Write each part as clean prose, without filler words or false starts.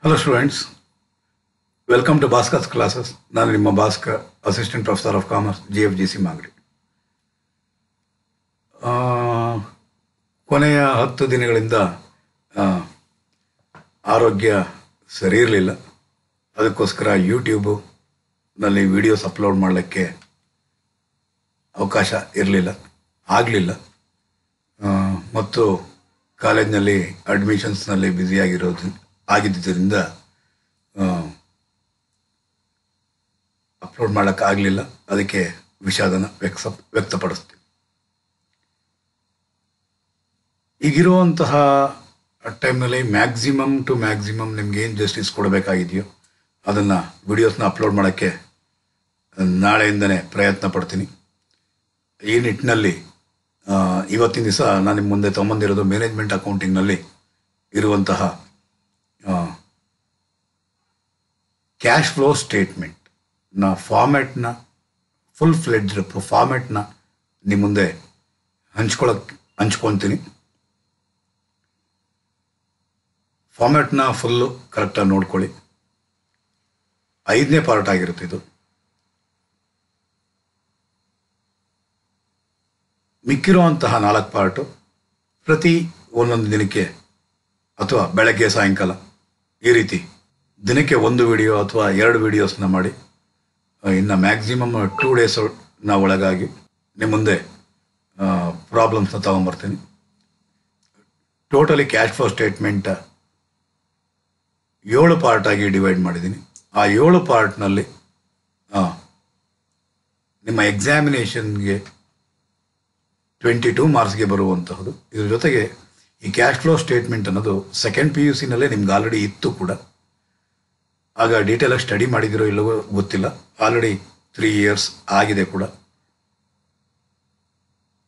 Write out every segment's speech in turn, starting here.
Hello students, welcome to Bhaskar's classes. ನಾನು ನಿಮ್ಮ Bhaskar, assistant professor of commerce, GFGC Magadi. ಕೊನೆಯ 10 ದಿನಗಳಿಂದ ಆರೋಗ್ಯ ಸರಿ ಇರಲಿಲ್ಲ. ಅದಕ್ಕೋಸ್ಕರ ಯೂಟ್ಯೂಬ್ನಲ್ಲಿ ವಿಡಿಯೋಸ್ ಅಪ್ಲೋಡ್ ಮಾಡಲಿಕ್ಕೆ ಅವಕಾಶ ಆಗಲಿಲ್ಲ. ಮತ್ತು ಕಾಲೇಜ್ನಲ್ಲಿ ಅಡ್ಮಿಷನ್ಸ್ನಲ್ಲಿ ಆಗಿದ್ದರಿಂದ ಅಪ್ಲೋಡ್ ಮಾಡೋಕ್ಕಾಗಲಿಲ್ಲ. ಅದಕ್ಕೆ ವಿಷಾದನ ವ್ಯಕ್ತಪಡಿಸ್ತೀನಿ. ಈಗಿರುವಂತಹ ಟೈಮ್ನಲ್ಲಿ ಮ್ಯಾಕ್ಸಿಮಮ್ ನಿಮ್ಗೆ ಏನು ಜಸ್ಟಿಸ್ ಕೊಡಬೇಕಾಗಿದೆಯೋ ಅದನ್ನು ವಿಡಿಯೋಸ್ನ ಅಪ್ಲೋಡ್ ಮಾಡೋಕ್ಕೆ ನಾಳೆಯಿಂದನೇ ಪ್ರಯತ್ನ ಪಡ್ತೀನಿ. ಈ ನಿಟ್ಟಿನಲ್ಲಿ ಇವತ್ತಿನ ದಿವಸ ನಾನು ನಿಮ್ಮ ಮುಂದೆ ತೊಗೊಂಬಂದಿರೋದು ಮ್ಯಾನೇಜ್ಮೆಂಟ್ ಅಕೌಂಟಿಂಗ್ನಲ್ಲಿ ಇರುವಂತಹ ಕ್ಯಾಶ್ ಫ್ಲೋ ಸ್ಟೇಟ್ಮೆಂಟ್ನ ಫಾರ್ಮ್ಯಾಟ್ನ ಫುಲ್ ಫ್ಲೆಡ್ಜ್ಡ್ ಫಾರ್ಮ್ಯಾಟ್ನ ನಿಮ್ಮ ಮುಂದೆ ಹಂಚ್ಕೊತೀನಿ. ಫಾರ್ಮ್ಯಾಟ್ನ ಫುಲ್ಲು ಕರೆಕ್ಟಾಗಿ ನೋಡ್ಕೊಳ್ಳಿ. 5ನೇ ಪಾರ್ಟ್ ಆಗಿರುತ್ತೆ ಇದು. ಮಿಕ್ಕಿರುವಂತಹ 4 ಪಾರ್ಟು ಪ್ರತಿ ಒಂದೊಂದು ದಿನಕ್ಕೆ ಅಥವಾ ಬೆಳಗ್ಗೆ ಸಾಯಂಕಾಲ ಈ ರೀತಿ ದಿನಕ್ಕೆ 1 ವಿಡಿಯೋ ಅಥವಾ 2 ವಿಡಿಯೋಸ್ನ ಮಾಡಿ ಇನ್ನು ಮ್ಯಾಕ್ಸಿಮಮ್ 2 ಡೇಸ್ನ ಒಳಗಾಗಿ ನಿಮ್ಮ ಮುಂದೆ ಪ್ರಾಬ್ಲಮ್ಸ್ನ ತಗೊಂಬರ್ತೀನಿ. ಟೋಟಲಿ ಕ್ಯಾಶ್ ಫ್ಲೋ ಸ್ಟೇಟ್ಮೆಂಟ್ 7 ಪಾರ್ಟಾಗಿ ಡಿವೈಡ್ ಮಾಡಿದ್ದೀನಿ. ಆ 7 ಪಾರ್ಟ್ನಲ್ಲಿ ನಿಮ್ಮ ಎಕ್ಸಾಮಿನೇಷನ್ಗೆ 22 ಮಾರ್ಕ್ಸ್ಗೆ ಬರುವಂತಹದ್ದು. ಇದ್ರ ಜೊತೆಗೆ ಈ ಕ್ಯಾಶ್ ಫ್ಲೋ ಸ್ಟೇಟ್ಮೆಂಟ್ ಅನ್ನೋದು ಸೆಕೆಂಡ್ PUCನಲ್ಲೇ ನಿಮ್ಗೆ ಆಲ್ರೆಡಿ ಇತ್ತು ಕೂಡ. ಆಗ ಡೀಟೇಲಾಗಿ ಸ್ಟಡಿ ಮಾಡಿದಿರೋ ಇಲ್ಲವೋ ಗೊತ್ತಿಲ್ಲ. ಆಲ್ರೆಡಿ 3 ಇಯರ್ಸ್ ಆಗಿದೆ ಕೂಡ.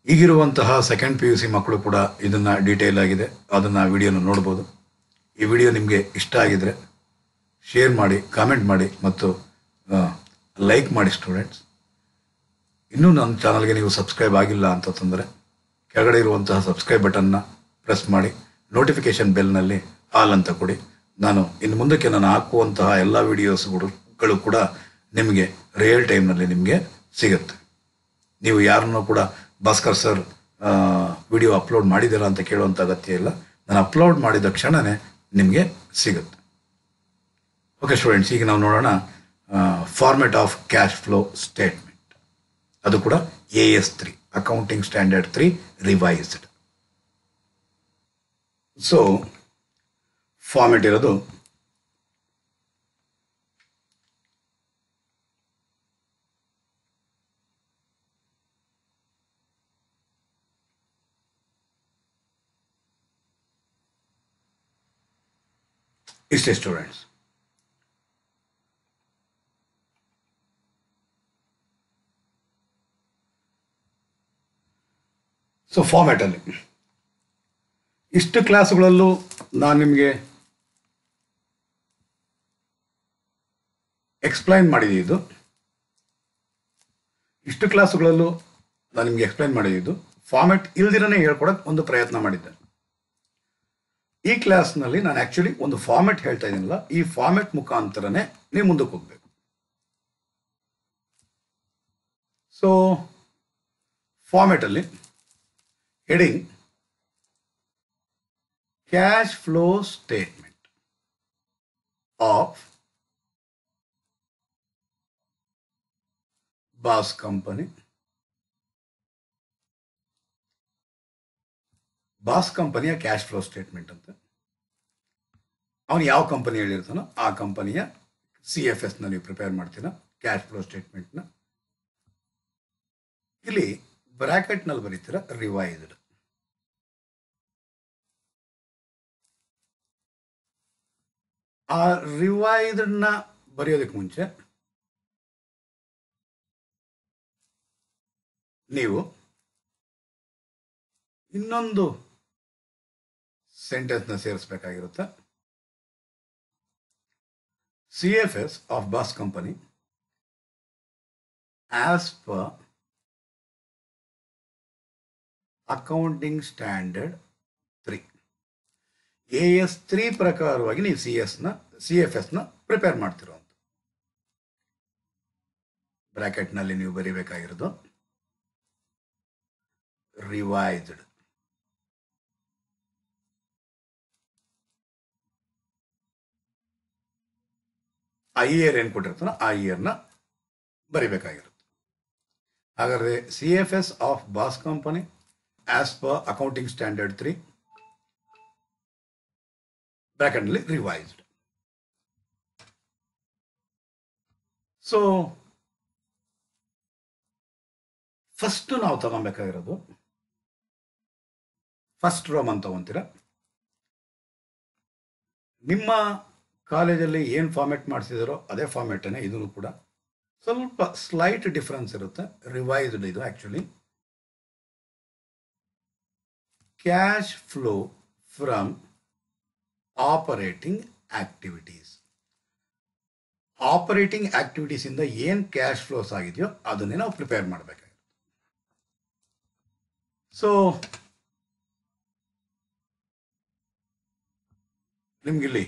ಈಗಿರುವಂತಹ ಸೆಕೆಂಡ್ PUC ಮಕ್ಕಳು ಕೂಡ ಇದನ್ನು ಡೀಟೇಲ್ ಆಗಿದೆ, ಅದನ್ನು ವಿಡಿಯೋನ ನೋಡ್ಬೋದು. ಈ ವಿಡಿಯೋ ನಿಮಗೆ ಇಷ್ಟ ಆಗಿದರೆ ಶೇರ್ ಮಾಡಿ, ಕಾಮೆಂಟ್ ಮಾಡಿ ಮತ್ತು ಲೈಕ್ ಮಾಡಿ ಸ್ಟೂಡೆಂಟ್ಸ್. ಇನ್ನೂ ನನ್ನ ಚಾನಲ್ಗೆ ನೀವು ಸಬ್ಸ್ಕ್ರೈಬ್ ಆಗಿಲ್ಲ ಅಂತಂದರೆ ಕೆಳಗಡೆ ಇರುವಂತಹ ಸಬ್ಸ್ಕ್ರೈಬ್ ಬಟನ್ನ ಪ್ರೆಸ್ ಮಾಡಿ, ನೋಟಿಫಿಕೇಶನ್ ಬೆಲ್ನಲ್ಲಿ ಆಲ್ ಅಂತ ಕೊಡಿ. ನಾನು ಇನ್ನು ಮುಂದಕ್ಕೆ ನಾನು ಹಾಕುವಂತಹ ಎಲ್ಲ ವಿಡಿಯೋಸ್ಗಳು ಕೂಡ ನಿಮಗೆ ರಿಯಲ್ ಟೈಮ್ನಲ್ಲಿ ನಿಮಗೆ ಸಿಗುತ್ತೆ. ನೀವು ಯಾರನ್ನೂ ಕೂಡ ಭಾಸ್ಕರ್ ಸರ್ ವಿಡಿಯೋ ಅಪ್ಲೋಡ್ ಮಾಡಿದ್ದೀರಾ ಅಂತ ಕೇಳುವಂಥ ಅಗತ್ಯ ಇಲ್ಲ. ನಾನು ಅಪ್ಲೋಡ್ ಮಾಡಿದ ಕ್ಷಣವೇ ನಿಮಗೆ ಸಿಗುತ್ತೆ. ಓಕೆ ಸ್ಟೂಡೆಂಟ್ಸ್, ಈಗ ನಾವು ನೋಡೋಣ format of cash flow statement. ಅದು ಕೂಡ AS3 accounting standard 3 revised. So format ಇರೋದು ಇಷ್ಟೇ ಸ್ಟೂಡೆಂಟ್ಸ್. ಸೊ ಫಾರ್ಮ್ಯಾಟಲ್ಲಿ ಇಷ್ಟು ಕ್ಲಾಸುಗಳಲ್ಲೂ ನಾನು ನಿಮಗೆ ಎಕ್ಸ್ಪ್ಲೈನ್ ಮಾಡಿದ್ದು, ಫಾರ್ಮ್ಯಾಟ್ ಇಲ್ದಿರನೇ ಹೇಳ್ಕೊಡಕ್ಕೆ ಒಂದು ಪ್ರಯತ್ನ ಮಾಡಿದ್ದೆ. ಈ ಕ್ಲಾಸ್ನಲ್ಲಿ ನಾನು ಆ್ಯಕ್ಚುಲಿ ಒಂದು ಫಾರ್ಮ್ಯಾಟ್ ಹೇಳ್ತಾ ಇದ್ದೀನಲ್ಲ, ಈ ಫಾರ್ಮ್ಯಾಟ್ ಮುಖಾಂತರನೇ ನೀವು ಮುಂದಕ್ಕೆ ಹೋಗ್ಬೇಕು. ಸೊ ಫಾರ್ಮ್ಯಾಟಲ್ಲಿ heading cash flow statement of boss company. Boss ಕಂಪನಿಯ ಕ್ಯಾಶ್ ಫ್ಲೋ ಸ್ಟೇಟ್ಮೆಂಟ್ ಅಂತ ಅವನು ಯಾವ ಕಂಪನಿ ಹೇಳಿರ್ತಾನೋ ಆ ಕಂಪನಿಯ CFSನ ನೀವು ಪ್ರಿಪೇರ್ ಮಾಡ್ತೀರಾ ಕ್ಯಾಶ್ ಫ್ಲೋ ಸ್ಟೇಟ್ಮೆಂಟ್ನ. ಇಲ್ಲಿ ಬ್ರಾಕೆಟ್ನಲ್ಲಿ ಬರೀತೀರ ರಿವೈಸ್ಡ್. ಆ ರಿವೈಸ್ಡ್ನ ಬರೆಯೋದಕ್ಕೆ ಮುಂಚೆ ನೀವು ಇನ್ನೊಂದು ಸೆಂಟೆನ್ಸ್ನ ಸೇರಿಸಬೇಕಾಗಿರುತ್ತೆ. CFS of boss company as per accounting standard 3 AS3 ಪ್ರಕಾರವಾಗಿ ನೀವು CS ನ CFSನ ಪ್ರಿಪೇರ್ ಮಾಡ್ತಿರೋ ಅಂತ ಬ್ರಾಕೆಟ್ನಲ್ಲಿ ನೀವು ಬರೀಬೇಕಾಗಿರೋದು ರಿವೈಸ್ಡ್. ಆ ಇಯರ್ ಏನು ಕೊಟ್ಟಿರ್ತಾನೋ ಆ ಇಯರ್ನ ಬರಿಬೇಕಾಗಿರುತ್ತೆ. ಹಾಗಾದರೆ CFS of boss company as per accounting standard 3 ಬ್ರಾಕೆಟ್ನಲ್ಲಿ ರಿವೈಸ್ಡ್. ಸೊ ಫಸ್ಟ್ ನಾವು ತಗೊಬೇಕಾಗಿರೋದು ಫಸ್ಟ್ ರೋಮನ್ ತಗೊಂತೀರ. ನಿಮ್ಮ ಕಾಲೇಜಲ್ಲಿ ಏನು ಫಾರ್ಮೆಟ್ ಮಾಡಿಸಿದಾರೋ ಅದೇ ಫಾರ್ಮೆಟೇ ಇದನ್ನು ಕೂಡ, ಸ್ವಲ್ಪ ಸ್ಲೈಟ್ ಡಿಫರೆನ್ಸ್ ಇರುತ್ತೆ. ರಿವೈಸ್ಡ್ ಇದು actually cash flow from operating activities. Operating activities ಇಂದ ಏನು ಕ್ಯಾಶ್ ಫ್ಲೋಸ್ ಆಗಿದೆಯೋ ಅದನ್ನೇ ನಾವು ಪ್ರಿಪೇರ್ ಮಾಡಬೇಕಾಗಿರುತ್ತೆ. ಸೊ ನಿಮ್ಗಿಲ್ಲಿ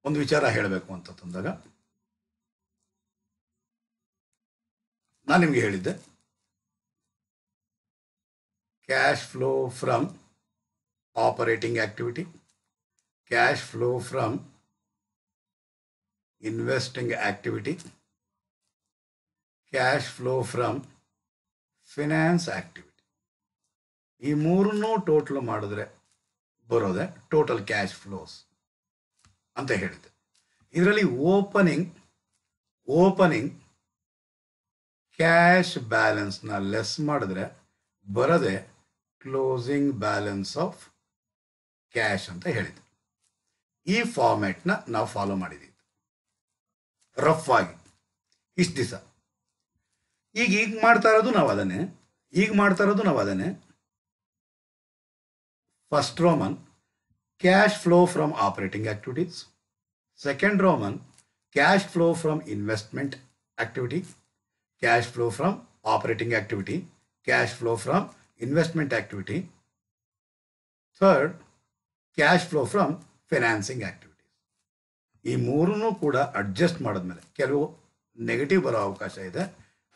ಒಂದು ವಿಚಾರ ಹೇಳಬೇಕು ಅಂತ ತಂದಾಗ ನಾನು ನಿಮಗೆ ಹೇಳಿದ್ದೆ cash flow from operating activity, cash flow from investing activity, cash flow from finance activity. ಈ ಮೂರನ್ನೂ ಟೋಟಲ್ ಮಾಡಿದ್ರೆ ಬರೋದೆ ಟೋಟಲ್ ಕ್ಯಾಶ್ ಫ್ಲೋಸ್ ಅಂತ ಹೇಳಿದೆ. ಇದರಲ್ಲಿ ಓಪನಿಂಗ್ ಕ್ಯಾಶ್ ಬ್ಯಾಲೆನ್ಸ್ನ ಲೆಸ್ ಮಾಡಿದ್ರೆ ಬರದೆ ಕ್ಲೋಸಿಂಗ್ ಬ್ಯಾಲೆನ್ಸ್ ಆಫ್ ಕ್ಯಾಶ್ ಅಂತ ಹೇಳಿದೆ. ಈ ಫಾರ್ಮ್ಯಾಟ್ನ ನಾವು ಫಾಲೋ ಮಾಡಿದ್ದೀವಿ ರಫ್ ಆಗಿ ಇಷ್ಟು ದಿವಸ. ಈಗ ಮಾಡ್ತಾ ಇರೋದು ನಾವು ಅದನ್ನೇ. First Roman cash flow from operating activities, second Roman cash flow from investment activity, cash flow from operating activity, cash flow from investment activity, third cash flow from financing activities. ಈ ಮೂರನ್ನೂ ಕೂಡ ಅಡ್ಜಸ್ಟ್ ಮಾಡಿದ್ಮೇಲೆ ಕೆಲವು negative ಬರೋ ಅವಕಾಶ ಇದೆ,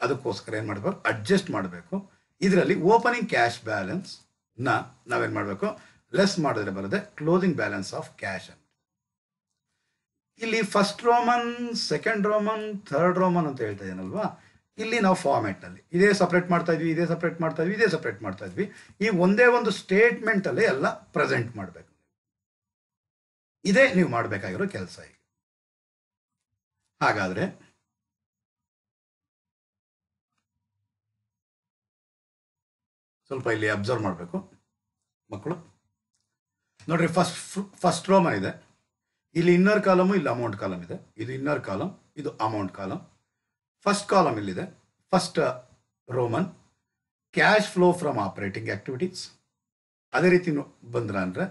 ಅದಕ್ಕೋಸ್ಕರ ಏನು ಮಾಡಬೇಕು, ಅಡ್ಜಸ್ಟ್ ಮಾಡಬೇಕು. ಇದರಲ್ಲಿ ಓಪನಿಂಗ್ ಕ್ಯಾಶ್ ಬ್ಯಾಲೆನ್ಸ್ನ ನಾವೇನು ಮಾಡಬೇಕು, ಲೆಸ್ ಮಾಡಿದ್ರೆ ಬರುತ್ತೆ ಕ್ಲೋಸಿಂಗ್ ಬ್ಯಾಲೆನ್ಸ್ ಆಫ್ ಕ್ಯಾಶ್ ಅಂತ. ಇಲ್ಲಿ first Roman, second Roman, third Roman ಅಂತ ಹೇಳ್ತಾ ಇದ್ದೀನಲ್ವಾ, ಇಲ್ಲಿ ನಾವು ಫಾರ್ಮ್ಯಾಟ್ನಲ್ಲಿ ಇದೇ ಸಪ್ರೇಟ್ ಮಾಡ್ತಾ ಇದ್ವಿ. ಈ ಒಂದೇ ಒಂದು ಸ್ಟೇಟ್ಮೆಂಟಲ್ಲೇ ಎಲ್ಲ ಪ್ರೆಸೆಂಟ್ ಮಾಡಬೇಕು. ಇದೇ ನೀವು ಮಾಡಬೇಕಾಗಿರೋ ಕೆಲಸ. ಈಗ ಹಾಗಾದರೆ ಸ್ವಲ್ಪ ಇಲ್ಲಿ ಅಬ್ಸರ್ವ್ ಮಾಡಬೇಕು ಮಕ್ಕಳು. ನೋಡ್ರಿ, ಫಸ್ಟ್ ರೋಮನ್ ಇದೆ, ಇಲ್ಲಿ ಇನ್ನರ್ ಕಾಲಮು, ಇಲ್ಲಿ ಅಮೌಂಟ್ ಕಾಲಮ್ ಇದೆ. ಇದು ಇನ್ನರ್ ಕಾಲಮ್, ಇದು ಅಮೌಂಟ್ ಕಾಲಮ್. ಫಸ್ಟ್ ಕಾಲಮ್ ಇಲ್ಲಿದೆ. First Roman cash flow from operating activities. ಅದೇ ರೀತಿ ಬಂದ್ರ ಅಂದರೆ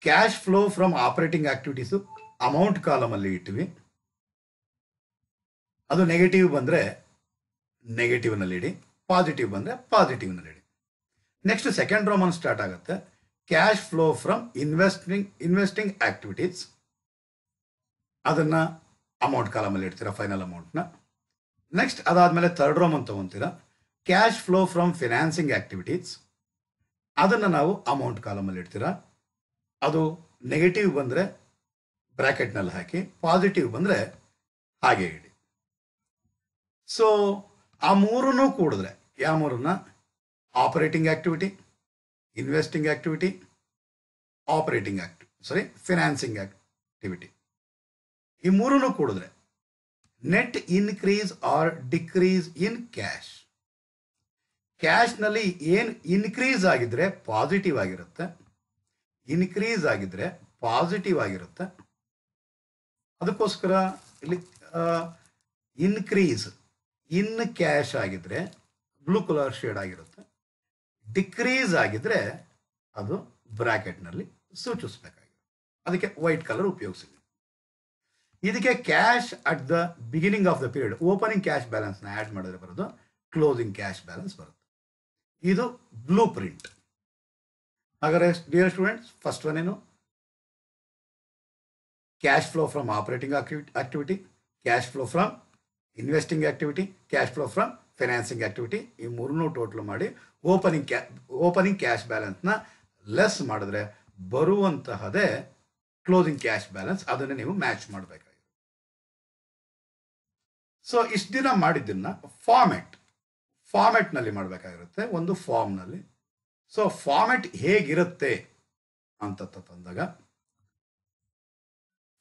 cash flow from operating activities amount ಕಾಲಮಲ್ಲಿ ಇಟ್ವಿ. ಅದು ನೆಗೆಟಿವ್ ಬಂದರೆ ನೆಗೆಟಿವ್ನಲ್ಲಿ ಇಡಿ, ಪಾಸಿಟಿವ್ ಬಂದರೆ ಪಾಸಿಟಿವ್ನಲ್ಲಿ ಇಡಿ. ನೆಕ್ಸ್ಟ್ ಸೆಕೆಂಡ್ ರೋಮನ್ ಸ್ಟಾರ್ಟ್ ಆಗುತ್ತೆ. Cash flow from investing activities, ಅದನ್ನು ಅಮೌಂಟ್ ಕಾಲಮಲ್ಲಿ ಇಡ್ತೀರಾ, ಫೈನಲ್ ಅಮೌಂಟ್ನ. ನೆಕ್ಸ್ಟ್ ಅದಾದಮೇಲೆ ಥರ್ಡ್ ರೋಮನ್ ತೊಗೊತೀರಾ, cash flow from financing activities, ಅದನ್ನು ನಾವು ಅಮೌಂಟ್ ಕಾಲಮಲ್ಲಿ ಇಡ್ತೀರಾ. ಅದು ನೆಗೆಟಿವ್ ಬಂದರೆ ಬ್ರ್ಯಾಕೆಟ್ನಲ್ಲಿ ಹಾಕಿ, ಪಾಸಿಟಿವ್ ಬಂದರೆ ಹಾಗೆ ಇಡಿ. ಸೊ ಆ ಮೂರನ್ನೂ ಕೂಡಿದ್ರೆ, ಯಾವ ಮೂರನ್ನ, operating activity, investing activity, financing activity, ಈ ಮೂರನ್ನು ಕೂಡಿದ್ರೆ net increase or decrease in cash. ಕ್ಯಾಶ್ನಲ್ಲಿ ಏನು ಇನ್ಕ್ರೀಸ್ ಆಗಿದ್ರೆ ಪಾಸಿಟಿವ್ ಆಗಿರುತ್ತೆ, ಇನ್ಕ್ರೀಸ್ ಆಗಿದ್ರೆ ಪಾಸಿಟಿವ್ ಆಗಿರುತ್ತೆ. ಅದಕ್ಕೋಸ್ಕರ ಇಲ್ಲಿ ಇನ್ಕ್ರೀಸ್ ಇನ್ ಕ್ಯಾಶ್ ಆಗಿದ್ರೆ ಬ್ಲೂ ಕಲರ್ ಶೇಡ್ ಆಗಿರುತ್ತೆ, ಡಿಕ್ರೀಸ್ ಆಗಿದ್ರೆ ಅದು ಬ್ರಾಕೆಟ್ನಲ್ಲಿ ಸೂಚಿಸಬೇಕಾಗಿದೆ, ಅದಕ್ಕೆ ವೈಟ್ ಕಲರ್ ಉಪಯೋಗಿಸಿದ್ವಿ. ಇದಕ್ಕೆ cash at the beginning of the period, opening cash ಬ್ಯಾಲೆನ್ಸ್ನ ಆ್ಯಡ್ ಮಾಡಿದ್ರೆ ಬರೋದು ಕ್ಲೋಸಿಂಗ್ ಕ್ಯಾಶ್ ಬ್ಯಾಲೆನ್ಸ್ ಬರುತ್ತೆ. ಇದು ಬ್ಲೂ ಪ್ರಿಂಟ್. ಹಾಗಾದರೆ ಡಿಯರ್ ಸ್ಟೂಡೆಂಟ್ಸ್, ಫಸ್ಟ್ ಒನ್ ಏನು, cash flow from operating activity, cash flow from investing activity, cash flow from financing activity. ಈ ಮೂರನ್ನೂ total ಮಾಡಿ ಓಪನಿಂಗ್ ಕ್ಯಾಶ್ ಬ್ಯಾಲೆನ್ಸ್ನ ಲೆಸ್ ಮಾಡಿದ್ರೆ ಬರುವಂತಹದೇ ಕ್ಲೋಸಿಂಗ್ ಕ್ಯಾಶ್ ಬ್ಯಾಲೆನ್ಸ್. ಅದನ್ನು ನೀವು ಮ್ಯಾಚ್ ಮಾಡಬೇಕಾಗಿದೆ. ಸೊ ಇಷ್ಟು ದಿನ ಮಾಡಿದ್ದನ್ನ ಫಾರ್ಮೆಟ್ನಲ್ಲಿ ಮಾಡಬೇಕಾಗಿರುತ್ತೆ, ಒಂದು ಫಾರ್ಮ್ನಲ್ಲಿ. ಸೊ ಫಾರ್ಮೆಟ್ ಹೇಗಿರುತ್ತೆ ಅಂತ ತಂದಾಗ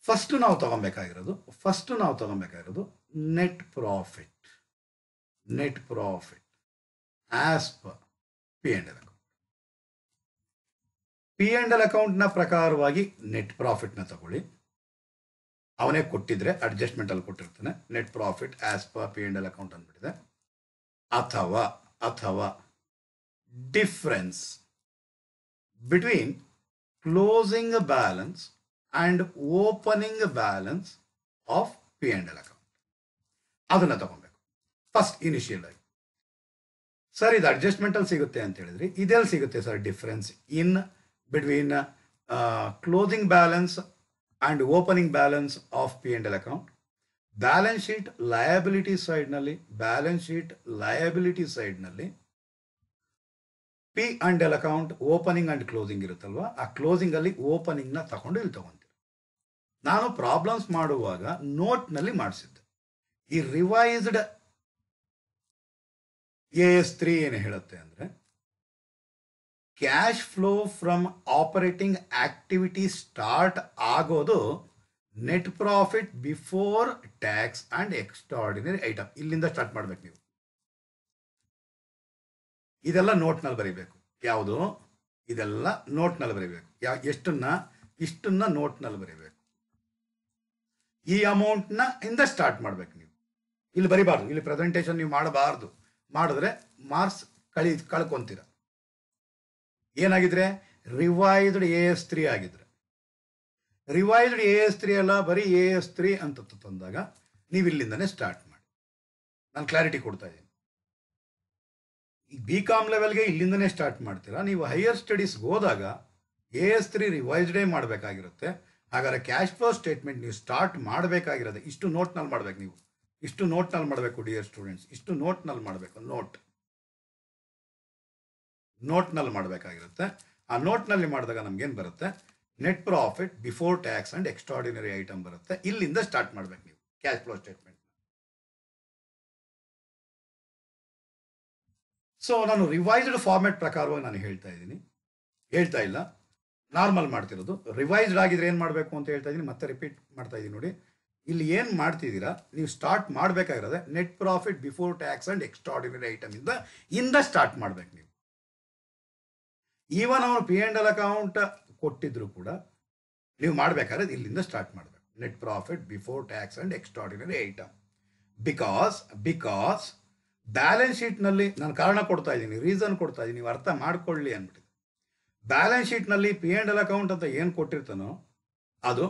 ಫಸ್ಟ್ ನಾವು ತಗೊಬೇಕಾಗಿರೋದು net profit as per P&L account. P&L ಅಕೌಂಟ್ನ ಪ್ರಕಾರವಾಗಿ ನೆಟ್ ಪ್ರಾಫಿಟ್ನ ತಗೊಳ್ಳಿ. ಅವನೇ ಕೊಟ್ಟಿದ್ರೆ ಅಡ್ಜಸ್ಟ್ಮೆಂಟ್ ಅಲ್ಲಿ ಕೊಟ್ಟಿರ್ತಾನೆ, net profit as per P&L account ಅಂದ್ಬಿಟ್ಟಿದೆ. ಅಥವಾ difference between closing balance and opening balance of P&L account, ಅದನ್ನ ತಗೊಬೇಕು ಫಸ್ಟ್ ಇನಿಷಿಯಲ್ ಆಗಿ. ಸರ್ ಇದು ಅಡ್ಜಸ್ಟ್ಮೆಂಟ್ ಅಲ್ಲಿ ಸಿಗುತ್ತೆ ಅಂತ ಹೇಳಿದ್ರಿ, ಇದೆಲ್ಲಿ ಸಿಗುತ್ತೆ sir difference in between closing balance and opening balance of P&L account? Balance sheet liability ಸೈಡ್ನಲ್ಲಿ P&L account opening and closing ಇರುತ್ತಲ್ವಾ, ಆ ಕ್ಲೋಸಿಂಗ್ ಅಲ್ಲಿ ಓಪನಿಂಗ್ ನ ತಗೊಂಡು ಇಲ್ಲಿ ತಗೊಂತೀವಿ. ನಾನು ಪ್ರಾಬ್ಲಮ್ಸ್ ಮಾಡುವಾಗ ನೋಟ್ನಲ್ಲಿ ಮಾಡಿಸಿದ್ದೆ. ಈ ರಿವೈಸ್ಡ್ AS3 ಏನು ಹೇಳುತ್ತೆ ಅಂದ್ರೆ, cash flow from operating activity start ಆಗೋದು net profit before tax and extraordinary item, ಇಲ್ಲಿಂದ ಸ್ಟಾರ್ಟ್ ಮಾಡ್ಬೇಕು ನೀವು. ಇದೆಲ್ಲ ನೋಟ್ನಲ್ಲಿ ಬರೀಬೇಕು. ಯಾವುದು? ಇದೆಲ್ಲ ನೋಟ್ನಲ್ಲಿ ಬರೀಬೇಕು. ಇಷ್ಟನ್ನ ನೋಟ್ನಲ್ಲಿ ಬರೀಬೇಕು. ಈ ಅಮೌಂಟ್ನ ಇಂದ ಸ್ಟಾರ್ಟ್ ಮಾಡ್ಬೇಕು ನೀವು. ಇಲ್ಲಿ ಬರಿಬಾರ್ದು, ಇಲ್ಲಿ ಪ್ರೆಸೆಂಟೇಷನ್ ನೀವು ಮಾಡಬಾರ್ದು. ಮಾಡಿದ್ರೆ ಮಾರ್ಕ್ಸ್ ಕಳ್ಕೊಂತೀರ. ಏನಾಗಿದ್ರೆ ರಿವೈಸ್ಡ್ AS3 ಆಗಿದ್ರೆ, ರಿವೈಸ್ಡ್ AS3 ಅಲ್ಲ, ಬರೀ AS3 ಅಂತ ತಂದಾಗ ನೀವು ಇಲ್ಲಿಂದನೇ ಸ್ಟಾರ್ಟ್ ಮಾಡಿ. ನಾನು ಕ್ಲಾರಿಟಿ ಕೊಡ್ತಾ ಇದ್ದೀನಿ. ಈ BCom ಲೆವೆಲ್ಗೆ ಇಲ್ಲಿಂದನೇ ಸ್ಟಾರ್ಟ್ ಮಾಡ್ತೀರಾ. ನೀವು ಹೈಯರ್ ಸ್ಟಡೀಸ್ಗೆ ಹೋದಾಗ AS3 ರಿವೈಸ್ಡೇ ಮಾಡಬೇಕಾಗಿರುತ್ತೆ. ಹಾಗಾದ್ರೆ ಕ್ಯಾಶ್ ಫ್ಲೋ ಸ್ಟೇಟ್ಮೆಂಟ್ ನೀವು ಸ್ಟಾರ್ಟ್ ಮಾಡಬೇಕಾಗಿರೋದು ಇಷ್ಟು ನೋಟ್ನಲ್ಲಿ ಮಾಡಬೇಕು. ನೀವು ಇಷ್ಟು ನೋಟ್ನಲ್ಲಿ ಮಾಡಬೇಕು ಡಿಯರ್ ಸ್ಟೂಡೆಂಟ್ಸ್, ಇಷ್ಟು ನೋಟ್ನಲ್ಲಿ ಮಾಡಬೇಕು. ನೋಟ್ನಲ್ಲಿ ಮಾಡಬೇಕಾಗಿರುತ್ತೆ. ಆ ನೋಟ್ನಲ್ಲಿ ಮಾಡಿದಾಗ ನಮ್ಗೇನು ಬರುತ್ತೆ? Net profit before tax and extraordinary item ಬರುತ್ತೆ. ಇಲ್ಲಿಂದ ಸ್ಟಾರ್ಟ್ ಮಾಡ್ಬೇಕು ನೀವು ಕ್ಯಾಶ್ ಫ್ಲೋ ಸ್ಟೇಟ್ಮೆಂಟ್. ಸೊ ನಾನು ರಿವೈಸ್ಡ್ ಫಾರ್ಮೆಟ್ ಪ್ರಕಾರವಾಗಿ ನಾನು ಹೇಳ್ತಾ ಇಲ್ಲ, ನಾರ್ಮಲ್ ಮಾಡ್ತಿರೋದು. ರಿವೈಸ್ಡ್ ಆಗಿದ್ರೆ ಏನು ಮಾಡಬೇಕು ಅಂತ ಹೇಳ್ತಾ ಇದ್ದೀನಿ, ಮತ್ತೆ ರಿಪೀಟ್ ಮಾಡ್ತಾ ಇದ್ದೀನಿ ನೋಡಿ. ಇಲ್ಲಿ ಏನು ಮಾಡ್ತಿದ್ದೀರಾ ನೀವು, ಸ್ಟಾರ್ಟ್ ಮಾಡಬೇಕಾಗಿರೋದೆ net profit before tax and extraordinary item ಇಂದ ಸ್ಟಾರ್ಟ್ ಮಾಡ್ಬೇಕು ನೀವು. ಈವನ್ ಅವನು P&L ಅಕೌಂಟ್ ಕೊಟ್ಟಿದ್ರು ಕೂಡ ನೀವು ಮಾಡಬೇಕಾದ್ರೆ ಇಲ್ಲಿಂದ ಸ್ಟಾರ್ಟ್ ಮಾಡಬೇಕು, net profit before tax and extraordinary item. Because balance ಶೀಟ್ನಲ್ಲಿ ನಾನು ಕಾರಣ ಕೊಡ್ತಾ ಇದ್ದೀನಿ, ರೀಸನ್ ಕೊಡ್ತಾ ಇದ್ದೀನಿ, ನೀವು ಅರ್ಥ ಮಾಡ್ಕೊಳ್ಳಿ ಅಂದ್ಬಿಟ್ಟು. ಬ್ಯಾಲೆನ್ಸ್ ಶೀಟ್ನಲ್ಲಿ P&L ಅಕೌಂಟ್ ಅಂತ ಏನು ಕೊಟ್ಟಿರ್ತಾನೋ ಅದು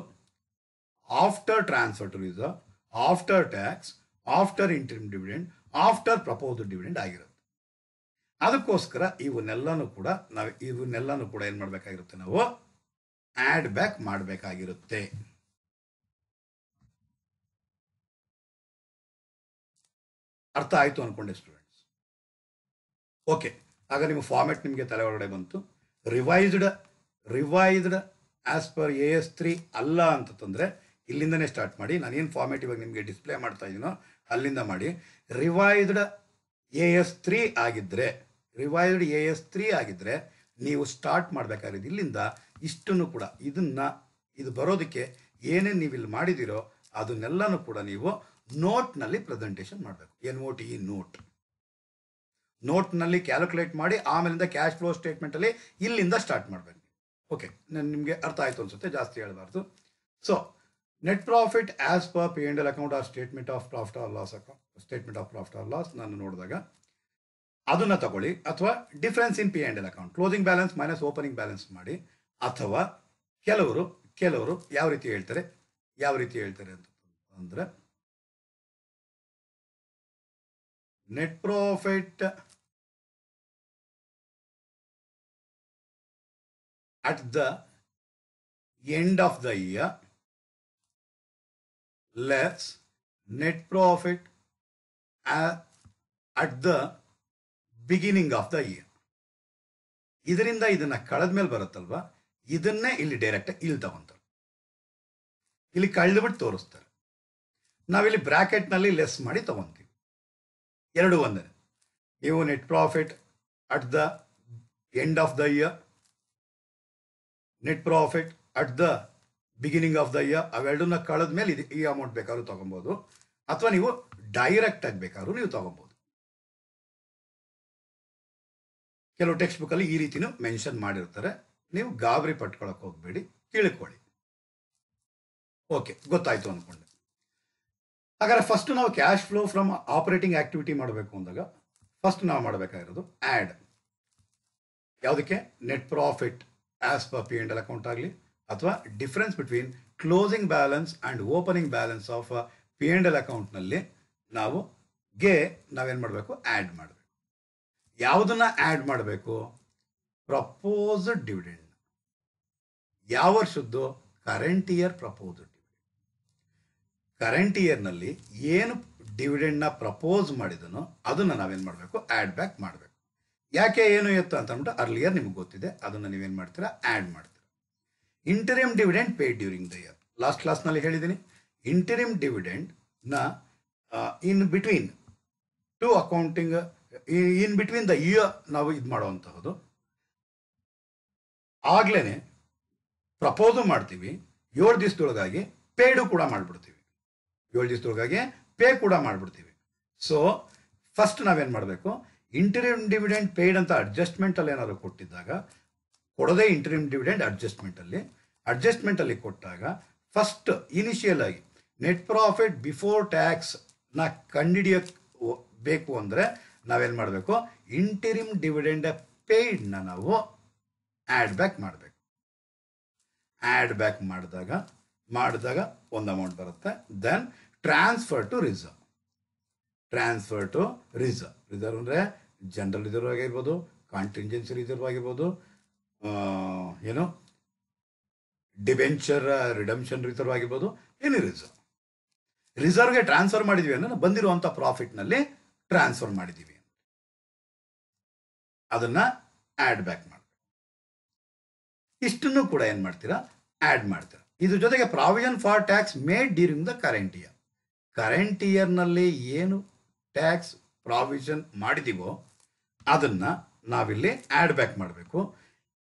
after transfer to reserve, after tax, after interim dividend, after proposed dividend ಆಗಿರುತ್ತೆ. ಅದಕ್ಕೋಸ್ಕರ ಇವನ್ನೆಲ್ಲನೂ ಕೂಡ ಏನು ಮಾಡಬೇಕಾಗಿರುತ್ತೆ, ನಾವು ಆಡ್ ಬ್ಯಾಕ್ ಮಾಡಬೇಕಾಗಿರುತ್ತೆ. ಅರ್ಥ ಆಯ್ತು ಅನ್ಕೊಂಡೆ ಸ್ಟೂಡೆಂಟ್ಸ್? ಓಕೆ, ಆಗ ನಿಮ್ಮ ಫಾರ್ಮೆಟ್ ನಿಮಗೆ ತಲೆ ಒಳಗಡೆ ಬಂತು. ರಿವೈಸ್ಡ್ ಆಸ್ ಪರ್ AS3 ಅಲ್ಲ ಅಂತಂದ್ರೆ ಇಲ್ಲಿಂದನೇ ಸ್ಟಾರ್ಟ್ ಮಾಡಿ. ನಾನೇನು ಫಾರ್ಮೆಟ್ ಇವಾಗ ನಿಮಗೆ ಡಿಸ್ಪ್ಲೇ ಮಾಡ್ತಾ ಇದ್ದೀನೋ ಅಲ್ಲಿಂದ ಮಾಡಿ. ರಿವೈಸ್ಡ್ AS3 ಆಗಿದ್ರೆ ನೀವು ಸ್ಟಾರ್ಟ್ ಮಾಡಬೇಕಾಗಿರೋದು ಇಲ್ಲಿಂದ. ಇಷ್ಟನ್ನು ಕೂಡ ಇದು ಬರೋದಕ್ಕೆ ಏನೇನು ನೀವು ಇಲ್ಲಿ ಮಾಡಿದಿರೋ ಅದನ್ನೆಲ್ಲನೂ ಕೂಡ ನೀವು ನೋಟ್ನಲ್ಲಿ ಪ್ರೆಸೆಂಟೇಷನ್ ಮಾಡಬೇಕು. ನೋಟ್ನಲ್ಲಿ ಕ್ಯಾಲ್ಕುಲೇಟ್ ಮಾಡಿ ಆಮೇಲಿಂದ ಕ್ಯಾಶ್ ಫ್ಲೋ ಸ್ಟೇಟ್ಮೆಂಟಲ್ಲಿ ಇಲ್ಲಿಂದ ಸ್ಟಾರ್ಟ್ ಮಾಡಬೇಕು. ಓಕೆ, ನಿಮಗೆ ಅರ್ಥ ಆಯಿತು ಅನ್ಸುತ್ತೆ, ಜಾಸ್ತಿ ಹೇಳಬಾರ್ದು. So net profit as per P&L account or statement of profit or loss ನಾನು ನೋಡಿದಾಗ ಅದನ್ನು ತಗೊಳ್ಳಿ. ಅಥವಾ difference in P&L account, closing balance minus opening balance ಮಾಡಿ. ಅಥವಾ ಕೆಲವರು ಯಾವ ರೀತಿ ಹೇಳ್ತಾರೆ ಅಂತ ಅಂದರೆ, net profit at the end of the year less net profit at the beginning of the year. ಇದರಿಂದ ಇದನ್ನ ಕಳೆದ್ಮೇಲೆ ಬರುತ್ತಲ್ವಾ, ಇದನ್ನೇ ಇಲ್ಲಿ ಡೈರೆಕ್ಟ್ ಇಲ್ಲಿ ತಗೊಂತಾರೆ, ಇಲ್ಲಿ ಕಳೆದ್ಬಿಟ್ಟು ತೋರಿಸ್ತಾರೆ. ನಾವಿಲ್ಲಿ ಬ್ರಾಕೆಟ್ನಲ್ಲಿ ಲೆಸ್ ಮಾಡಿ ತಗೊಂತೀವಿ. ಎರಡು ಒಂದೇ. ನೀವು net profit at the end of the year, net profit at the beginning of the year, ಅವೆರಡನ್ನ ಕಳೆದ ಮೇಲೆ ಈ ಅಮೌಂಟ್ ಬೇಕಾದ್ರೂ ತಗೊಬೋದು, ಅಥವಾ ನೀವು ಡೈರೆಕ್ಟ್ ಆಗಿ ಬೇಕಾದ್ರೂ ನೀವು ತಗೊಬೋದು. ಕೆಲವು ಟೆಕ್ಸ್ಟ್ ಬುಕ್ಕಲ್ಲಿ ಈ ರೀತಿನೂ ಮೆನ್ಷನ್ ಮಾಡಿರ್ತಾರೆ. ನೀವು ಗಾಬರಿ ಪಟ್ಕೊಳಕ್ ಹೋಗ್ಬೇಡಿ, ತಿಳ್ಕೊಳ್ಳಿ. ಓಕೆ, ಗೊತ್ತಾಯ್ತು ಅನ್ಕೊಂಡೆ. ಹಾಗಾದ್ರೆ ಫಸ್ಟ್ ನಾವು cash flow from operating activity ಮಾಡಬೇಕು ಅಂದಾಗ ಫಸ್ಟ್ ನಾವು ಮಾಡಬೇಕಾಗಿರೋದು ಆ್ಯಡ್. ಯಾವುದಕ್ಕೆ? Net profit as per P and L account ಆಗಲಿ, ಅಥವಾ difference between closing balance and opening balance of P and L ಅಕೌಂಟ್ನಲ್ಲಿ ನಾವೇನು ಮಾಡಬೇಕು? ಆ್ಯಡ್ ಮಾಡಬೇಕು. ಯಾವುದನ್ನ ಆ್ಯಡ್ ಮಾಡಬೇಕು? Proposed dividend. ಯಾವ ವರ್ಷದ್ದು? Current year proposed dividend. Current ಇಯರ್ನಲ್ಲಿ ಏನು ಡಿವಿಡೆಂಡ್ನ ಪ್ರಪೋಸ್ ಮಾಡಿದನೋ ಅದನ್ನು ನಾವೇನು ಮಾಡಬೇಕು? ಆ್ಯಡ್ ಬ್ಯಾಕ್ ಮಾಡಬೇಕು. ಯಾಕೆ ಏನು ಎತ್ತು ಅಂತ ಅಂದ್ಬಿಟ್ಟು ಅರ್ಲಿಯರ್ ನಿಮ್ಗೆ ಗೊತ್ತಿದೆ, ಅದನ್ನು ನೀವೇನು ಮಾಡ್ತೀರಾ? ಆ್ಯಡ್ ಮಾಡ್ತೀರಾ. Interim dividend paid during the year. Last ಕ್ಲಾಸ್ನಲ್ಲಿ ಹೇಳಿದ್ದೀನಿ, ಇಂಟರಿಮ್ ಡಿವಿಡೆಂಡ್ನ in between two accounting, in between the year ನಾವು ಇದು ಮಾಡುವಂತಹದ್ದು. ಆಗ್ಲೇ ಪ್ರಪೋಸು ಮಾಡ್ತೀವಿ, 7 ದಿವಸದೊಳಗಾಗಿ ಪೇಡು ಕೂಡ ಮಾಡಿಬಿಡ್ತೀವಿ, 7 ದಿವಸದೊಳಗಾಗಿ ಪೇ ಕೂಡ ಮಾಡಿಬಿಡ್ತೀವಿ. ಸೊ ಫಸ್ಟ್ ನಾವೇನು ಮಾಡಬೇಕು? ಇಂಟರಿಮ್ ಡಿವಿಡೆಂಡ್ ಪೇಯ್ಡ್ ಅಂತ ಅಡ್ಜಸ್ಟ್ಮೆಂಟಲ್ಲಿ ಏನಾದ್ರು ಕೊಟ್ಟಿದ್ದಾಗ, ಕೊಡೋದೇ ಇಂಟರಿಮ್ ಡಿವಿಡೆಂಡ್ ಅಡ್ಜಸ್ಟ್ಮೆಂಟಲ್ಲಿ ಕೊಟ್ಟಾಗ ಫಸ್ಟ್ ಇನಿಷಿಯಲ್ ಆಗಿ ನೆಟ್ ಪ್ರಾಫಿಟ್ ಬಿಫೋರ್ ಟ್ಯಾಕ್ಸ್ನ ಕಂಡುಹಿಡಿಯಕ್ಕೆ ಬೇಕು ಅಂದರೆ ನಾವೇನು ಮಾಡಬೇಕು? ಇಂಟರಿಮ್ ಡಿವಿಡೆಂಡ್ ಪೇಯ್ಡ್ನ ನಾವು ಆ್ಯಡ್ ಬ್ಯಾಕ್ ಮಾಡಬೇಕು. ಆ್ಯಡ್ ಬ್ಯಾಕ್ ಮಾಡಿದಾಗ ಒಂದು ಅಮೌಂಟ್ ಬರುತ್ತೆ. Then transfer to reserve. Reserve ಅಂದರೆ ಜನರಲ್ ರಿಸರ್ವ್ ಆಗಿರ್ಬೋದು, ಕಾಂಟಿಂಜೆನ್ಸಿ ರಿಸರ್ವ್ ಆಗಿರ್ಬೋದು, ಏನು ಡಿಬೆಂಚರ್ ರಿಡಮ್ಷನ್ ರಿಸರ್ವ್ ಆಗಿರ್ಬೋದು, ಎನಿ ರಿಸರ್ವ್ಗೆ ಟ್ರಾನ್ಸ್ಫರ್ ಮಾಡಿದ್ವಿ ಅಂದರೆ ಬಂದಿರುವಂಥ ಪ್ರಾಫಿಟ್ನಲ್ಲಿ ಟ್ರಾನ್ಸ್ಫರ್ ಮಾಡಿದ್ದೀವಿ, ಅದನ್ನ ಆ್ಯಡ್ ಬ್ಯಾಕ್ ಮಾಡಬೇಕು. ಇಷ್ಟನ್ನು ಕೂಡ ಏನು ಮಾಡ್ತೀರಾ? ಆ್ಯಡ್ ಮಾಡ್ತೀರಾ. ಇದ್ರ ಜೊತೆಗೆ provision for tax made during the current year. Current ಇಯರ್ನಲ್ಲಿ ಏನು ಟ್ಯಾಕ್ಸ್ ಪ್ರಾವಿಷನ್ ಮಾಡಿದೀವೋ ಅದನ್ನ ನಾವಿಲ್ಲಿ ಆ್ಯಡ್ ಬ್ಯಾಕ್ ಮಾಡಬೇಕು.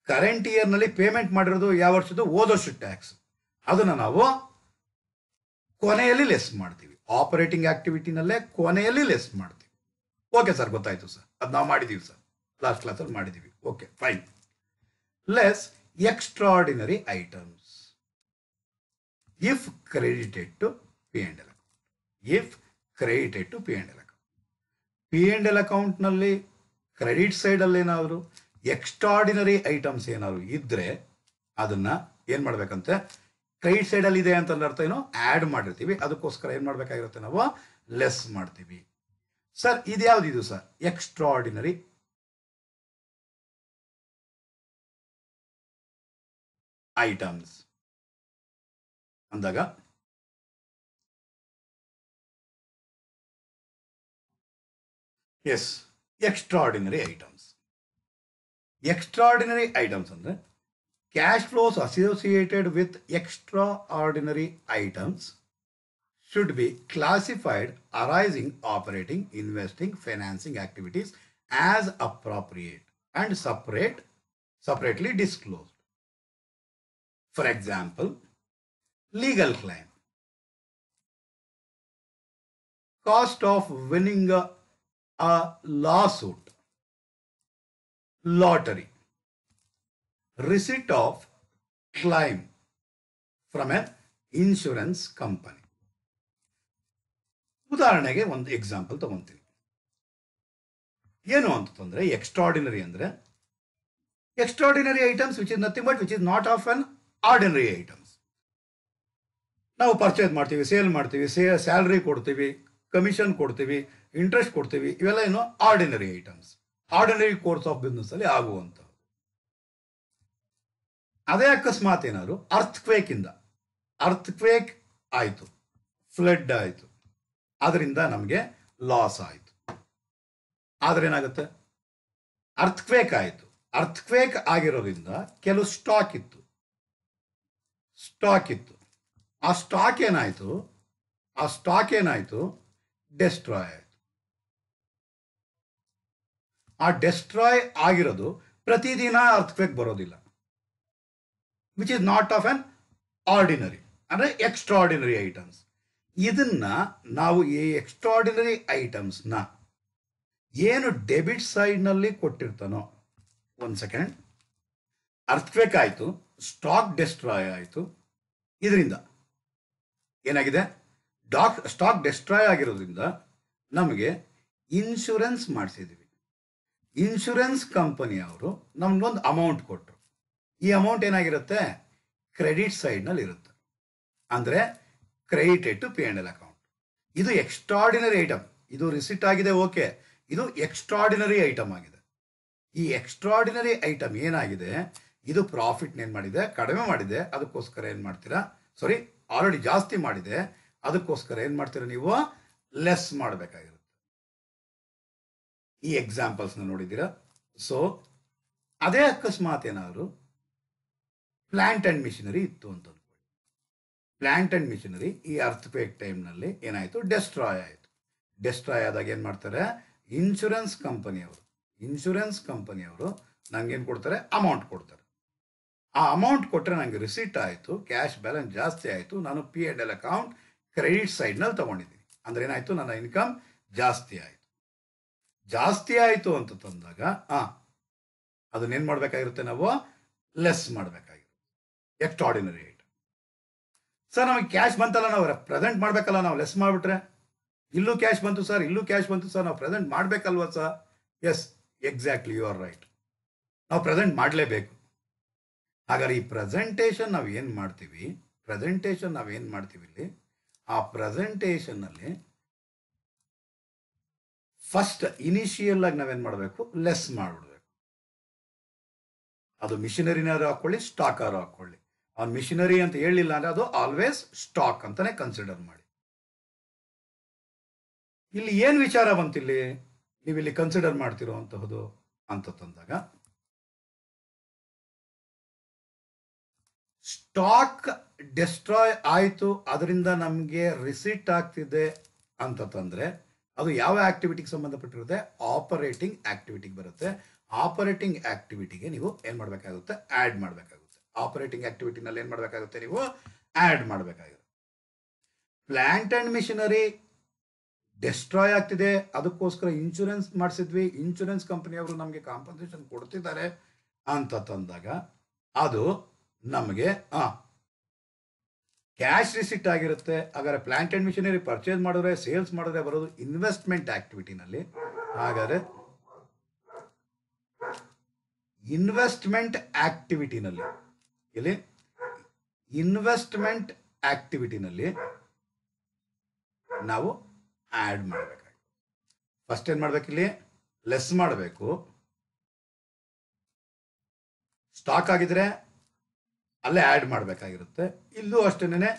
ಕರೆಂಟ್ ಇಯರ್ನಲ್ಲಿ ಪೇಮೆಂಟ್ ಮಾಡಿರೋದು ಯಾವ ವರ್ಷದ್ದು? ಹೋದ ವರ್ಷದ ಟ್ಯಾಕ್ಸ್, ಅದನ್ನು ನಾವು ಕೊನೆಯಲ್ಲಿ ಲೆಸ್ ಮಾಡ್ತೀವಿ. ಆಪರೇಟಿಂಗ್ ಆಕ್ಟಿವಿಟಿನಲ್ಲೇ ಕೊನೆಯಲ್ಲಿ ಲೆಸ್ ಮಾಡ್ತೀವಿ. ಓಕೆ ಸರ್, ಗೊತ್ತಾಯ್ತು ಸರ್, ಅದು ನಾವು ಮಾಡಿದ್ದೀವಿ ಸರ್, ಲಾಸ್ಟ್ ಕ್ಲಾಸಲ್ಲಿ ಮಾಡಿದ್ದೀವಿ. Okay fine. Less extraordinary items if credited to P and L account. P and L ಅಕೌಂಟ್ನಲ್ಲಿ ಕ್ರೆಡಿಟ್ ಸೈಡಲ್ಲಿ ಏನಾದರೂ ಎಕ್ಸ್ಟ್ರಾರ್ಡಿನರಿ ಐಟಮ್ಸ್ ಏನಾದ್ರು ಇದ್ದರೆ ಅದನ್ನು ಏನು ಮಾಡಬೇಕಂತೆ? ಕ್ರೆಡಿಟ್ ಸೈಡಲ್ಲಿ ಇದೆ ಅಂತ ಅರ್ಥ ಏನೋ ಆ್ಯಡ್ ಮಾಡಿರ್ತೀವಿ, ಅದಕ್ಕೋಸ್ಕರ ಏನು ಮಾಡಬೇಕಾಗಿರುತ್ತೆ? ನಾವು ಲೆಸ್ ಮಾಡ್ತೀವಿ. ಸರ್ ಇದು ಯಾವುದಿದು ಸರ್? ಎಕ್ಸ್ಟ್ರಾರ್ಡಿನರಿ ಐಟಮ್ಸ್ ಅಂದಾಗ ಎಸ್, ಎಕ್ಸ್ಟ್ರಾರ್ಡಿನರಿ ಐಟಮ್ಸ್ ಅಂದರೆ cash flows associated with extraordinary items should be classified arising operating, investing, financing activities as appropriate and separately disclosed. For example, legal claim, cost of winning a lawsuit, lottery, receipt of claim from an insurance company. ಉದಾಹರಣೆಗೆ ಒಂದು example ತಗೊಂತೀನಿ. ಏನು ಅಂತಂದ್ರೆ extraordinary ಅಂದರೆ extraordinary items which is nothing but which is not of an ordinary items. ನಾವು purchase ಮಾಡ್ತೀವಿ, sale ಮಾಡ್ತೀವಿ, salary ಕೊಡ್ತೀವಿ, commission ಕೊಡ್ತೀವಿ, ಇಂಟ್ರೆಸ್ಟ್ ಕೊಡ್ತೀವಿ, ಇವೆಲ್ಲ ಏನು ordinary items, ordinary course of business ಅಲ್ಲಿ ಆಗುವಂಥದ್ದು. ಅದೇ ಅಕಸ್ಮಾತ್ ಏನಾದ್ರು ಅರ್ಥಕ್ವೇಕ್ ಆಯಿತು, ಫ್ಲಡ್ ಆಯಿತು, ಅದರಿಂದ ನಮಗೆ ಲಾಸ್ ಆಯಿತು. ಆದರೆ ಏನಾಗುತ್ತೆ, ಅರ್ಥಕ್ವೇಕ್ ಆಯಿತು. ಅರ್ಥಕ್ವೇಕ್ ಆಗಿರೋದ್ರಿಂದ ಕೆಲವು ಸ್ಟಾಕ್ ಇತ್ತು. ಆ ಸ್ಟಾಕ್ ಏನಾಯಿತು, ಡೆಸ್ಟ್ರಾಯ್ ಆಯಿತು. ಆ ಡೆಸ್ಟ್ರಾಯ್ ಆಗಿರೋದು ಪ್ರತಿದಿನ ಅರ್ಥಕ್ವೇಕ್ ಬರೋದಿಲ್ಲ, which is not of an ordinary, ಅಂದರೆ ಎಕ್ಸ್ಟ್ರಾರ್ಡಿನರಿ ಐಟಮ್ಸ್. ಇದನ್ನ ನಾವು ಈ ಎಕ್ಸ್ಟ್ರಾರ್ಡಿನರಿ ಐಟಮ್ಸ್ನ ಏನು ಡೆಬಿಟ್ ಸೈಡ್ನಲ್ಲಿ ಕೊಟ್ಟಿರ್ತಾನೋ, ಒಂದು ಸೆಕೆಂಡ್, ಅರ್ಥಕ್ವೇಕ್ ಆಯಿತು, ಸ್ಟಾಕ್ ಡೆಸ್ಟ್ರಾಯ್ ಆಯಿತು, ಇದರಿಂದ ಏನಾಗಿದೆ, ಸ್ಟಾಕ್ ಡೆಸ್ಟ್ರಾಯ್ ಆಗಿರೋದ್ರಿಂದ ನಮಗೆ ಇನ್ಶೂರೆನ್ಸ್ ಮಾಡಿಸಿದ್ವಿ. ಇನ್ಶೂರೆನ್ಸ್ ಕಂಪನಿಯವರು ನಮ್ಗೊಂದು ಅಮೌಂಟ್ ಕೊಟ್ಟರು. ಈ ಅಮೌಂಟ್ ಏನಾಗಿರುತ್ತೆ, ಕ್ರೆಡಿಟ್ ಸೈಡ್ನಲ್ಲಿ ಇರುತ್ತೆ, ಅಂದರೆ ಕ್ರೆಡಿಟೆಡ್ ಟು P&L ಅಕೌಂಟ್. ಇದು ಎಕ್ಸ್ಟ್ರಾರ್ಡಿನರಿ ಐಟಮ್, ಇದು ರಿಸಿಟ್ ಆಗಿದೆ, ಓಕೆ, ಇದು ಎಕ್ಸ್ಟ್ರಾರ್ಡಿನರಿ ಐಟಮ್ ಆಗಿದೆ. ಈ ಎಕ್ಸ್ಟ್ರಾರ್ಡಿನರಿ ಐಟಮ್ ಏನಾಗಿದೆ, ಇದು ಪ್ರಾಫಿಟ್ ಏನು ಮಾಡಿದೆ, ಕಡಿಮೆ ಮಾಡಿದೆ, ಅದಕ್ಕೋಸ್ಕರ ಏನು ಮಾಡ್ತೀರಾ, ಸಾರಿ ಆಲ್ರೆಡಿ ಜಾಸ್ತಿ ಮಾಡಿದೆ, ಅದಕ್ಕೋಸ್ಕರ ಏನು ಮಾಡ್ತೀರಾ ನೀವು, ಲೆಸ್ ಮಾಡಬೇಕಾಗಿರುತ್ತೆ. ಈ ಎಕ್ಸಾಂಪಲ್ಸ್ನ ನೋಡಿದ್ದೀರಾ. ಸೊ ಅದೇ ಅಕಸ್ಮಾತ್ ಏನಾದರೂ ಪ್ಲಾಂಟ್ ಆ್ಯಂಡ್ ಮಿಷನರಿ ಇತ್ತು ಅಂತ ಅಂದ್ಕೊಳ್ಳಿ. ಪ್ಲಾಂಟ್ ಆ್ಯಂಡ್ ಮಿಷನರಿ ಈ ಅರ್ಥಕ್ವೇಕ್ ಟೈಮ್ನಲ್ಲಿ ಏನಾಯಿತು, ಡೆಸ್ಟ್ರಾಯ್ ಆಯಿತು. ಡೆಸ್ಟ್ರಾಯ್ ಆದಾಗ ಏನು ಮಾಡ್ತಾರೆ, ಇನ್ಶೂರೆನ್ಸ್ ಕಂಪನಿಯವರು ನನಗೇನು ಕೊಡ್ತಾರೆ, ಅಮೌಂಟ್ ಕೊಡ್ತಾರೆ. ಆ ಅಮೌಂಟ್ ಕೊಟ್ಟರೆ ನನಗೆ ರಿಸಿಟ್ ಆಯಿತು, ಕ್ಯಾಶ್ ಬ್ಯಾಲೆನ್ಸ್ ಜಾಸ್ತಿ ಆಯಿತು, ನಾನು P&L ಅಕೌಂಟ್ ಕ್ರೆಡಿಟ್ ಸೈಡ್ನಲ್ಲಿ ತೊಗೊಂಡಿದ್ದೀನಿ. ಅಂದರೆ ಏನಾಯಿತು, ನನ್ನ ಇನ್ಕಮ್ ಜಾಸ್ತಿ ಆಯಿತು ಅಂತ ತಂದಾಗ ಅದನ್ನೇನು ಮಾಡಬೇಕಾಗಿರುತ್ತೆ, ನಾವು ಲೆಸ್ ಮಾಡಬೇಕಾಗಿರುತ್ತೆ. Extraordinary item. ಸರ್ ನಮಗೆ ಕ್ಯಾಶ್ ಬಂತಲ್ಲ, ನಾವು ಪ್ರೆಸೆಂಟ್ ಮಾಡಬೇಕಲ್ಲ, ನಾವು ಲೆಸ್ ಮಾಡಿಬಿಟ್ರೆ ಇಲ್ಲೂ ಕ್ಯಾಶ್ ಬಂತು ಸರ್, ನಾವು ಪ್ರೆಸೆಂಟ್ ಮಾಡಬೇಕಲ್ವ sir? Yes, exactly, you are right. ನಾವು ಪ್ರೆಸೆಂಟ್ ಮಾಡಲೇಬೇಕು. ಹಾಗಾದ್ರೆ ಈ ಪ್ರೆಸೆಂಟೇಷನ್ ನಾವು ಏನು ಮಾಡ್ತೀವಿ ಇಲ್ಲಿ, ಆ ಪ್ರೆಸೆಂಟೇಷನ್ನಲ್ಲಿ ಫಸ್ಟ್ ಇನಿಷಿಯಲ್ ಆಗಿ ನಾವೇನು ಮಾಡಬೇಕು, ಲೆಸ್ ಮಾಡಿಬಿಡ್ಬೇಕು. ಅದು ಮಿಷನರಿನಾರು ಹಾಕೊಳ್ಳಿ, ಸ್ಟಾಕ್ ಆರು ಹಾಕೊಳ್ಳಿ. ಅವ್ನು ಮಿಷನರಿ ಅಂತ ಹೇಳಿಲ್ಲ ಅಂದರೆ ಅದು ಆಲ್ವೇಸ್ ಸ್ಟಾಕ್ ಅಂತಾನೆ ಕನ್ಸಿಡರ್ ಮಾಡಿ. ಇಲ್ಲಿ ಏನು ವಿಚಾರ ಬಂತಿಲ್ಲಿ, ನೀವು ಇಲ್ಲಿ ಕನ್ಸಿಡರ್ ಮಾಡ್ತಿರೋವಂತಹದ್ದು ಅಂತ ತಂದಾಗ, ಸ್ಟಾಕ್ ಡೆಸ್ಟ್ರಾಯ್ ಆಯಿತು, ಅದರಿಂದ ನಮಗೆ ರಿಸಿಟ್ ಆಗ್ತಿದೆ ಅಂತ ತಂದರೆ ಅದು ಯಾವ ಆಕ್ಟಿವಿಟಿಗೆ ಸಂಬಂಧಪಟ್ಟಿರುತ್ತೆ, ಆಪರೇಟಿಂಗ್ ಆಕ್ಟಿವಿಟಿಗೆ ಬರುತ್ತೆ. ಆಪರೇಟಿಂಗ್ ಆಕ್ಟಿವಿಟಿಗೆ ನೀವು ಏನು ಮಾಡಬೇಕಾಗುತ್ತೆ, ಆ್ಯಡ್ ಮಾಡಬೇಕಾಗುತ್ತೆ. ಆಪರೇಟಿಂಗ್ ಆಕ್ಟಿವಿಟಿನಲ್ಲಿ ಏನು ಮಾಡಬೇಕಾಗುತ್ತೆ, ನೀವು ಆ್ಯಡ್ ಮಾಡಬೇಕಾಗುತ್ತೆ. ಪ್ಲಾಂಟ್ ಆ್ಯಂಡ್ ಮಿಷನರಿ ಡೆಸ್ಟ್ರಾಯ್ ಆಗ್ತಿದೆ, ಅದಕ್ಕೋಸ್ಕರ ಇನ್ಶೂರೆನ್ಸ್ ಮಾಡಿಸಿದ್ವಿ, ಇನ್ಶೂರೆನ್ಸ್ ಕಂಪನಿಯವರು ನಮಗೆ ಕಾಂಪನ್ಸೇಷನ್ ಕೊಡ್ತಿದ್ದಾರೆ ಅಂತ ತಂದಾಗ ಅದು ನಮಗೆ ಕ್ಯಾಶ್ ರಿಸಿಟ್ ಆಗಿರುತ್ತೆ. ಹಾಗಾದ್ರೆ ಪ್ಲಾಂಟ್ ಆ್ಯಂಡ್ ಮಿಷನರಿ ಪರ್ಚೇಸ್ ಮಾಡಿದ್ರೆ, ಸೇಲ್ಸ್ ಮಾಡಿದ್ರೆ ಬರೋದು ಇನ್ವೆಸ್ಟ್ಮೆಂಟ್ ಆಕ್ಟಿವಿಟಿನಲ್ಲಿ. ಹಾಗಾದರೆ ಇನ್ವೆಸ್ಟ್ಮೆಂಟ್ ಆಕ್ಟಿವಿಟಿನಲ್ಲಿ ನಾವು ಆ್ಯಡ್ ಮಾಡಬೇಕಾಗಿ, ಫಸ್ಟ್ ಏನು ಮಾಡಬೇಕಿಲ್ಲಿ, ಲೆಸ್ ಮಾಡಬೇಕು. ಸ್ಟಾಕ್ ಆಗಿದ್ರೆ ಅಲ್ಲೇ ಆ್ಯಡ್ ಮಾಡಬೇಕಾಗಿರುತ್ತೆ. ಇಲ್ಲೂ ಅಷ್ಟೇನೆ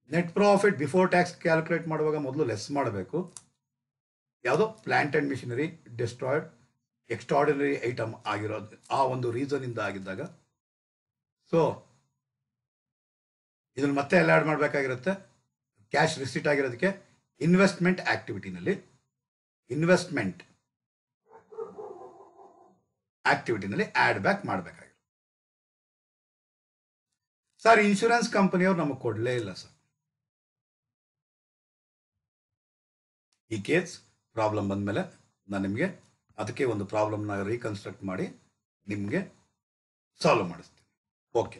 net profit before tax calculate ಮಾಡುವಾಗ ಮೊದಲು ಲೆಸ್ ಮಾಡಬೇಕು. ಯಾವುದೋ plant and machinery destroyed extraordinary item ಆಗಿರೋದು ಆ ಒಂದು ರೀಸನಿಂದ ಆಗಿದ್ದಾಗ, ಸೊ ಇದನ್ನು ಮತ್ತೆ ಎಲ್ಲ ಆ್ಯಡ್ ಮಾಡಬೇಕಾಗಿರುತ್ತೆ. ಕ್ಯಾಶ್ ರಿಸಿಟ್ ಆಗಿರೋದಕ್ಕೆ ಇನ್ವೆಸ್ಟ್ಮೆಂಟ್ ಆಕ್ಟಿವಿಟಿನಲ್ಲಿ ಆ್ಯಡ್ ಬ್ಯಾಕ್ ಮಾಡಬೇಕಾಗಿರುತ್ತೆ. ಸರ್ ಇನ್ಶೂರೆನ್ಸ್ ಕಂಪನಿಯವ್ರು ನಮಗೆ ಕೊಡಲೇ ಇಲ್ಲ ಸರ್. ಈ ಕೇಸ್ ಪ್ರಾಬ್ಲಮ್ ಬಂದಮೇಲೆ ನಾನು ನಿಮಗೆ ಅದಕ್ಕೆ ಒಂದು ಪ್ರಾಬ್ಲಮ್ನ ರೀಕನ್ಸ್ಟ್ರಕ್ಟ್ ಮಾಡಿ ನಿಮಗೆ ಸಾಲ್ವ್ ಮಾಡಿಸ್ತೀನಿ. ಓಕೆ,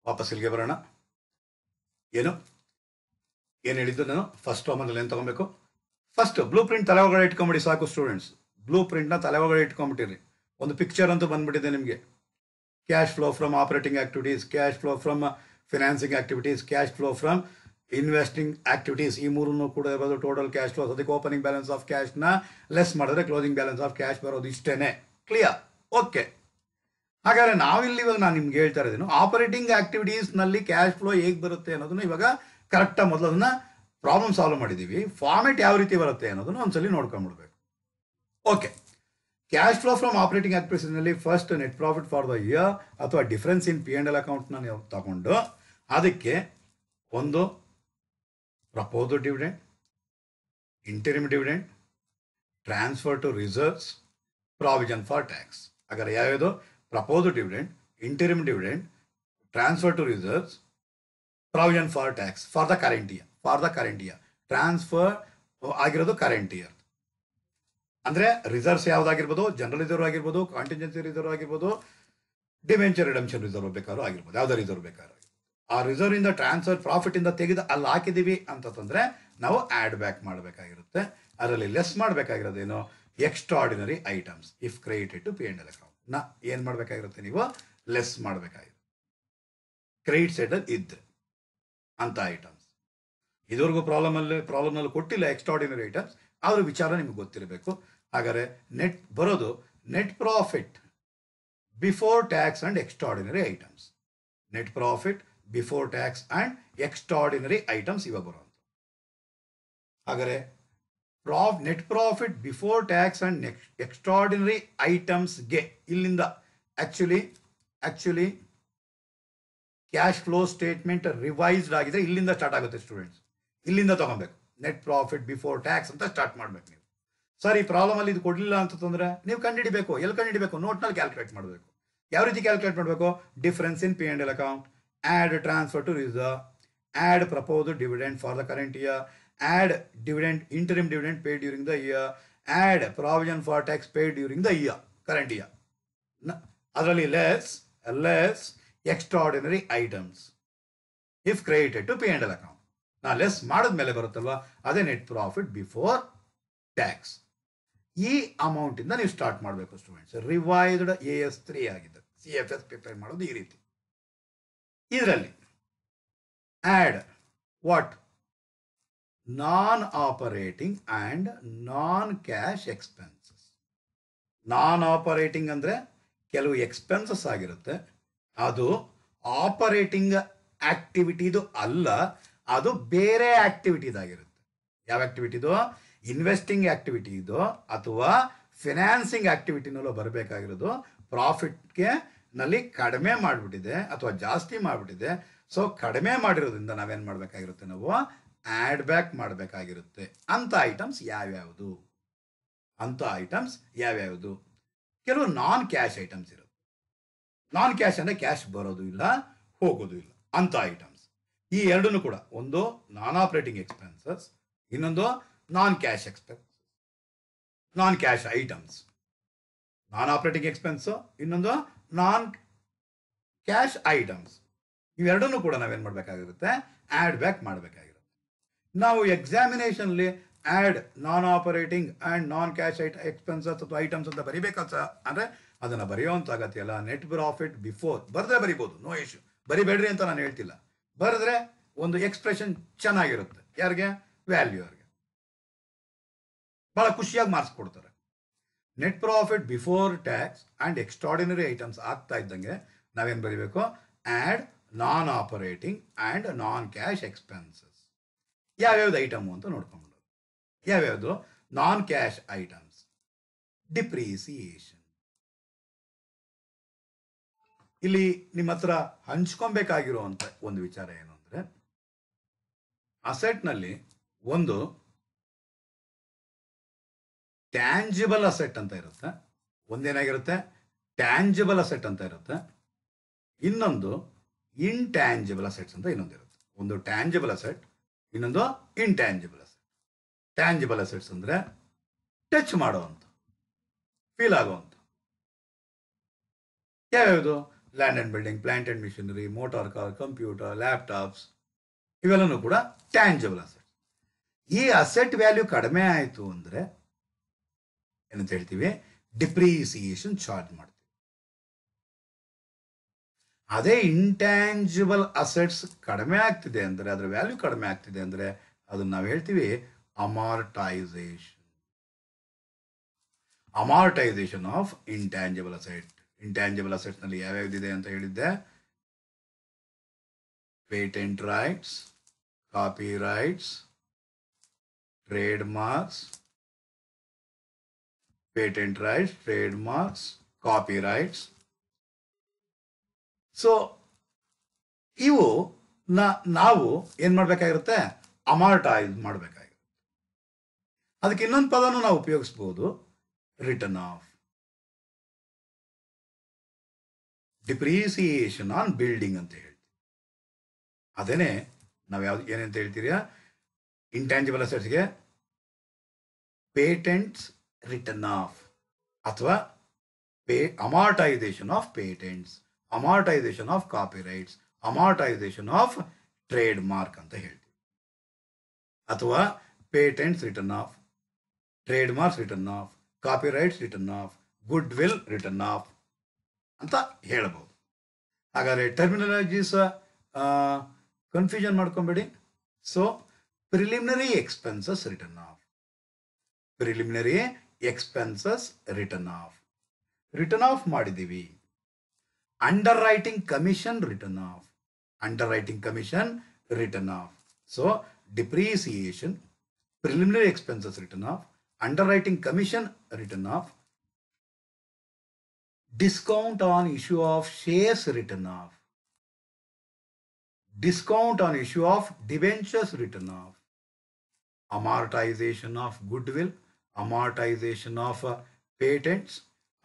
ವಾಪಸ್ ಇಲ್ಲಿಗೆ ಬರೋಣ. ಏನು ಹೇಳಿದ್ದು ನಾನು, ಫಸ್ಟ್ ಟರ್ಮಲ್ಲಿ ಏನು ತಗೊಬೇಕು, ಫಸ್ಟ್ ಬ್ಲೂ ಪ್ರಿಂಟ್ ತಲೆ ಒಳಗಡೆ ಇಟ್ಕೊಂಬಿಡಿ ಸಾಕು ಸ್ಟೂಡೆಂಟ್ಸ್. ಬ್ಲೂ ಪ್ರಿಂಟ್ನ ತಲೆ ಒಳಗಡೆ ಇಟ್ಕೊಂಬಿಟ್ಟಿರಿ. ಒಂದು ಪಿಕ್ಚರ್ ಅಂತೂ ಬಂದ್ಬಿಟ್ಟಿದೆ ನಿಮಗೆ. Cash flow from operating activities, cash flow from financing activities, cash flow from investing activities. ಈ ಮೂರನ್ನು ಕೂಡ ಇರೋದು ಟೋಟಲ್ ಕ್ಯಾಶ್ ಫ್ಲೋ. ಅದಕ್ಕೆ ಓಪನಿಂಗ್ ಬ್ಯಾಲೆನ್ಸ್ ಆಫ್ ಕ್ಯಾಶ್ನ ಲೆಸ್ ಮಾಡಿದ್ರೆ ಕ್ಲೋಸಿಂಗ್ ಬ್ಯಾಲೆನ್ಸ್ ಆಫ್ ಕ್ಯಾಶ್ ಬರೋದು. ಇಷ್ಟೇನೆ, ಕ್ಲಿಯರ್? ಓಕೆ. ಹಾಗಾದ್ರೆ ನಾವಿಲ್ಲಿ ಇವಾಗ ನಾನು ನಿಮ್ಗೆ ಹೇಳ್ತಾ ಇರೋದೇನು, ಆಪರೇಟಿಂಗ್ ಆಕ್ಟಿವಿಟೀಸ್ನಲ್ಲಿ ಕ್ಯಾಶ್ ಫ್ಲೋ ಹೇಗೆ ಬರುತ್ತೆ ಅನ್ನೋದನ್ನ ಇವಾಗ ಕರೆಕ್ಟಾಗಿ ಮೊದಲು ಅದನ್ನ ಪ್ರಾಬ್ಲಮ್ ಸಾಲ್ವ್ ಮಾಡಿದ್ದೀವಿ. ಫಾರ್ಮೆಟ್ ಯಾವ ರೀತಿ ಬರುತ್ತೆ ಅನ್ನೋದನ್ನ ಒಂದ್ಸಲಿ ನೋಡ್ಕೊಂಡ್ಬಿಡ್ಬೇಕು. Okay, cash flow from operating ಆಕ್ಟಿವಿಟೀಸ್ನಲ್ಲಿ first net profit for the year ಅಥವಾ ಡಿಫರೆನ್ಸ್ ಇನ್ P&L ಅಕೌಂಟ್ನ ನೀವು ತಗೊಂಡು ಅದಕ್ಕೆ ಒಂದು proposed dividend, interim dividend, transfer to reserves, provision for tax. ಹಾಗಾದ್ರೆ ಯಾವ್ಯಾವುದು? Proposed dividend, interim dividend, transfer to reserves, provision for tax for the current year. Transfer ಆಗಿರೋದು current year ಅಂದ್ರೆ ರಿಸರ್ವ್ಸ್ ಯಾವ್ದಾಗಿರ್ಬೋದು, ಜನರಲ್ ರಿಸರ್ವ್ ಆಗಿರ್ಬೋದು, ಕಾಂಟಿಂಜೆನ್ಸಿ ರಿಸರ್ವ್ ಆಗಿರ್ಬೋದು, debenture redemption reserve ಬೇಕಾದ್ರೂ ಆಗಿರ್ಬೋದು, ಯಾವ್ದೋ ರಿಸರ್ವ್ ಬೇಕಾದ್ರೂ. ಆ ರಿಸರ್ವ್ ಇಂದ ಟ್ರಾನ್ಸ್ಫರ್ ಪ್ರಾಫಿಟ್ ಇಂದ ತೆಗೆದು ಅಲ್ಲಿ ಹಾಕಿದೀವಿ ಅಂತಂದ್ರೆ ನಾವು ಆಡ್ ಬ್ಯಾಕ್ ಮಾಡಬೇಕಾಗಿರುತ್ತೆ. ಅದರಲ್ಲಿ ಲೆಸ್ ಮಾಡಬೇಕಾಗಿರೋದೇನು? Extraordinary items if credited to P&L account ನ ಏನ್ ಮಾಡಬೇಕಾಗಿರುತ್ತೆ? ನೀವು ಲೆಸ್ ಮಾಡಬೇಕಾಗಿರುತ್ತೆ. ಕ್ರೆಡಿಟ್ ಸೈಡ್ ಅಲ್ಲಿ ಇದ್ರೆ ಅಂತ ಐಟಮ್ಸ್ ಇದುವರೆಗೂ ಪ್ರಾಬ್ಲಮ್ನಲ್ಲಿ ಕೊಟ್ಟಿಲ್ಲ ಎಕ್ಸ್ಟ್ರಾರ್ಡಿನರಿ ಐಟಮ್ಸ್, ಆದ್ರೂ ವಿಚಾರ ನಿಮ್ಗೆ ಗೊತ್ತಿರಬೇಕು. ಹಾಗಾದ್ರೆ ನೆಟ್ ಬರೋದು net profit before tax and extraordinary items. Net profit before tax and extraordinary items ಇವಾಗ ಬರುವಂತ. ಹಾಗಾದ್ರೆ net profit before tax and extraordinary ಐಟಮ್ಸ್ಗೆ ಇಲ್ಲಿಂದ actually cash flow statement revised ಆಗಿದೆ, ಇಲ್ಲಿಂದ ಸ್ಟಾರ್ಟ್ ಆಗುತ್ತೆ ಸ್ಟೂಡೆಂಟ್ಸ್. ಇಲ್ಲಿಂದ ತಗೊಬೇಕು. ನೆಟ್ ಪ್ರಾಫಿಟ್ ಬಿಫೋರ್ ಟ್ಯಾಕ್ಸ್ ಅಂತ ಸ್ಟಾರ್ಟ್ ಮಾಡ್ಬೇಕು ನೀವು. ಸರ್, ಈ ಪ್ರಾಬ್ಲಮ್ ಅಲ್ಲಿ ಇದು ಕೊಡ್ಲಿಲ್ಲ ಅಂತಂದ್ರೆ ನೀವು ಕಂಡುಹಿಡಿಬೇಕು. ಎಲ್ಲಿ ಕಂಡುಹಿಡಿಬೇಕು? ನೋಟ್ನಲ್ಲಿ ಕ್ಯಾಲ್ಕುಲೇಟ್ ಮಾಡಬೇಕು. ಯಾವ ರೀತಿ ಕ್ಯಾಲ್ಕುಲೇಟ್ ಮಾಡಬೇಕು? Difference in P&L account, add transfer to reserve, add proposed dividend for the current year, add dividend, interim dividend paid during the year, add provision for tax paid during the year, current year. ಅದರಲ್ಲಿ less extraordinary items if credited to P&L account. ನಾ less ಮಾಡಿದ್ಮೇಲೆ ಬರುತ್ತಲ್ವಾ, ಅದೇ net profit before tax. ಈ amount ಇಂದ ನೀವು start ಮಾಡಬೇಕು students. Revised AS3 ಆಗಿದೆ. CFS prepare ಮಾಡೋದು ಈ ರೀತಿ. ಇದರಲ್ಲಿ add what? Non operating and non cash expenses. Non operating ಅಂದ್ರೆ ಕೆಲವು ಎಕ್ಸ್ಪೆನ್ಸಸ್ ಆಗಿರುತ್ತೆ, ಅದು ಆಪರೇಟಿಂಗ್ ಆಕ್ಟಿವಿಟಿದು ಅಲ್ಲ, ಅದು ಬೇರೆ ಆಕ್ಟಿವಿಟಿದಾಗಿರುತ್ತೆ. ಯಾವ ಆಕ್ಟಿವಿಟಿದು? ಇನ್ವೆಸ್ಟಿಂಗ್ ಆಕ್ಟಿವಿಟಿ ಇದು ಅಥವಾ ಫಿನಾನ್ಸಿಂಗ್ ಆಕ್ಟಿವಿಟಿನಲ್ಲೂ ಬರಬೇಕಾಗಿರೋದು. ಪ್ರಾಫಿಟ್ಗೆ ನಲ್ಲಿ ಕಡಿಮೆ ಮಾಡಿಬಿಟ್ಟಿದೆ ಅಥವಾ ಜಾಸ್ತಿ ಮಾಡಿಬಿಟ್ಟಿದೆ. ಸೊ ಕಡಿಮೆ ಮಾಡಿರೋದ್ರಿಂದ ನಾವೇನ್ ಮಾಡಬೇಕಾಗಿರುತ್ತೆ? ನಾವು ಆಡ್ ಬ್ಯಾಕ್ ಮಾಡಬೇಕಾಗಿರುತ್ತೆ. ಅಂತ ಐಟಮ್ಸ್ ಯಾವ್ಯಾವುದು? ಕೆಲವು ನಾನ್ ಕ್ಯಾಶ್ ಐಟಮ್ಸ್ ಇರುತ್ತೆ. ನಾನ್ ಕ್ಯಾಶ್ ಅಂದ್ರೆ ಕ್ಯಾಶ್ ಬರೋದು ಇಲ್ಲ, ಹೋಗೋದು ಇಲ್ಲ ಅಂತ ಐಟಮ್ಸ್. ಈ ಎರಡನ್ನು ಕೂಡ, ಒಂದು ನಾನ್ ಆಪರೇಟಿಂಗ್ ಎಕ್ಸ್ಪೆನ್ಸಸ್, ಇನ್ನೊಂದು ನಾನ್ ಕ್ಯಾಶ್ ಎಕ್ಸ್ಪೆನ್ಸ್, ನಾನ್ cash items. Non operating expense, ಇನ್ನೊಂದು ನಾನ್ ಕ್ಯಾಶ್ ಐಟಮ್ಸ್. ಇವೆರಡನ್ನು ಕೂಡ ನಾವೇನ್ ಮಾಡಬೇಕಾಗಿರುತ್ತೆ? ಆಡ್ ಬ್ಯಾಕ್ ಮಾಡಬೇಕಾಗಿರುತ್ತೆ. ನಾವು ಎಕ್ಸಾಮಿನೇಷನ್ಲಿ add non operating and non cash expenses ಅಥವಾ ಐಟಮ್ಸ್ ಅಂತ ಬರಿಬೇಕಂತ ಅಂದ್ರೆ ಅದನ್ನ ಬರೆಯುವಂತ ಅಗತ್ಯ ಇಲ್ಲ. ನೆಟ್ ಪ್ರಾಫಿಟ್ ಬಿಫೋರ್ ಬರೆದ್ರೆ ಬರಿಬೋದು, ನೋ ಇಶ್ಯೂ. ಬರಿಬೇಡ್ರಿ ಅಂತ ನಾನು ಹೇಳ್ತಿಲ್ಲ. ಬರೆದ್ರೆ ಒಂದು ಎಕ್ಸ್ಪ್ರೆಷನ್ ಚೆನ್ನಾಗಿರುತ್ತೆ. ಯಾರಿಗೆ? ವ್ಯಾಲ್ಯೂ ಅವ್ರಿಗೆ ಬಹಳ ಖುಷಿಯಾಗಿ ಮಾರ್ಕ್ಸ್ ಕೊಡ್ತಾರೆ. Net profit before tax and extraordinary items ಆಗ್ತಾ ಇದ್ದಂಗೆ ನಾವೇನ್ ಬರಿಬೇಕು? Add non operating and non cash expenses. ಯಾವ್ಯಾವ್ದು ಐಟಮು ಅಂತ ನೋಡ್ಕೊಂಡು, ಯಾವ್ಯಾವುದು ನಾನ್ ಕ್ಯಾಶ್ ಐಟಮ್ಸ್? ಡಿಪ್ರಿಸಿಯೇಷನ್. ಇಲ್ಲಿ ನಿಮ್ಮ ಹತ್ರ ಹಂಚ್ಕೊಬೇಕಾಗಿರುವಂತ ಒಂದು ವಿಚಾರ ಏನು ಅಂದ್ರೆ, ಅಸೆಟ್ ನಲ್ಲಿ ಒಂದು ಟ್ಯಾಂಜಿಬಲ್ ಅಸೆಟ್ ಅಂತ ಇರುತ್ತೆ, ಒಂದೇನಾಗಿರುತ್ತೆ? ಟ್ಯಾಂಜಿಬಲ್ ಅಸೆಟ್ ಅಂತ ಇರುತ್ತೆ. ಇನ್ನೊಂದು ಇಂಟ್ಯಾಂಜಿಬಲ್ ಅಸೆಟ್ಸ್ ಅಂತ ಇನ್ನೊಂದಿರುತ್ತೆ. ಒಂದು ಟ್ಯಾಂಜಿಬಲ್ ಅಸೆಟ್, ಇನ್ನೊಂದು ಇಂಟ್ಯಾಂಜಿಬಲ್ ಅಸೆಟ್. ಟ್ಯಾಂಜಿಬಲ್ ಅಸೆಟ್ಸ್ ಅಂದ್ರೆ ಟಚ್ ಮಾಡುವಂತ, ಫೀಲ್ ಆಗುವಂತ. ಯಾವ್ಯಾವುದು? Land and building, plant and machinery, motor car, computer, laptops, ಇವೆಲ್ಲನೂ ಕೂಡ ಟ್ಯಾಂಜಿಬಲ್ ಅಸೆಟ್. ಈ ಅಸೆಟ್ ವ್ಯಾಲ್ಯೂ ಕಡಿಮೆ ಆಯಿತು ಅಂದ್ರೆ ಏನಂತ ಹೇಳ್ತೀವಿ? ಡಿಪ್ರಿಸಿಯೇಷನ್ ಚಾರ್ಜ್ ಮಾಡ್ತೀವಿ. ಅದೇ ಇಂಟ್ಯಾಂಜಿಬಲ್ ಅಸೆಟ್ಸ್ ಕಡಿಮೆ ಆಗ್ತಿದೆ ಅಂದ್ರೆ, ಅದರ ವ್ಯಾಲ್ಯೂ ಕಡಿಮೆ ಆಗ್ತಿದೆ ಅಂದ್ರೆ ಅದನ್ನ ನಾವು ಹೇಳ್ತೀವಿ amortisation. Amortisation of intangible asset. Intangible ಅಸೆಟ್ಸ್ನಲ್ಲಿ ಯಾವ್ಯಾವ್ದಿದೆ ಅಂತ ಹೇಳಿದ್ದೆ. Patent rights, copyrights, trade marks, patent rights, trade marks, copyrights. So ಇವು ನಾವು ಏನು ಮಾಡಬೇಕಾಗಿರುತ್ತೆ, ಅಮಾರ್ಟೈಸ್ ಮಾಡಬೇಕಾಗಿರುತ್ತೆ. ಅದಕ್ಕೆ ಇನ್ನೊಂದು ಪದನೂ ನಾವು ಉಪಯೋಗಿಸ್ಬೋದು, written off. Depreciation on building ಅಂತ ಹೇಳ್ತೀವಿ. ಅದೇನೆ ನಾವು ಏನಂತ ಹೇಳ್ತೀರಾ, ಇಂಟ್ಯಾಂಜಿಬಲ್ ಅಸೆಟ್ಸ್ಗೆ ಪೇಟೆಂಟ್ಸ್ ರಿಟರ್ನ್ ಆಫ್ ಅಥವಾ amortisation of patents, amortisation of copyrights, amortisation of trademark ಅಂತ ಹೇಳ್ತೀವಿ. ಅಥವಾ patents written off, trademarks written off, copyrights written off, goodwill written off ಅಂತ ಹೇಳ್ಬೋದು. ಹಾಗಾದರೆ ಟರ್ಮಿನಾಲಜೀಸ್ ಕನ್ಫ್ಯೂಷನ್ ಮಾಡ್ಕೊಂಬೇಡಿ. So preliminary expenses written off, preliminary expenses written off, written off ಮಾಡಿದ್ದೀವಿ. Underwriting commission written off, underwriting commission written of. So depreciation, preliminary expenses written of, underwriting commission written off, discount on issue of shares written off, discount on issue of debentures written off, amortization of goodwill, amortization of patents,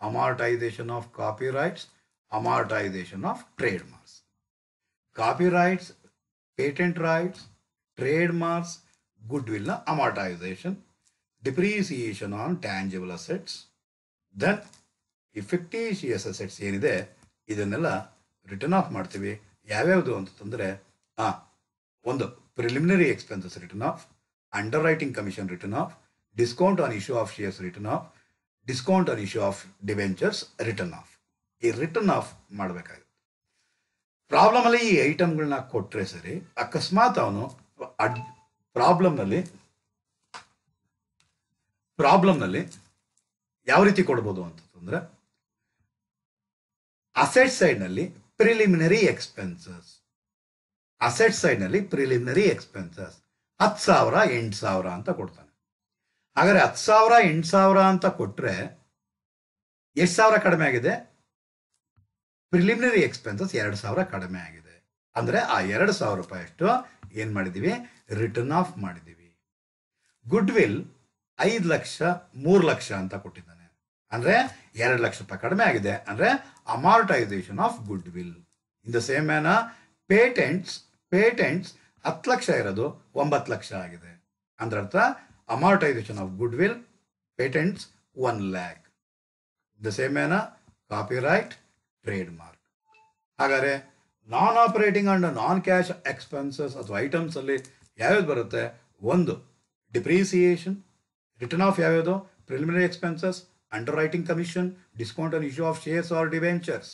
amortization of copyrights, amortization of trademarks. Copyrights, patent rights, trademarks, goodwill amortization, depreciation on tangible assets, then ಈ fictitious assets ಏನಿದೆ ಇದನ್ನೆಲ್ಲ written off ಮಾಡ್ತೀವಿ. ಯಾವ್ಯಾವುದು ಅಂತಂದರೆ, ಒಂದು preliminary expenses written off, underwriting commission written off, discount on issue of shares written off, discount on issue of debentures written off. ಈ written off ಮಾಡಬೇಕಾಗುತ್ತೆ. ಪ್ರಾಬ್ಲಮಲ್ಲಿ ಈ ಐಟಮ್ಗಳನ್ನ ಕೊಟ್ಟರೆ ಸರಿ, ಅಕಸ್ಮಾತ್ ಅವನು ಪ್ರಾಬ್ಲಮ್ನಲ್ಲಿ ಯಾವ ರೀತಿ ಕೊಡ್ಬೋದು ಅಂತಂದ್ರೆ, ಅಸೆಟ್ ಸೈಡ್ನಲ್ಲಿ ಪ್ರಿಲಿಮಿನರಿ ಎಕ್ಸ್ಪೆನ್ಸಸ್, ಅಸೆಟ್ ಸೈಡ್ನಲ್ಲಿ ಪ್ರಿಲಿಮಿನರಿ ಎಕ್ಸ್ಪೆನ್ಸಸ್ 10,000 8,000 ಅಂತ ಕೊಡ್ತಾನೆ. ಹಾಗಾದ್ರೆ 10,000 8,000 ಅಂತ ಕೊಟ್ರೆ ಎಷ್ಟು ಸಾವಿರ ಕಡಿಮೆ ಆಗಿದೆ? ಪ್ರಿಲಿಮಿನರಿ ಎಕ್ಸ್ಪೆನ್ಸಸ್ 2,000 ಕಡಿಮೆ ಆಗಿದೆ. ಅಂದ್ರೆ ಆ 2,000 ರೂಪಾಯಿ ಅಷ್ಟು ಏನ್ ಮಾಡಿದೀವಿ, ರಿಟರ್ನ್ ಆಫ್ ಮಾಡಿದೀವಿ. ಗುಡ್ ವಿಲ್ 5 ಲಕ್ಷ 3 ಲಕ್ಷ ಅಂತ ಕೊಟ್ಟಿದ್ದಾನೆ, ಅಂದ್ರೆ 2 ಲಕ್ಷ ರೂಪಾಯಿ ಕಡಿಮೆ ಆಗಿದೆ, ಅಂದ್ರೆ amortisation of goodwill. In the same manner patents 10 lakh ಇರೋದು 9 ಲಕ್ಷ ಆಗಿದೆ, ಅಂದ್ರೆ ಅರ್ಥ amortisation of goodwill patents 1 lakh. The same manner copyright, trademark. ಹಾಗಾದ್ರೆ non operating and non cash expenses ಅಥವಾ ಐಟಮ್ಸ್ ಅಲ್ಲಿ ಯಾವ್ಯಾವ್ದು ಬರುತ್ತೆ? ಒಂದು ಡಿಪ್ರಿಸಿಯೇಷನ್, ರಿಟರ್ನ್ ಆಫ್ ಯಾವ್ಯಾವುದು? Preliminary expenses, underwriting commission, discount on issue of shares or debentures.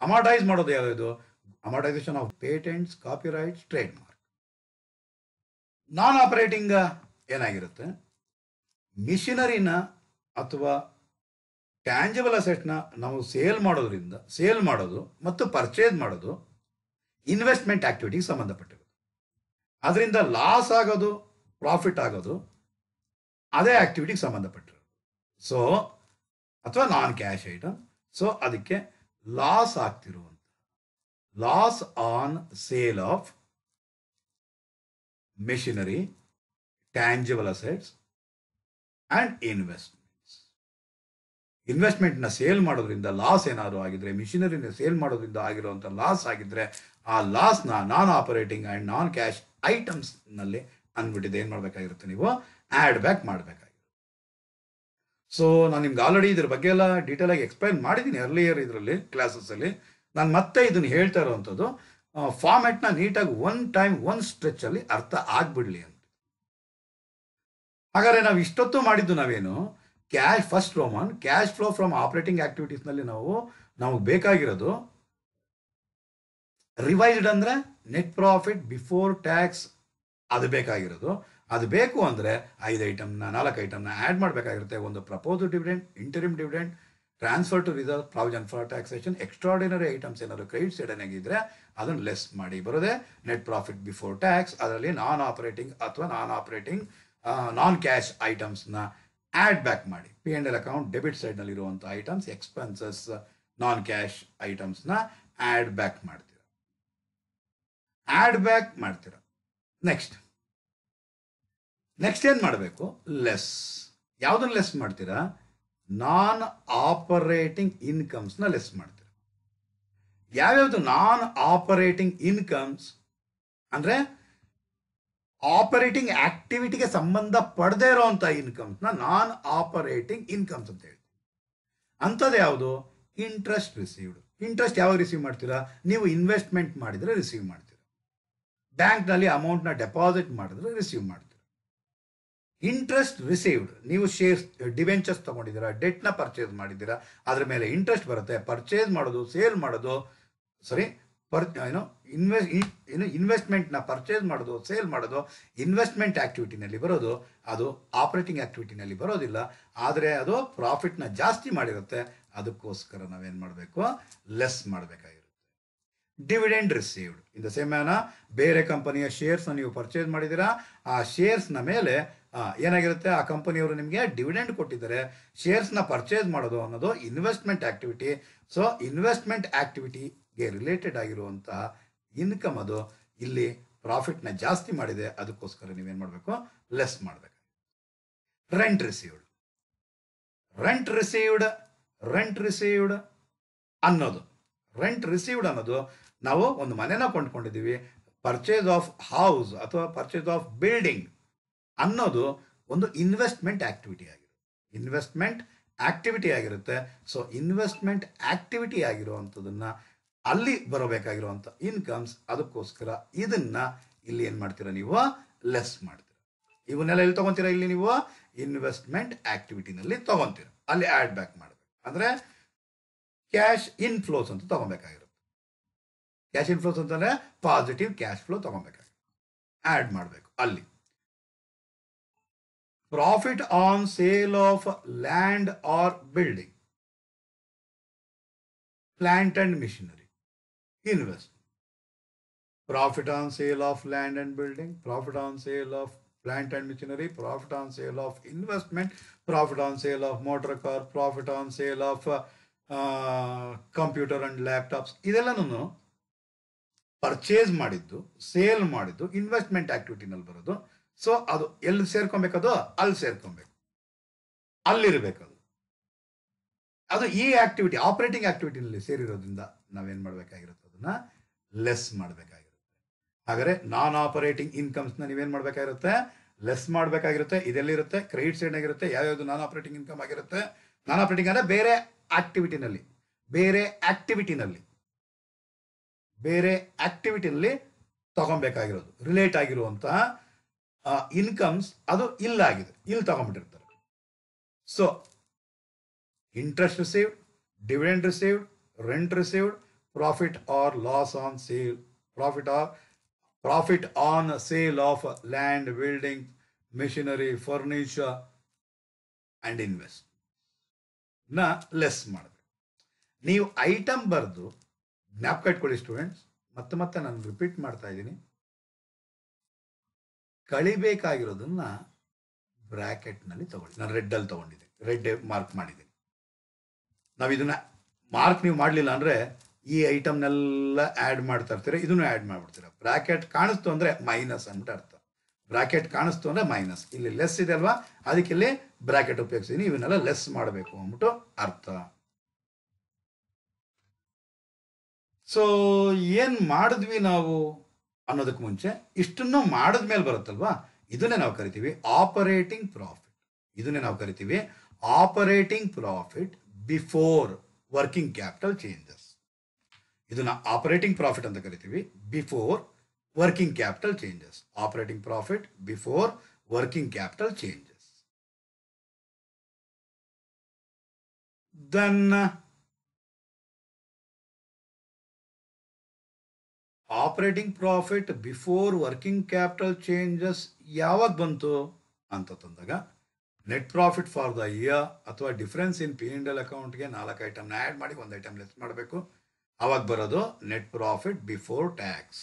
Amortise ಮಾಡೋದು ಯಾವ್ಯಾವುದು? Amortisation of patents, copyrights, trademark. Non operating ಏನಾಗಿರುತ್ತೆ? ಮಿಷಿನರಿನ ಅಥವಾ ಟ್ಯಾಂಜಿಬಲ್ ಅಸೆಟ್ನ ನಾವು ಸೇಲ್ ಮಾಡೋದು ಮತ್ತು ಪರ್ಚೇಸ್ ಮಾಡೋದು ಇನ್ವೆಸ್ಟ್ಮೆಂಟ್ ಆಕ್ಟಿವಿಟಿಗೆ ಸಂಬಂಧಪಟ್ಟಿರೋದು. ಅದರಿಂದ ಲಾಸ್ ಆಗೋದು, ಪ್ರಾಫಿಟ್ ಆಗೋದು ಅದೇ ಆಕ್ಟಿವಿಟಿಗೆ ಸಂಬಂಧಪಟ್ಟಿರೋದು. ಸೊ ಅಥವಾ ನಾನ್ ಕ್ಯಾಶ್ ಐಟಮ್. ಸೊ ಅದಕ್ಕೆ ಲಾಸ್ ಆಗ್ತಿರುವಂತ, loss on sale of machinery, tangible assets and ಇನ್ವೆಸ್ಟ್ಮೆಂಟ್ನ ಸೇಲ್ ಮಾಡೋದ್ರಿಂದ ಲಾಸ್ ಏನಾದ್ರು ಆಗಿದ್ರೆ, ಮಿಷಿನರಿನ ಸೇಲ್ ಮಾಡೋದ್ರಿಂದ ಆಗಿರುವಂಥ ಲಾಸ್ ಆಗಿದ್ರೆ, ಆ ಲಾಸ್ನ non operating and non cash ಐಟಮ್ಸ್ನಲ್ಲಿ ಅಂದ್ಬಿಟ್ಟಿದೆ ಏನು ಮಾಡಬೇಕಾಗಿರುತ್ತೆ, ನೀವು ಆ್ಯಡ್ ಬ್ಯಾಕ್ ಮಾಡಬೇಕಾಗಿರುತ್ತೆ. ಸೊ ನಾನು ನಿಮ್ಗೆ ಆಲ್ರೆಡಿ ಇದ್ರ ಬಗ್ಗೆ ಎಲ್ಲ ಡೀಟೇಲ್ ಆಗಿ ಎಕ್ಸ್ಪ್ಲೈನ್ ಮಾಡಿದ್ದೀನಿ ಅರ್ಲಿಯರ್ ಇದರಲ್ಲಿ ಕ್ಲಾಸಸ್ಸಲ್ಲಿ. ನಾನು ಮತ್ತೆ ಇದನ್ನು ಹೇಳ್ತಾ ಇರೋವಂಥದ್ದು ಫಾರ್ಮ್ಯಾಟ್ನ ನೀಟಾಗಿ ಒನ್ ಟೈಮ್ ಒನ್ ಸ್ಟ್ರೆಚಲ್ಲಿ ಅರ್ಥ ಆಗ್ಬಿಡ್ಲಿ ಅಂತ. ಹಾಗಾದ್ರೆ ನಾವು ಇಷ್ಟೊತ್ತು ಮಾಡಿದ್ದು ನಾವೇನು, first Roman cash flow from operating ಆಕ್ಟಿವಿಟೀಸ್ನಲ್ಲಿ ನಮಗೆ ಬೇಕಾಗಿರೋದು ರಿವೈಸ್ಡ್ ಅಂದ್ರೆ ನೆಟ್ ಪ್ರಾಫಿಟ್ ಬಿಫೋರ್ ಟ್ಯಾಕ್ಸ್, ಅದು ಬೇಕಾಗಿರೋದು. ಅದು ಬೇಕು ಅಂದರೆ 5 ಐಟಮ್ನ 4 ಐಟಮ್ನ ಆ್ಯಡ್ ಮಾಡಬೇಕಾಗಿರುತ್ತೆ. ಒಂದು proposed dividend, interim dividend, transfer to reserve, provision for taxation, extraordinary items ಏನಾದ್ರು ಕ್ರೆಡಿಟ್ ಸೈಡ್ ಏನಾಗಿದ್ರೆ ಅದನ್ನು ಲೆಸ್ ಮಾಡಿ ಬರೋದೇ ನೆಟ್ ಪ್ರಾಫಿಟ್ ಬಿಫೋರ್ ಟ್ಯಾಕ್ಸ್. ಅದರಲ್ಲಿ ನಾನ್ ಆಪರೇಟಿಂಗ್ ಅಥವಾ ನಾನ್ ಕ್ಯಾಶ್ ಐಟಮ್ಸ್ನ ಆ್ಯಡ್ ಬ್ಯಾಕ್ ಮಾಡಿ. P and L account debit ಸೈಡ್ನಲ್ಲಿರುವಂಥ ಐಟಮ್ಸ್, ಎಕ್ಸ್ಪೆನ್ಸಸ್, ನಾನ್ ಕ್ಯಾಶ್ ಐಟಮ್ಸ್ನ ಆ್ಯಡ್ ಬ್ಯಾಕ್ ಮಾಡ್ತೀರಾ. ನೆಕ್ಸ್ಟ್ ಏನು ಮಾಡಬೇಕು? ಲೆಸ್. ಯಾವುದನ್ನು ಲೆಸ್ ಮಾಡ್ತೀರಾ? ನಾನ್ ಆಪರೇಟಿಂಗ್ ಇನ್ಕಮ್ಸ್ನ ಲೆಸ್ ಮಾಡ್ತೀರಾ. ಯಾವ್ಯಾವುದು ನಾನ್ ಆಪರೇಟಿಂಗ್ ಇನ್ಕಮ್ಸ್ ಅಂದರೆ ಆಪರೇಟಿಂಗ್ ಆಕ್ಟಿವಿಟಿಗೆ ಸಂಬಂಧ ಪಡದೇ ಇರೋವಂಥ ಇನ್ಕಮ್ಸ್ನ ನಾನ್ ಆಪರೇಟಿಂಗ್ ಇನ್ಕಮ್ಸ್ ಅಂತ ಹೇಳ್ತೀವಿ. ಅಂಥದ್ದು ಯಾವುದು? Interest received. ಇಂಟ್ರೆಸ್ಟ್ ಯಾವಾಗ ರಿಸೀವ್ ಮಾಡ್ತೀರಾ? ನೀವು ಇನ್ವೆಸ್ಟ್ಮೆಂಟ್ ಮಾಡಿದರೆ ರಿಸೀವ್ ಮಾಡ್ತೀರಾ. ಬ್ಯಾಂಕ್ನಲ್ಲಿ ಅಮೌಂಟ್ನ ಡೆಪಾಸಿಟ್ ಮಾಡಿದ್ರೆ ರಿಸೀವ್ ಮಾಡ್ತೀರಾ. ಇಂಟ್ರೆಸ್ಟ್ ರಿಸೀವ್ಡ್, ನೀವು ಶೇರ್ಸ್ ಡಿವೆಂಚರ್ಸ್ ತೊಗೊಂಡಿದ್ದೀರಾ, ಡೆಟ್ನ ಪರ್ಚೇಸ್ ಮಾಡಿದ್ದೀರಾ, ಅದ್ರ ಮೇಲೆ ಇಂಟ್ರೆಸ್ಟ್ ಬರುತ್ತೆ. ಪರ್ಚೇಸ್ ಮಾಡೋದು, ಸೇಲ್ ಮಾಡೋದು, ಇನ್ವೆಸ್ಟ್ಮೆಂಟ್ನ ಪರ್ಚೇಸ್ ಮಾಡೋದು, ಸೇಲ್ ಮಾಡೋದು ಇನ್ವೆಸ್ಟ್ಮೆಂಟ್ ಆಕ್ಟಿವಿಟಿನಲ್ಲಿ ಬರೋದು. ಅದು ಆಪರೇಟಿಂಗ್ ಆಕ್ಟಿವಿಟಿನಲ್ಲಿ ಬರೋದಿಲ್ಲ, ಆದರೆ ಅದು ಪ್ರಾಫಿಟ್ನ ಜಾಸ್ತಿ ಮಾಡಿರುತ್ತೆ. ಅದಕ್ಕೋಸ್ಕರ ನಾವೇನು ಮಾಡಬೇಕು? ಲೆಸ್ ಮಾಡಬೇಕಾಗಿರುತ್ತೆ. Dividend received in the same manner, ಬೇರೆ ಕಂಪನಿಯ ಶೇರ್ಸ್ನ ನೀವು ಪರ್ಚೇಸ್ ಮಾಡಿದ್ದೀರಾ, ಆ ಶೇರ್ಸ್ನ ಮೇಲೆ ಏನಾಗಿರುತ್ತೆ? ಆ ಕಂಪನಿಯವರು ನಿಮಗೆ ಡಿವಿಡೆಂಡ್ ಕೊಟ್ಟಿದ್ದಾರೆ. ಶೇರ್ಸ್ನ ಪರ್ಚೇಸ್ ಮಾಡೋದು ಅನ್ನೋದು ಇನ್ವೆಸ್ಟ್ಮೆಂಟ್ ಆಕ್ಟಿವಿಟಿ. ಸೊ ಇನ್ವೆಸ್ಟ್ಮೆಂಟ್ ಆಕ್ಟಿವಿಟಿಗೆ ರಿಲೇಟೆಡ್ ಆಗಿರುವಂತಹ ಇನ್ಕಮ್ ಅದು ಇಲ್ಲಿ ಪ್ರಾಫಿಟ್ನ ಜಾಸ್ತಿ ಮಾಡಿದೆ. ಅದಕ್ಕೋಸ್ಕರ ನೀವೇನು ಮಾಡಬೇಕು? ಲೆಸ್ ಮಾಡಬೇಕು. ರೆಂಟ್ ರಿಸೀವ್ಡ್ ಅನ್ನೋದು ನಾವು ಒಂದು ಮನೆನ ಕೊಂಡ್ಕೊಂಡಿದ್ದೀವಿ. ಪರ್ಚೇಸ್ ಆಫ್ ಹೌಸ್ ಅಥವಾ ಪರ್ಚೇಸ್ ಆಫ್ ಬಿಲ್ಡಿಂಗ್ ಅನ್ನೋದು ಒಂದು ಇನ್ವೆಸ್ಟ್ಮೆಂಟ್ ಆಕ್ಟಿವಿಟಿ ಆಗಿರುತ್ತೆ. ಸೊ ಇನ್ವೆಸ್ಟ್ಮೆಂಟ್ ಆಕ್ಟಿವಿಟಿ ಆಗಿರುವಂಥದ್ದನ್ನು ಅಲ್ಲಿ ಬರಬೇಕಾಗಿರುವಂಥ ಇನ್ಕಮ್ಸ್. ಅದಕ್ಕೋಸ್ಕರ ಇದನ್ನ ಇಲ್ಲಿ ಏನು ಮಾಡ್ತೀರಾ? ನೀವು ಲೆಸ್ ಮಾಡ್ತೀರಾ. ಇವನ್ನೆಲ್ಲ ಎಲ್ಲಿ ತೊಗೊತೀರಾ? ಇಲ್ಲಿ ನೀವು ಇನ್ವೆಸ್ಟ್ಮೆಂಟ್ ಆಕ್ಟಿವಿಟಿನಲ್ಲಿ ತೊಗೊತೀರ, ಅಲ್ಲಿ ಆ್ಯಡ್ ಬ್ಯಾಕ್ ಮಾಡಬೇಕು. ಅಂದರೆ ಕ್ಯಾಶ್ ಇನ್ಫ್ಲೋಸ್ ಅಂತ ತೊಗೊಬೇಕಾಗಿರುತ್ತೆ. ಕ್ಯಾಶ್ ಇನ್ಫ್ಲೋಸ್ ಅಂತಂದರೆ ಪಾಸಿಟಿವ್ ಕ್ಯಾಶ್ ಫ್ಲೋ ತೊಗೊಬೇಕಾಗಿರುತ್ತೆ, ಆ್ಯಡ್ ಮಾಡಬೇಕು ಅಲ್ಲಿ. Profit on sale of land or building, plant and machinery, invest. Profit on sale of land and building, profit on sale of plant and machinery, profit on sale of investment, profit on sale of motor car, profit on sale of computer and laptops. ಇದೆಲ್ಲನೂ purchase ಮಾಡಿದ್ದು, sale ಮಾಡಿದ್ದು investment ಆಕ್ಟಿವಿಟಿನಲ್ಲಿ ಬರೋದು. So ಅದು ಎಲ್ಲಿ ಸೇರ್ಕೊಬೇಕದು? ಅಲ್ಲಿ ಸೇರ್ಕೊಬೇಕು, ಅಲ್ಲಿರಬೇಕದು. ಅದು ಈ activity operating ಆಕ್ಟಿವಿಟಿನಲ್ಲಿ ಸೇರಿರೋದ್ರಿಂದ ನಾವೇನು ಮಾಡಬೇಕಾಗಿರುತ್ತೆ? ಅದನ್ನ ಲೆಸ್ ಮಾಡಬೇಕಾಗಿರುತ್ತೆ. ಹಾಗಾದರೆ ನಾನ್ ಆಪರೇಟಿಂಗ್ ಇನ್ಕಮ್ಸ್ನ ನೀವೇನು ಮಾಡಬೇಕಾಗಿರುತ್ತೆ? ಲೆಸ್ ಮಾಡಬೇಕಾಗಿರುತ್ತೆ. ಇದೆಲ್ಲಿರುತ್ತೆ? ಕ್ರೆಡಿಟ್ ಸೈಡ್ನಾಗಿರುತ್ತೆ. ಯಾವ್ಯಾವುದು ನಾನ್ ಆಪರೇಟಿಂಗ್ ಇನ್ಕಮ್ ಆಗಿರುತ್ತೆ? ನಾನ್ ಆಪರೇಟಿಂಗ್ ಅಂದರೆ ಬೇರೆ ಆಕ್ಟಿವಿಟಿನಲ್ಲಿ ತಗೊಬೇಕಾಗಿರೋದು, ರಿಲೇಟ್ ಆಗಿರುವಂತಹ ಇನ್ಕಮ್ಸ್ ಅದು ಇಲ್ಲಿ ತಗೊಂಡ್ಬಿಟ್ಟಿರ್ತಾರೆ. So interest received, dividend received, rent received, profit or loss on sale, profit on sale of land, building, machinery, furniture and invest ನ ಲೆಸ್ ಮಾಡಬೇಕು. ನೀವು ಐಟಮ್ ಬರೆದು ಜ್ಞಾಪಕ ಇಟ್ಕೊಳ್ಳಿ ಸ್ಟೂಡೆಂಟ್ಸ್. ಮತ್ತೆ ನಾನು ರಿಪೀಟ್ ಮಾಡ್ತಾ ಇದ್ದೀನಿ. ಕಳಿಬೇಕಾಗಿರೋದನ್ನ ಬ್ರ್ಯಾಕೆಟ್ನಲ್ಲಿ ತಗೊಳ್ಳಿ. ನಾನು ರೆಡ್ಡಲ್ಲಿ ತಗೊಂಡಿದ್ದೀನಿ, ರೆಡ್ ಮಾರ್ಕ್ ಮಾಡಿದ್ದೀನಿ. ನಾವು ಇದನ್ನ ಮಾರ್ಕ್ ನೀವು ಮಾಡಲಿಲ್ಲ ಅಂದರೆ ಈ ಐಟಮ್ನೆಲ್ಲ ಆ್ಯಡ್ ಮಾಡ್ತಾ ಇರ್ತೀರ, ಇದನ್ನು ಆ್ಯಡ್ ಮಾಡಿಬಿಡ್ತೀರ. ಬ್ರ್ಯಾಕೆಟ್ ಕಾಣಿಸ್ತು ಅಂದರೆ ಮೈನಸ್ ಅಂತ ಅರ್ಥ. ಬ್ರ್ಯಾಕೆಟ್ ಕಾಣಿಸ್ತು ಅಂದರೆ ಮೈನಸ್. ಇಲ್ಲಿ ಲೆಸ್ ಇದೆ ಅಲ್ವಾ, ಅದಕ್ಕೆ ಇಲ್ಲಿ ಬ್ರ್ಯಾಕೆಟ್ ಉಪಯೋಗಿಸಿದ್ದೀನಿ. ಇವನ್ನೆಲ್ಲ ಲೆಸ್ ಮಾಡಬೇಕು ಅಂದ್ಬಿಟ್ಟು ಅರ್ಥ. ಸೊ ಏನು ಮಾಡಿದ್ವಿ ನಾವು ಅನ್ನೋದಕ್ಕೆ ಮುಂಚೆ ಇಷ್ಟನ್ನು ಮಾಡಿದ್ಮೇಲೆ ಬರುತ್ತಲ್ವಾ, ಇದನ್ನೇ ನಾವು ಕರಿತೀವಿ operating profit before working capital changes. ಇದನ್ನ ಆಪರೇಟಿಂಗ್ ಪ್ರಾಫಿಟ್ ಅಂತ ಕರಿತೀವಿ before working capital changes. Operating profit before working capital changes. Then operating profit before working capital changes ಯಾವಾಗ ಬಂತು ಅಂತ ತಂದಾಗ net profit for the year ಅಥವಾ ಡಿಫರೆನ್ಸ್ ಇನ್ P&L ಅಕೌಂಟ್ಗೆ 4 ಐಟಮ್ನ add ಮಾಡಿ 1 ಐಟಮ್ ಲೆಸ್ ಮಾಡಬೇಕು. ಅವಾಗ ಬರೋದು ನೆಟ್ ಪ್ರಾಫಿಟ್ ಬಿಫೋರ್ ಟ್ಯಾಕ್ಸ್.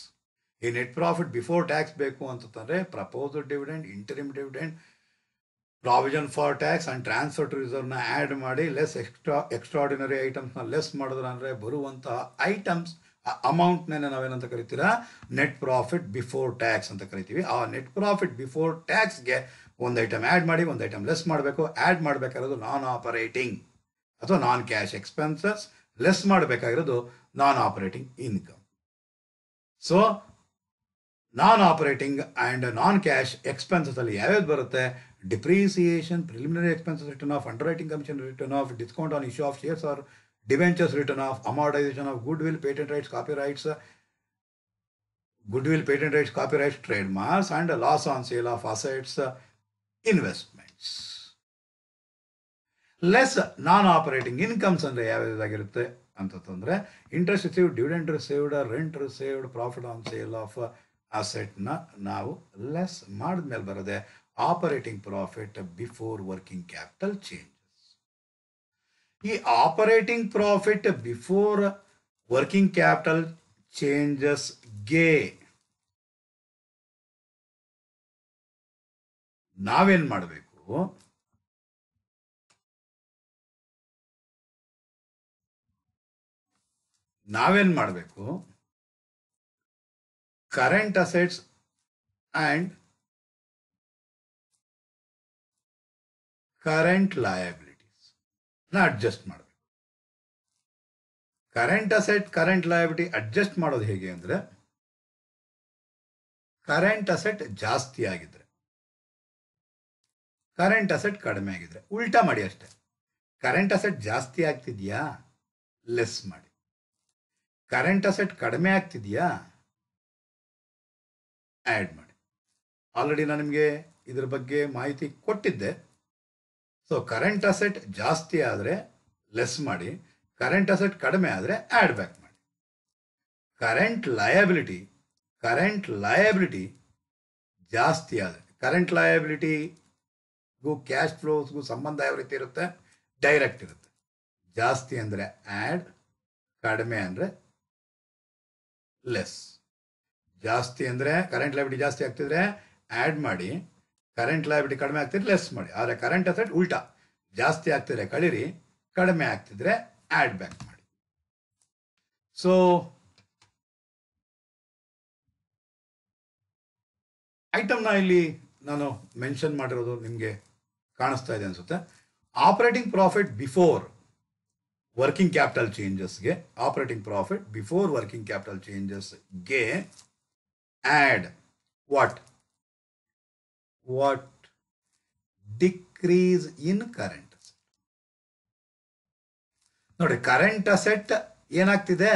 ಈ ನೆಟ್ ಪ್ರಾಫಿಟ್ ಬಿಫೋರ್ ಟ್ಯಾಕ್ಸ್ ಬೇಕು ಅಂತಂದರೆ proposed dividend, interim dividend, provision for tax and transfer to ರಿಸರ್ವ್ನ ಆ್ಯಡ್ ಮಾಡಿ ಲೆಸ್ ಎಕ್ಸ್ಟ್ರಾರ್ಡಿನರಿ ಐಟಮ್ಸ್ನ ಲೆಸ್ ಮಾಡಿದ್ರೆ ಅಂದರೆ ಬರುವಂತಹ ಐಟಮ್ಸ್ ಅಮೌಂಟ್ನೇ ನಾವೇನಂತ ಕರಿತೀರಾ, ನೆಟ್ ಪ್ರಾಫಿಟ್ ಬಿಫೋರ್ ಟ್ಯಾಕ್ಸ್ ಅಂತ ಕರಿತೀವಿ. ಆ ನೆಟ್ ಪ್ರಾಫಿಟ್ ಬಿಫೋರ್ ಟ್ಯಾಕ್ಸ್ಗೆ 1 ಐಟಮ್ ಆ್ಯಡ್ ಮಾಡಿ 1 ಐಟಮ್ ಲೆಸ್ ಮಾಡಬೇಕು. ಆ್ಯಡ್ ಮಾಡಬೇಕಾಗಿರೋದು ನಾನ್ ಆಪರೇಟಿಂಗ್ ಅಥವಾ ನಾನ್ ಕ್ಯಾಶ್ ಎಕ್ಸ್ಪೆನ್ಸಸ್, ಲೆಸ್ ಮಾಡಬೇಕಾಗಿರೋದು non operating income. So non operating and non cash expenses ಅಲ್ಲಿ ಯಾವ್ಯಾವ್ದು ಬರುತ್ತೆ? Depreciation, preliminary expenses written off, underwriting commission written off, discount on issue of shares or debentures written off, amortisation of goodwill, patent rights, copyrights, goodwill, patent rights, copyrights, trademarks, and loss on sale of assets, investments. Less non operating incomes ಅಂದರೆ ಯಾವ್ಯಾವುದಾಗಿರುತ್ತೆ ಅಂತಂದರೆ interest received, dividend received, rent received, profit on sale of ಅಸೆಟ್ನ ನಾವು less ಮಾಡಿದ್ಮೇಲೆ ಬರೋದೆ operating profit before working capital changes. ಈ operating profit before working capital ಚೇಂಜಸ್ಗೆ ನಾವೇನ್ ಮಾಡಬೇಕು? Current assets and current liabilities adjust ಮಾಡಬೇಕು. Current asset, current liability adjust ಮಾಡೋದು ಹೇಗೆ ಅಂದರೆ, ಕರೆಂಟ್ ಅಸೆಟ್ ಜಾಸ್ತಿ ಆಗಿದ್ರೆ, ಕರೆಂಟ್ ಅಸೆಟ್ ಕಡಿಮೆ ಆಗಿದ್ರೆ ಉಲ್ಟಾ ಮಾಡಿ ಅಷ್ಟೇ. ಕರೆಂಟ್ ಅಸೆಟ್ ಜಾಸ್ತಿ ಆಗ್ತಿದ್ಯಾ, ಲೆಸ್ ಮಾಡಿ. ಕರೆಂಟ್ ಅಸೆಟ್ ಕಡಿಮೆ ಆಗ್ತಿದ್ಯಾ, ಆ್ಯಡ್ ಮಾಡಿ. ಆಲ್ರೆಡಿ ನಾನು ನಿಮಗೆ ಇದ್ರ ಬಗ್ಗೆ ಮಾಹಿತಿ ಕೊಟ್ಟಿದ್ದೆ. ಸೊ ಕರೆಂಟ್ ಅಸೆಟ್ ಜಾಸ್ತಿ ಆದರೆ ಲೆಸ್ ಮಾಡಿ, ಕರೆಂಟ್ ಅಸೆಟ್ ಕಡಿಮೆ ಆದರೆ ಆ್ಯಡ್ ಬ್ಯಾಕ್ ಮಾಡಿ. ಕರೆಂಟ್ ಲಯಬಿಲಿಟಿ ಜಾಸ್ತಿ ಆದರೆ, ಕರೆಂಟ್ ಲಯಬಿಲಿಟಿಗೂ ಕ್ಯಾಶ್ ಫ್ಲೋಸ್ಗೂ ಸಂಬಂಧ ಯಾವ ರೀತಿ ಇರುತ್ತೆ? ಡೈರೆಕ್ಟ್ ಇರುತ್ತೆ. ಜಾಸ್ತಿ ಅಂದರೆ ಆ್ಯಡ್, ಕಡಿಮೆ ಅಂದರೆ ಲೆಸ್. ಜಾಸ್ತಿ ಅಂದರೆ ಕರೆಂಟ್ ಲಯಬಿಲಿಟಿ ಜಾಸ್ತಿ ಆಗ್ತಿದ್ರೆ ಆ್ಯಡ್ ಮಾಡಿ, ಕರೆಂಟ್ ಲಯಬಿಲಿಟಿ ಕಡಿಮೆ ಆಗ್ತಿದ್ರೆ ಲೆಸ್ ಮಾಡಿ. ಆದರೆ ಕರೆಂಟ್ ಅಸೆಟ್ ಉಲ್ಟಾ, ಜಾಸ್ತಿ ಆಗ್ತಿದ್ರೆ ಕಳೀರಿ, ಕಡಿಮೆ ಆಗ್ತಿದ್ರೆ ಆ್ಯಡ್ ಬ್ಯಾಕ್ ಮಾಡಿ. ಸೊ ಐಟಮ್ನ ಇಲ್ಲಿ ನಾನು ಮೆನ್ಷನ್ ಮಾಡಿರೋದು ನಿಮಗೆ ಕಾಣಿಸ್ತಾ ಇದೆ ಅನ್ಸುತ್ತೆ. Operating profit before working capital ಚೇಂಜಸ್ಗೆ, operating profit before working capital ಚೇಂಜಸ್ಗೆ add what decrease in current asset. ನೋಡಿ, ಕರೆಂಟ್ ಅಸೆಟ್ ಏನಾಗ್ತಿದೆ?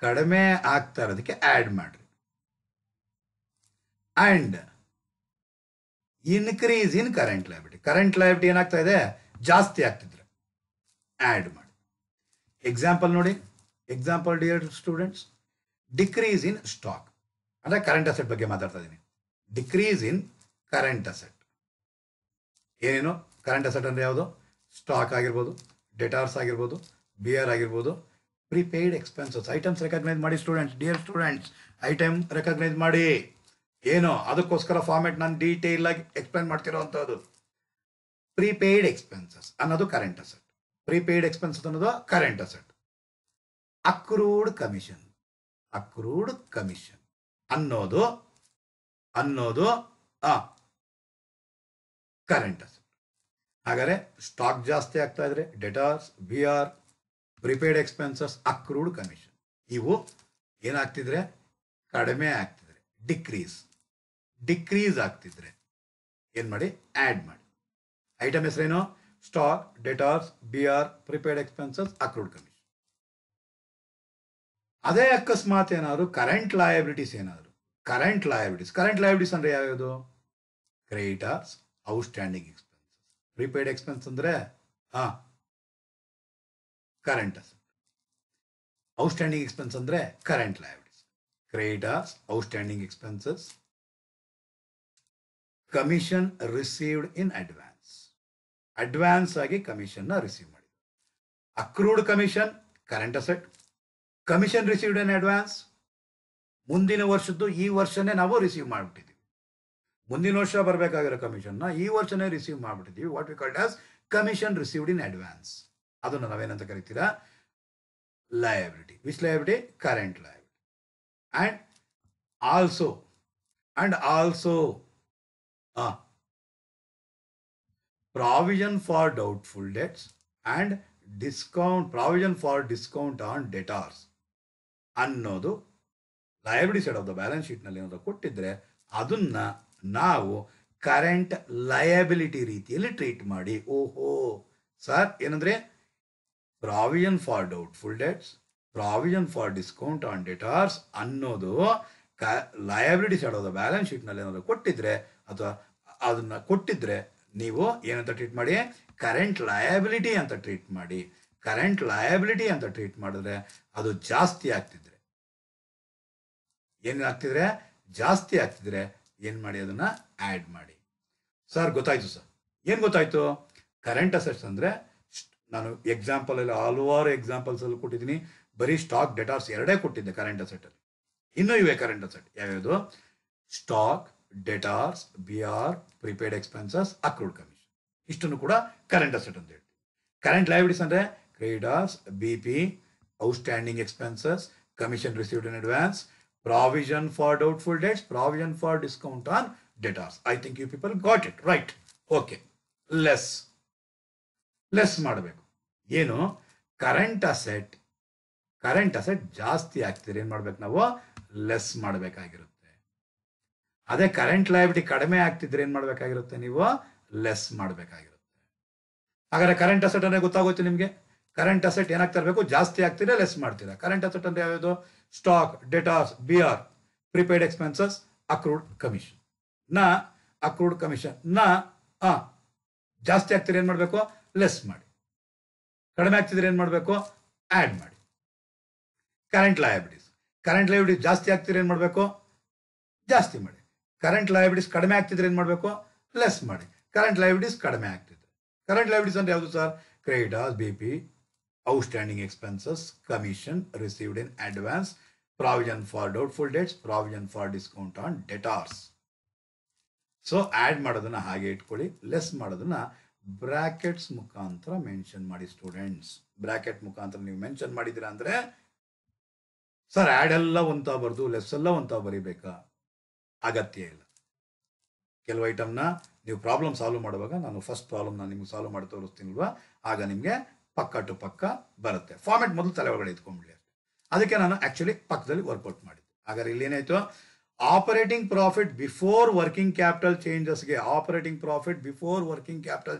ಕಡಿಮೆ ಆಗ್ತಾ ಇರೋದಕ್ಕೆ ಆ್ಯಡ್ ಮಾಡ್ರಿ. And increase in current liability, current liability ಏನಾಗ್ತಾ ಇದೆ? ಜಾಸ್ತಿ ಆಗ್ತಿದ್ರೆ ಆ್ಯಡ್ ಮಾಡಿ. ಎಕ್ಸಾಂಪಲ್ ನೋಡಿ, example dear students, decrease in stock ಅಂದರೆ ಕರೆಂಟ್ ಅಸೆಟ್ ಬಗ್ಗೆ ಮಾತಾಡ್ತಾ ಇದ್ದೀನಿ. ಡಿಕ್ರೀಸ್ ಇನ್ ಕರೆಂಟ್ ಅಸೆಟ್ ಏನೇನು? ಕರೆಂಟ್ ಅಸೆಟ್ ಅಂದರೆ ಯಾವುದು? ಸ್ಟಾಕ್ ಆಗಿರ್ಬೋದು, ಡೆಟಾರ್ಸ್ ಆಗಿರ್ಬೋದು, ಬಿಯರ್ ಆಗಿರ್ಬೋದು, ಪ್ರಿಪೇಯ್ಡ್ ಎಕ್ಸ್ಪೆನ್ಸಸ್. ಐಟಮ್ಸ್ ರೆಕಗ್ನೈಸ್ ಮಾಡಿ students, dear students, item recognise ಮಾಡಿ. ಏನು? ಅದಕ್ಕೋಸ್ಕರ ಫಾರ್ಮೆಟ್ ನಾನು ಡೀಟೇಲ್ ಆಗಿ ಎಕ್ಸ್ಪ್ಲೈನ್ ಮಾಡ್ತಿರೋವಂಥದ್ದು. ಪ್ರಿಪೇಯ್ಡ್ ಎಕ್ಸ್ಪೆನ್ಸಸ್ ಅನ್ನೋದು ಕರೆಂಟ್ ಅಸೆಟ್, ಪ್ರಿಪೇಯ್ಡ್ ಎಕ್ಸ್ಪೆನ್ಸಸ್ ಅನ್ನೋದು ಕರೆಂಟ್ ಅಸೆಟ್. ಅಕ್ರೂಡ್ ಕಮಿಷನ್ ಅನ್ನೋದು ಕರೆಂಟ್ ಅಸೆಟ್. ಹಾಗಾದರೆ ಸ್ಟಾಕ್ ಜಾಸ್ತಿ ಆಗ್ತಾ ಇದ್ರೆ debtors, B R, prepaid expenses, accrued commission ಇವು ಏನಾಗ್ತಿದ್ರೆ? ಕಡಿಮೆ ಆಗ್ತಿದ್ರೆ, ಡಿಕ್ರೀಸ್ ಆಗ್ತಿದ್ರೆ ಏನು ಮಾಡಿ? ಆ್ಯಡ್ ಮಾಡಿ. ಐಟಮ್ ಹೆಸರೇನು? Stock, debtors, B R, prepaid expenses, accrued commission. ಅದೇ ಅಕಸ್ಮಾತ್ ಏನಾದ್ರು ಕರೆಂಟ್ ಲಯಬಿಲಿಟೀಸ್ ಕರೆಂಟ್ ಲಯಬಿಲಿಟೀಸ್ ಅಂದರೆ ಯಾವ್ಯಾವುದು? Creditors, outstanding expenses. Prepaid expense ಅಂದರೆ ಕರೆಂಟ್ ಅಸೆಟ್, ಔಟ್ಸ್ಟ್ಯಾಂಡಿಂಗ್ ಎಕ್ಸ್ಪೆನ್ಸ್ ಅಂದರೆ current liabilities. Creditors, outstanding expenses, commission received in advance. Advance ಆಗಿ ಕಮಿಷನ್ನ ರಿಸೀವ್ ಮಾಡಿ. Accrued commission current asset, commission received in advance ಮುಂದಿನ ವರ್ಷದ್ದು ಈ ವರ್ಷನೇ ನಾವು ರಿಸೀವ್ ಮಾಡಿಬಿಟ್ಟಿದ್ದೀವಿ. ಮುಂದಿನ ವರ್ಷ ಬರಬೇಕಾಗಿರೋ ಕಮಿಷನ್ನ ಈ ವರ್ಷನೇ ರಿಸೀವ್ ಮಾಡಿಬಿಟ್ಟಿದ್ದೀವಿ. What we called as commission received in advance. ಅದನ್ನು ನಾವೇನಂತ ಕರಿತೀರಾ? Liability. Which liability? Current liability. And also provision for doubtful debts and provision for discount on debtors ಅನ್ನೋದು liability side of the balance ಶೀಟ್ನಲ್ಲಿ ಏನಾದ್ರು ಕೊಟ್ಟಿದ್ರೆ ಅದನ್ನ ನಾವು ಕರೆಂಟ್ ಲಯಬಿಲಿಟಿ ರೀತಿಯಲ್ಲಿ ಟ್ರೀಟ್ ಮಾಡಿ. ಓಹೋ ಸರ್, ಏನಂದ್ರೆ provision for doubtful debts, provision for discount on debtors ಅನ್ನೋದು liability side of the balance ಶೀಟ್ನಲ್ಲಿ ಏನಾದ್ರು ಕೊಟ್ಟಿದ್ರೆ ಅಥವಾ ಅದನ್ನ ಕೊಟ್ಟಿದ್ರೆ ನೀವು ಏನಂತ ಟ್ರೀಟ್ ಮಾಡಿ? ಕರೆಂಟ್ ಲಯಬಿಲಿಟಿ ಅಂತ ಟ್ರೀಟ್ ಮಾಡಿ. ಕರೆಂಟ್ ಲಯಬಿಲಿಟಿ ಅಂತ ಟ್ರೀಟ್ ಮಾಡಿದ್ರೆ ಅದು ಜಾಸ್ತಿ ಆಗ್ತಿದ್ರೆ ಏನಾಗ್ತಿದ್ರೆ ಜಾಸ್ತಿ ಆಗ್ತಿದ್ರೆ ಏನ್ ಮಾಡಿ? ಅದನ್ನ ಆಡ್ ಮಾಡಿ. ಸರ್ ಗೊತ್ತಾಯ್ತು ಸರ್. ಏನ್ ಗೊತ್ತಾಯ್ತು? ಕರೆಂಟ್ ಅಸೆಟ್ಸ್ ಅಂದ್ರೆ ನಾನು ಎಕ್ಸಾಂಪಲ್ ಅಲ್ಲಿ ಹಲವಾರು ಎಕ್ಸಾಂಪಲ್ಸ್ ಅಲ್ಲಿ ಕೊಟ್ಟಿದ್ದೀನಿ. ಬರೀ ಸ್ಟಾಕ್ ಡೆಟಾರ್ಸ್ ಎರಡೇ ಕೊಟ್ಟಿದ್ದೆ ಕರೆಂಟ್ ಅಸೆಟ್ ಅಲ್ಲಿ. ಇನ್ನೂ ಇವೆ ಕರೆಂಟ್ ಅಸೆಟ್. ಯಾವ್ಯಾವುದು? Stock, debtors, BR, prepaid expenses, accrued commission. ಇಷ್ಟನ್ನು ಕೂಡ ಕರೆಂಟ್ ಅಸೆಟ್ ಅಂತ ಹೇಳ್ತೀವಿ. ಕರೆಂಟ್ ಲಯಬಿಲಿಟೀಸ್ ಅಂದ್ರೆ creditors, BP, outstanding expenses, commission received in advance, provision for doubtful debts, provision for discount on debtors. I think you people got it right. Okay, less ಮಾಡಬೇಕು. ಏನು? Current asset ಜಾಸ್ತಿ ಆಗ್ತಿದ್ರೆ ಏನ್ ಮಾಡ್ಬೇಕು? ನಾವು ಲೆಸ್ ಮಾಡಬೇಕಾಗಿರುತ್ತೆ. ಅದೇ current liability ಕಡಿಮೆ ಆಗ್ತಿದ್ರೆ ಏನ್ ಮಾಡ್ಬೇಕಾಗಿರುತ್ತೆ? ನೀವು ಲೆಸ್ ಮಾಡಬೇಕಾಗಿರುತ್ತೆ. ಹಾಗಾದ್ರೆ ಕರೆಂಟ್ ಅಸೆಟ್ ಅಂದ್ರೆ ಗೊತ್ತಾಗುತ್ತೆ ನಿಮ್ಗೆ. ಕರೆಂಟ್ ಅಸೆಟ್ ಏನಾಗ್ತಾ ಇರಬೇಕು? ಜಾಸ್ತಿ ಆಗ್ತೀರಾ, ಲೆಸ್ ಮಾಡ್ತೀರಾ. ಕರೆಂಟ್ ಅಸೆಟ್ ಅಂದ್ರೆ ಯಾವ್ದು? Stock, debtors, BR, prepaid expenses, accrued commission. Accrued commission ಜಾಸ್ತಿ ಆಗ್ತಿದ್ರೆ ಏನ್ ಮಾಡ್ಬೇಕು? ಲೆಸ್ ಮಾಡಿ. ಕಡಿಮೆ ಆಗ್ತಿದ್ರೆ ಏನ್ ಮಾಡ್ಬೇಕು? ಆಡ್ ಮಾಡಿ. ಕರೆಂಟ್ ಲಯಬಿಲಿಟೀಸ್ ಜಾಸ್ತಿ ಆಗ್ತಿದ್ರೆ ಏನ್ ಮಾಡ್ಬೇಕು? ಜಾಸ್ತಿ ಮಾಡಿ. ಕರೆಂಟ್ ಲಯಬಿಲಿಟೀಸ್ ಕಡಿಮೆ ಆಗ್ತಿದ್ರೆ ಏನ್ ಮಾಡ್ಬೇಕು? ಲೆಸ್ ಮಾಡಿ. ಕರೆಂಟ್ ಲಯಬಿಲಿಟೀಸ್ ಕಡಿಮೆ ಆಗ್ತಿದ್ರೆ. ಕರೆಂಟ್ ಲಯಬಿಲಿಟೀಸ್ ಅಂದ್ರೆ ಯಾವುದು sir? Creditors, BP, outstanding expenses, commission received in advance, provision for doubtful debts, provision for discount on debtors. So add ಮಾಡೋದನ್ನ ಹಾಗೆ ಇಟ್ಕೊಳ್ಳಿ. ಲೆಸ್ ಮಾಡೋದನ್ನ ಬ್ರಾಕೆಟ್ಸ್ ಮುಖಾಂತರ ಮೆನ್ಷನ್ ಮಾಡಿ ಸ್ಟೂಡೆಂಟ್ಸ್. ಬ್ರಾಕೆಟ್ ಮುಖಾಂತರ ನೀವು ಮೆನ್ಷನ್ ಮಾಡಿದಿರಾ ಅಂದ್ರೆ ಸರ್ ಆಡ್ ಎಲ್ಲ ಒಂತ ಬರ್ದು ಲೆಸ್ ಎಲ್ಲ ಒಂತ ಬರೀಬೇಕಾ? ಅಗತ್ಯ ಇಲ್ಲ. ಕೆಲವು ಐಟಮ್ನ ನೀವು ಪ್ರಾಬ್ಲಮ್ ಸಾಲ್ವ್ ಮಾಡುವಾಗ ನಾನು ಫಸ್ಟ್ ಪ್ರಾಬ್ಲಮ್ನ ನಿಮ್ಗೆ ಸಾಲ್ವ್ ಮಾಡಿ ತೋರಿಸ್ತೀನಿಲ್ವಾ, ಆಗ ನಿಮಗೆ ಪಕ್ಕ ಟು ಪಕ್ಕ ಬರುತ್ತೆ. ಫಾರ್ಮೆಟ್ ಮೊದಲು ತಲೆ ಒಳಗಡೆ ಇಟ್ಕೊಂಡ್ಬಿಡಿ ಅಷ್ಟೇ. ಅದಕ್ಕೆ ನಾನು ಆಕ್ಚುಲಿ ಪಕ್ಕದಲ್ಲಿ ವರ್ಕೌಟ್ ಮಾಡಿದ್ದೆ. ಹಾಗಾದ್ರೆ ಇಲ್ಲಿ ಏನಾಯ್ತು? Operating profit before working capital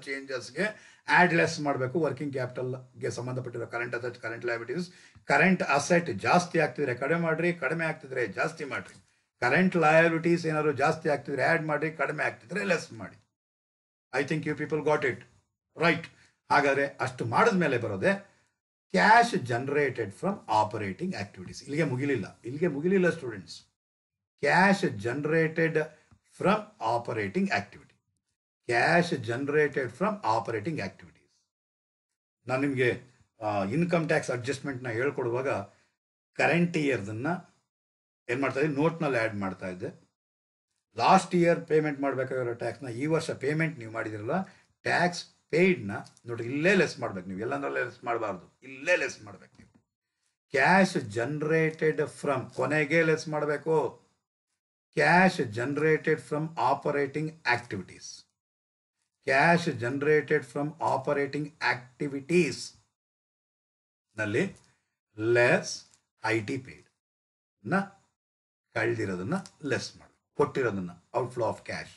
ಚೇಂಜಸ್ಗೆ ಆಡ್ ಲೆಸ್ ಮಾಡಬೇಕು. ವರ್ಕಿಂಗ್ ಕ್ಯಾಪಿಟಲ್ಗೆ ಸಂಬಂಧಪಟ್ಟಿರೋ current asset, current liabilities. Current asset ಜಾಸ್ತಿ ಆಗ್ತಿದ್ರೆ ಕಡಿಮೆ ಮಾಡ್ರಿ, ಕಡಿಮೆ ಆಗ್ತಿದ್ರೆ ಜಾಸ್ತಿ ಮಾಡ್ರಿ. ಕರೆಂಟ್ ಲಯಬಿಲಿಟೀಸ್ ಏನಾದ್ರು ಜಾಸ್ತಿ ಆಗ್ತಿದ್ರೆ ಆಡ್ ಮಾಡಿ, ಕಡಿಮೆ ಆಗ್ತಿದ್ರೆ ಲೆಸ್ ಮಾಡಿ. I think you people got it right. ಹಾಗಾದ್ರೆ ಅಷ್ಟು ಮಾಡಿದ್ಮೇಲೆ ಬರೋದೆ cash generated from operating activities. ಇಲ್ಲಿಗೆ ಮುಗಿಲಿಲ್ಲ students. Cash generated from operating activities. ನಾನು ನಿಮಗೆ ಇನ್ಕಮ್ ಟ್ಯಾಕ್ಸ್ ಅಡ್ಜಸ್ಟ್ಮೆಂಟ್ನ ಹೇಳ್ಕೊಡುವಾಗ ಕರೆಂಟ್ ಇಯರ್ದನ್ನ ಏನ್ ಮಾಡ್ತಾ ಇದ್ದೆ? ನೋಟ್ನಲ್ಲಿ ಆ್ಯಡ್ ಮಾಡ್ತಾ ಇದ್ದೆ. ಲಾಸ್ಟ್ ಇಯರ್ ಪೇಮೆಂಟ್ ಮಾಡಬೇಕಾಗಿರೋ ಟ್ಯಾಕ್ಸ್ನ ಈ ವರ್ಷ ಪೇಮೆಂಟ್ ನೀವು ಮಾಡಿದಿರಲ್ಲ, ಟ್ಯಾಕ್ಸ್ ಪೇಯ್ಡ್ನ ನೋಡಿ ಇಲ್ಲೇ ಲೆಸ್ ಮಾಡ್ಬೇಕು. ನೀವು ಎಲ್ಲಂದ್ರಲ್ಲೇ ಲೆಸ್ ಮಾಡಬಾರ್ದು, ಇಲ್ಲೇ ಲೆಸ್ ಮಾಡ್ಬೇಕು ನೀವು. ಕ್ಯಾಶ್ ಜನರೇಟೆಡ್ ಫ್ರಮ್ ಕೊನೆಗೆ ಲೆಸ್ ಮಾಡಬೇಕು. Cash generated from operating activities ನಲ್ಲಿ ಲೆಸ್ IT ಪೇಯ್ಡ್ ನ ಕಳ್ದಿರೋದನ್ನ ಲೆಸ್ ಮಾಡಿ, ಕೊಟ್ಟಿರೋದನ್ನ outflow of cash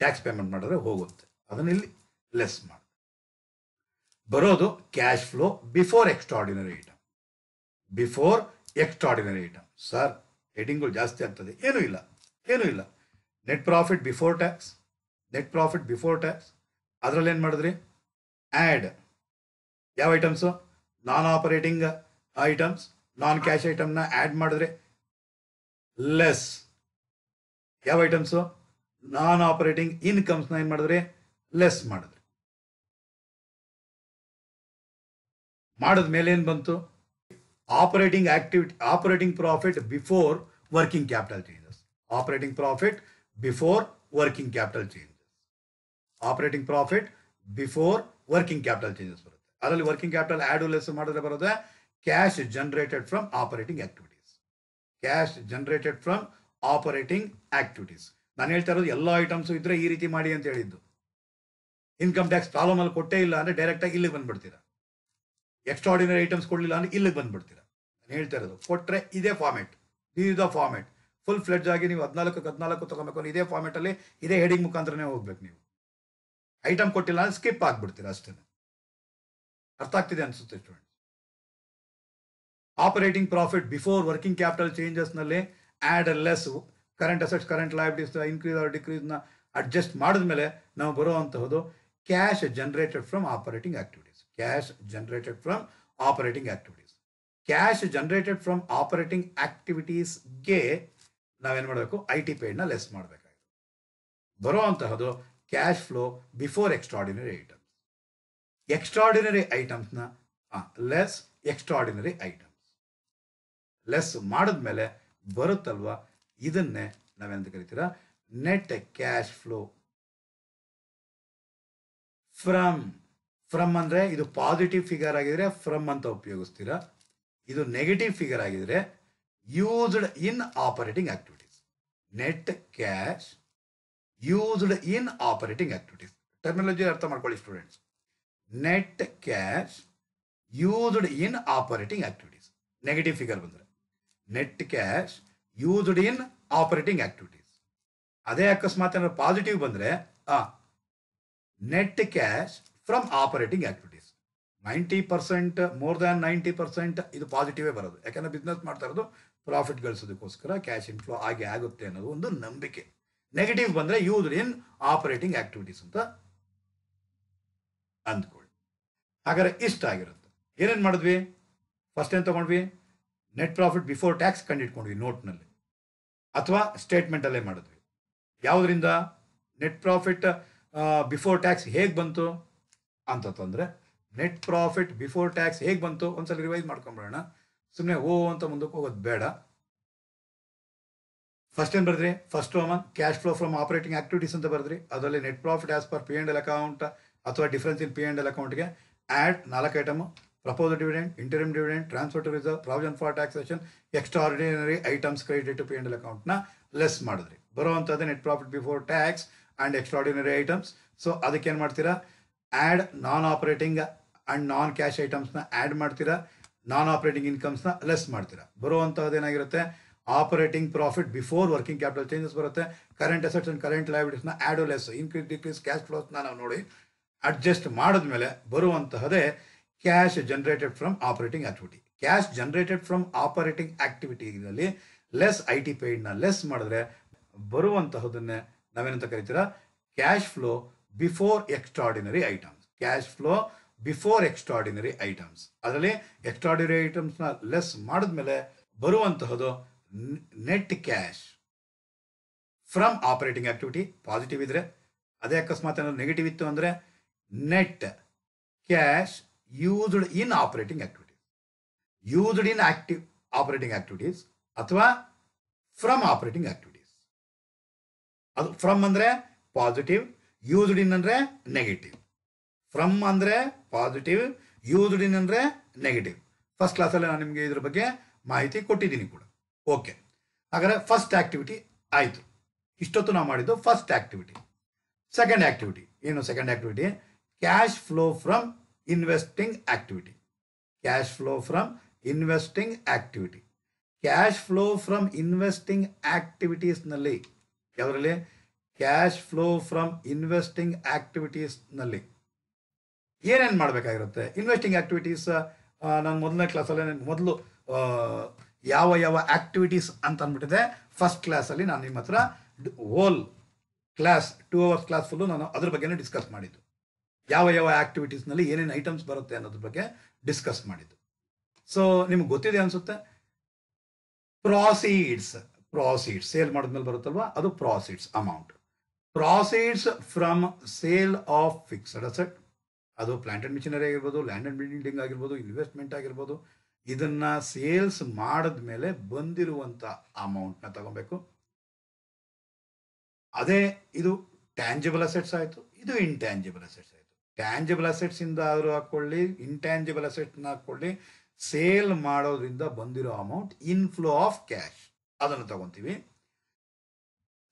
tax payment ಮಾಡಿದ್ರೆ ಹೋಗುತ್ತೆ, ಅದನ್ನ ಇಲ್ಲಿ ಲೆಸ್ ಮಾಡಿ. ಬರೋದು cash flow before extraordinary item. Sir ಹೆಡಿಂಗ್ಗಳು ಜಾಸ್ತಿ ಆಗ್ತದೆ. ಏನೂ ಇಲ್ಲ. ನೆಟ್ ಪ್ರಾಫಿಟ್ ಬಿಫೋರ್ ಟ್ಯಾಕ್ಸ್ ಅದರಲ್ಲಿ ಏನು ಮಾಡಿದ್ರಿ? ಆ್ಯಡ್ ಯಾವ items? Non operating items, non cash ಐಟಮ್ನ ಆ್ಯಡ್ ಮಾಡಿದ್ರೆ ಲೆಸ್. ಯಾವ ಐಟಮ್ಸು? ನಾನ್ ಆಪರೇಟಿಂಗ್ ಇನ್ಕಮ್ಸ್ನ ಏನು ಮಾಡಿದ್ರಿ? ಲೆಸ್ ಮಾಡಿದ್ರಿ. ಮಾಡಿದ ಮೇಲೆ ಏನು ಬಂತು? Operating profit before working capital changes. Operating profit before working capital changes. Operating profit before working capital changes ಬರುತ್ತೆ. ಅದರಲ್ಲಿ ವರ್ಕಿಂಗ್ ಕ್ಯಾಪಿಟಲ್ ಆ್ಯಡ್ ಲೆಸ್ ಮಾಡಿದ್ರೆ ಬರುತ್ತೆ cash generated from operating activities. Cash generated from operating activities. ನಾನು ಹೇಳ್ತಾ ಇರೋದು ಎಲ್ಲ items ಇದ್ರೆ ಈ ರೀತಿ ಮಾಡಿ ಅಂತ ಹೇಳಿದ್ದು. ಇನ್ಕಮ್ ಟ್ಯಾಕ್ಸ್ ಪ್ರಾಬ್ಲಮ್ ಅಲ್ಲಿ ಕೊಟ್ಟೇ ಇಲ್ಲ ಅಂದ್ರೆ ಡೈರೆಕ್ಟಾಗಿ ಇಲ್ಲಿಗೆ ಬಂದ್ಬಿಡ್ತೀರಾ. ಎಕ್ಸ್ಟ್ರಾರ್ಡಿನರಿ ಐಟಮ್ಸ್ ಕೊಡಲಿಲ್ಲ ಅಂದ್ರೆ ಇಲ್ಲಿಗೆ ಬಂದ್ಬಿಡ್ತೀರಾ. ನಾನು ಹೇಳ್ತಾ ಇರೋದು ಕೊಟ್ಟರೆ ಇದೇ format, the format full fledge ಆಗಿ ನೀವು 14 ತಗೋಬೇಕು. ಇದೇ ಫಾರ್ಮೆಟಲ್ಲಿ ಇದೇ ಹೆಡಿಂಗ್ ಮುಖಾಂತರನೇ ಹೋಗ್ಬೇಕು. ನೀವು ಐಟಮ್ ಕೊಟ್ಟಿಲ್ಲ ಅಂದ್ರೆ ಸ್ಕಿಪ್ ಆಗ್ಬಿಡ್ತೀರಾ ಅಷ್ಟೇ. ಅರ್ಥ ಆಗ್ತಿದೆ ಅನ್ಸುತ್ತೆ students. Operating profit before working capital changes ನಲ್ಲಿ add less current assets, current liabilities increase or decrease ನ ಅಡ್ಜಸ್ಟ್ ಮಾಡಿದ್ಮೇಲೆ ನಾವು ಬರುವಂತಹದ್ದು cash generated from operating activities. Cash generated from operating activities. Cash generated from operating ಆಕ್ಟಿವಿಟೀಸ್ಗೆ ನಾವೇನು ಮಾಡಬೇಕು? IT ಪೇಯ್ಡ್ನ less ಮಾಡಬೇಕಾಗಿದೆ. ಬರುವಂತಹದ್ದು cash flow before extraordinary items. Extraordinary ಐಟಮ್ಸ್ನ ಲೆಸ್ ಎಕ್ಸ್ಟ್ರಾರ್ಡಿನರಿ ಐಟಮ್ಸ್ ಲೆಸ್ ಮಾಡಿದ್ಮೇಲೆ ಬರುತ್ತಲ್ವಾ, ಇದನ್ನೇ ನಾವೇನಂತ ಕರಿತೀರಾ? ನೆಟ್ ಕ್ಯಾಶ್ ಫ್ಲೋ ಫ್ರಮ್ ಅಂದ್ರೆ ಇದು ಪಾಸಿಟಿವ್ ಫಿಗರ್ ಆಗಿದ್ರೆ ಫ್ರಮ್ ಅಂತ ಉಪಯೋಗಿಸ್ತೀರಾ. ಇದು ನೆಗೆಟಿವ್ ಫಿಗರ್ ಆಗಿದ್ರೆ used in operating activities. Net cash used in operating activities. Terminology ಅರ್ಥ ಮಾಡ್ಕೊಳ್ಳಿ students. Net cash used in operating activities. Negative figure ಬಂದರೆ net cash used in operating activities. ಅದೇ ಅಕಸ್ಮಾತ್ ಏನಾದ್ರು ಪಾಸಿಟಿವ್ ಬಂದರೆ net cash from operating activities. 90% more than 90% ಇದು ಪಾಸಿಟಿವೇ ಬರೋದು. ಯಾಕಂದ್ರೆ ಬಿಸ್ನೆಸ್ ಮಾಡ್ತಾ ಇರೋದು ಪ್ರಾಫಿಟ್ ಗಳಿಸೋದಕ್ಕೋಸ್ಕರ ಕ್ಯಾಶ್ ಇನ್ಫ್ಲೋ ಆಗಿ ಆಗುತ್ತೆ ಅನ್ನೋದು ಒಂದು ನಂಬಿಕೆ. ನೆಗೆಟಿವ್ ಬಂದರೆ ಯೂಸ್ಡ್ ಇನ್ ಆಪರೇಟಿಂಗ್ ಆಕ್ಟಿವಿಟೀಸ್ ಅಂತ ಅಂದ್ಕೊಳ್ಳಿ. ಹಾಗಾದ್ರೆ ಇಷ್ಟ ಆಗಿರುತ್ತೆ. ಏನೇನು ಮಾಡಿದ್ವಿ? ಫಸ್ಟ್ ಏನು ತಗೊಂಡ್ವಿ? ನೆಟ್ ಪ್ರಾಫಿಟ್ ಬಿಫೋರ್ ಟ್ಯಾಕ್ಸ್ ಕಂಡಿಟ್ಕೊಂಡ್ವಿ ನೋಟ್ನಲ್ಲಿ ಅಥವಾ ಸ್ಟೇಟ್ಮೆಂಟಲ್ಲೇ ಮಾಡಿದ್ವಿ. ಯಾವುದರಿಂದ ನೆಟ್ ಪ್ರಾಫಿಟ್ ಬಿಫೋರ್ ಟ್ಯಾಕ್ಸ್ ಹೇಗೆ ಬಂತು ಅಂತಂದ್ರೆ, ನೆಟ್ ಪ್ರಾಫಿಟ್ ಬಿಫೋರ್ ಟ್ಯಾಕ್ಸ್ ಹೇಗೆ ಬಂತು ಒಂದ್ಸಲ ರಿವೈಸ್ ಮಾಡ್ಕೊಂಡ್ಬಿಡೋಣ. ಸುಮ್ಮನೆ ಅಂತ ಮುಂದಕ್ಕೆ ಹೋಗೋದು ಬೇಡ. ಫಸ್ಟ್ ಏನು ಬರೆದ್ರಿ? First cash flow from operating activities ಅಂತ ಬರೆದ್ರಿ. ಅದರಲ್ಲಿ net profit as per P&L account ಅಥವಾ ಡಿಫರೆನ್ಸ್ ಇನ್ P&L ಅಕೌಂಟ್ಗೆ add 4 item: proposed dividend, interim dividend, transfer to reserve, provision for taxation, extraordinary items credit to P&L ಅಕೌಂಟ್ನ less ಮಾಡಿದ್ರಿ. ಬರುವಂಥದ್ದು net profit before tax and extraordinary items. So ಅದಕ್ಕೆ ಏನು ಮಾಡ್ತೀರಾ? Add non operating and non cash ಐಟಮ್ಸ್ನ add ಮಾಡ್ತೀರಾ, non operating ಇನ್ಕಮ್ಸ್ನ less ಮಾಡ್ತೀರಾ. ಬರುವಂಥದ್ದು ಏನಾಗಿರುತ್ತೆ? Operating profit before working capital changes ಬರುತ್ತೆ. ಕರೆಂಟ್ ಅಸೆಟ್ಸ್ ಅಂಡ್ ಕರೆಂಟ್ ಲಯಬಿಲಿಟೀಸ್ನ add less, increase decrease cash ಫ್ಲೋಸ್ನ ನಾವು ನೋಡಿ ಅಡ್ಜಸ್ಟ್ ಮಾಡಿದ್ಮೇಲೆ ಬರುವಂತಹದೇ cash generated from operating activity. Cash generated from operating ಆಕ್ಟಿವಿಟಿನಲ್ಲಿ ಲೆಸ್ IT ಪೇಯ್ಡ್ನ ಲೆಸ್ ಮಾಡಿದ್ರೆ ಬರುವಂತಹದನ್ನೇ ನಾವೇನಂತ ಕರಿತೀರಾ? Cash flow before extraordinary items. Cash flow before extraordinary items. ಅದರಲ್ಲಿ ಎಕ್ಸ್ಟ್ರಾರ್ಡಿನರಿ ಐಟಮ್ಸ್ನ ಲೆಸ್ ಮಾಡಿದ್ಮೇಲೆ ಬರುವಂತಹದ್ದು net cash from operating activity. Positive ಇದ್ರೆ, ಅದೇ ಅಕಸ್ಮಾತ್ ಏನಾದ್ರು ನೆಗೆಟಿವ್ ಇತ್ತು ಅಂದರೆ net cash used in operating activities. Used in operating activities ಅಥವಾ ಫ್ರಮ್ ಆಪರೇಟಿಂಗ್ ಆಕ್ಟಿವಿಟೀಸ್. ಅದು ಫ್ರಮ್ ಅಂದರೆ ಪಾಸಿಟಿವ್, ಯೂಸ್ಡ್ ಇನ್ ಅಂದರೆ ನೆಗೆಟಿವ್. ಫ್ರಮ್ ಅಂದರೆ ಪಾಸಿಟಿವ್, ಯೂಸ್ಡ್ ಇನ್ ಅಂದರೆ ನೆಗೆಟಿವ್. ಫಸ್ಟ್ ಕ್ಲಾಸಲ್ಲಿ ನಾನು ನಿಮಗೆ ಇದ್ರ ಬಗ್ಗೆ ಮಾಹಿತಿ ಕೊಟ್ಟಿದ್ದೀನಿ ಕೂಡ. ಓಕೆ, ಹಾಗಾದರೆ ಫಸ್ಟ್ ಆಕ್ಟಿವಿಟಿ ಆಯಿತು. ಇಷ್ಟೊತ್ತು ನಾವು ಮಾಡಿದ್ದು ಫಸ್ಟ್ ಆಕ್ಟಿವಿಟಿ. ಸೆಕೆಂಡ್ ಆಕ್ಟಿವಿಟಿ ಏನು? Second activity cash flow from investing activity. Cash flow from investing activity. Cash flow from investing ಆಕ್ಟಿವಿಟೀಸ್ನಲ್ಲಿ ಯಾವುದರಲ್ಲಿ? ಕ್ಯಾಶ್ ಫ್ಲೋ ಫ್ರಮ್ ಇನ್ವೆಸ್ಟಿಂಗ್ ಆಕ್ಟಿವಿಟೀಸ್ನಲ್ಲಿ ಏನೇನು ಮಾಡಬೇಕಾಗಿರುತ್ತೆ? ಇನ್ವೆಸ್ಟಿಂಗ್ ಆಕ್ಟಿವಿಟೀಸ್ ನಾನು ಮೊದಲನೇ ಕ್ಲಾಸಲ್ಲಿ ಮೊದಲು ಯಾವ ಆಕ್ಟಿವಿಟೀಸ್ ಅಂತ ಅಂದ್ಬಿಟ್ಟಿದೆ ಫಸ್ಟ್ ಕ್ಲಾಸಲ್ಲಿ ನಾನು ನಿಮ್ಮ ಹತ್ರ hole class 2 hours class full ನಾನು ಅದ್ರ ಬಗ್ಗೆನೇ ಡಿಸ್ಕಸ್ ಮಾಡಿದ್ದು. ಯಾವ ಆಕ್ಟಿವಿಟೀಸ್ನಲ್ಲಿ ಏನೇನು ಐಟಮ್ಸ್ ಬರುತ್ತೆ ಅನ್ನೋದ್ರ ಬಗ್ಗೆ ಡಿಸ್ಕಸ್ ಮಾಡಿದ್ದು. ಸೊ ನಿಮ್ಗೆ ಗೊತ್ತಿದೆ ಅನಿಸುತ್ತೆ. ಪ್ರಾಸೀಡ್ಸ್ ಸೇಲ್ ಮಾಡಿದ್ಮೇಲೆ ಬರುತ್ತಲ್ವಾ, ಅದು proceeds amount. Proceeds from sale of fixed asset ಅದು ಪ್ಲಾಂಟ್ ಅಂಡ್ ಮಿಷನರಿ ಆಗಿರ್ಬೋದು, ಲ್ಯಾಂಡ್ ಅಂಡ್ ಬಿಲ್ಡಿಂಗ್ ಆಗಿರ್ಬೋದು, ಇನ್ವೆಸ್ಟ್ಮೆಂಟ್ ಆಗಿರ್ಬೋದು, ಇದನ್ನ ಸೇಲ್ಸ್ ಮಾಡಿದ್ಮೇಲೆ ಬಂದಿರುವಂಥ ಅಮೌಂಟ್ನ ತಗೊಬೇಕು. ಅದೇ ಇದು ಟ್ಯಾಂಜಿಬಲ್ ಅಸೆಟ್ಸ್ ಆಯಿತು, ಇದು ಇಂಟ್ಯಾಂಜಿಬಲ್ ಅಸೆಟ್ಸ್ ಆಯಿತು. ಟ್ಯಾಂಜಿಬಲ್ ಅಸೆಟ್ಸ್ ಇಂದ ಆದರೂ ಹಾಕೊಳ್ಳಿ, ಇಂಟ್ಯಾಂಜಿಬಲ್ ಅಸೆಟ್ಸ್ನ ಹಾಕೊಳ್ಳಿ, ಸೇಲ್ ಮಾಡೋದ್ರಿಂದ ಬಂದಿರೋ ಅಮೌಂಟ್ ಇನ್ಫ್ಲೋ ಆಫ್ ಕ್ಯಾಶ್ ಅದನ್ನು ತಗೊಂತೀವಿ.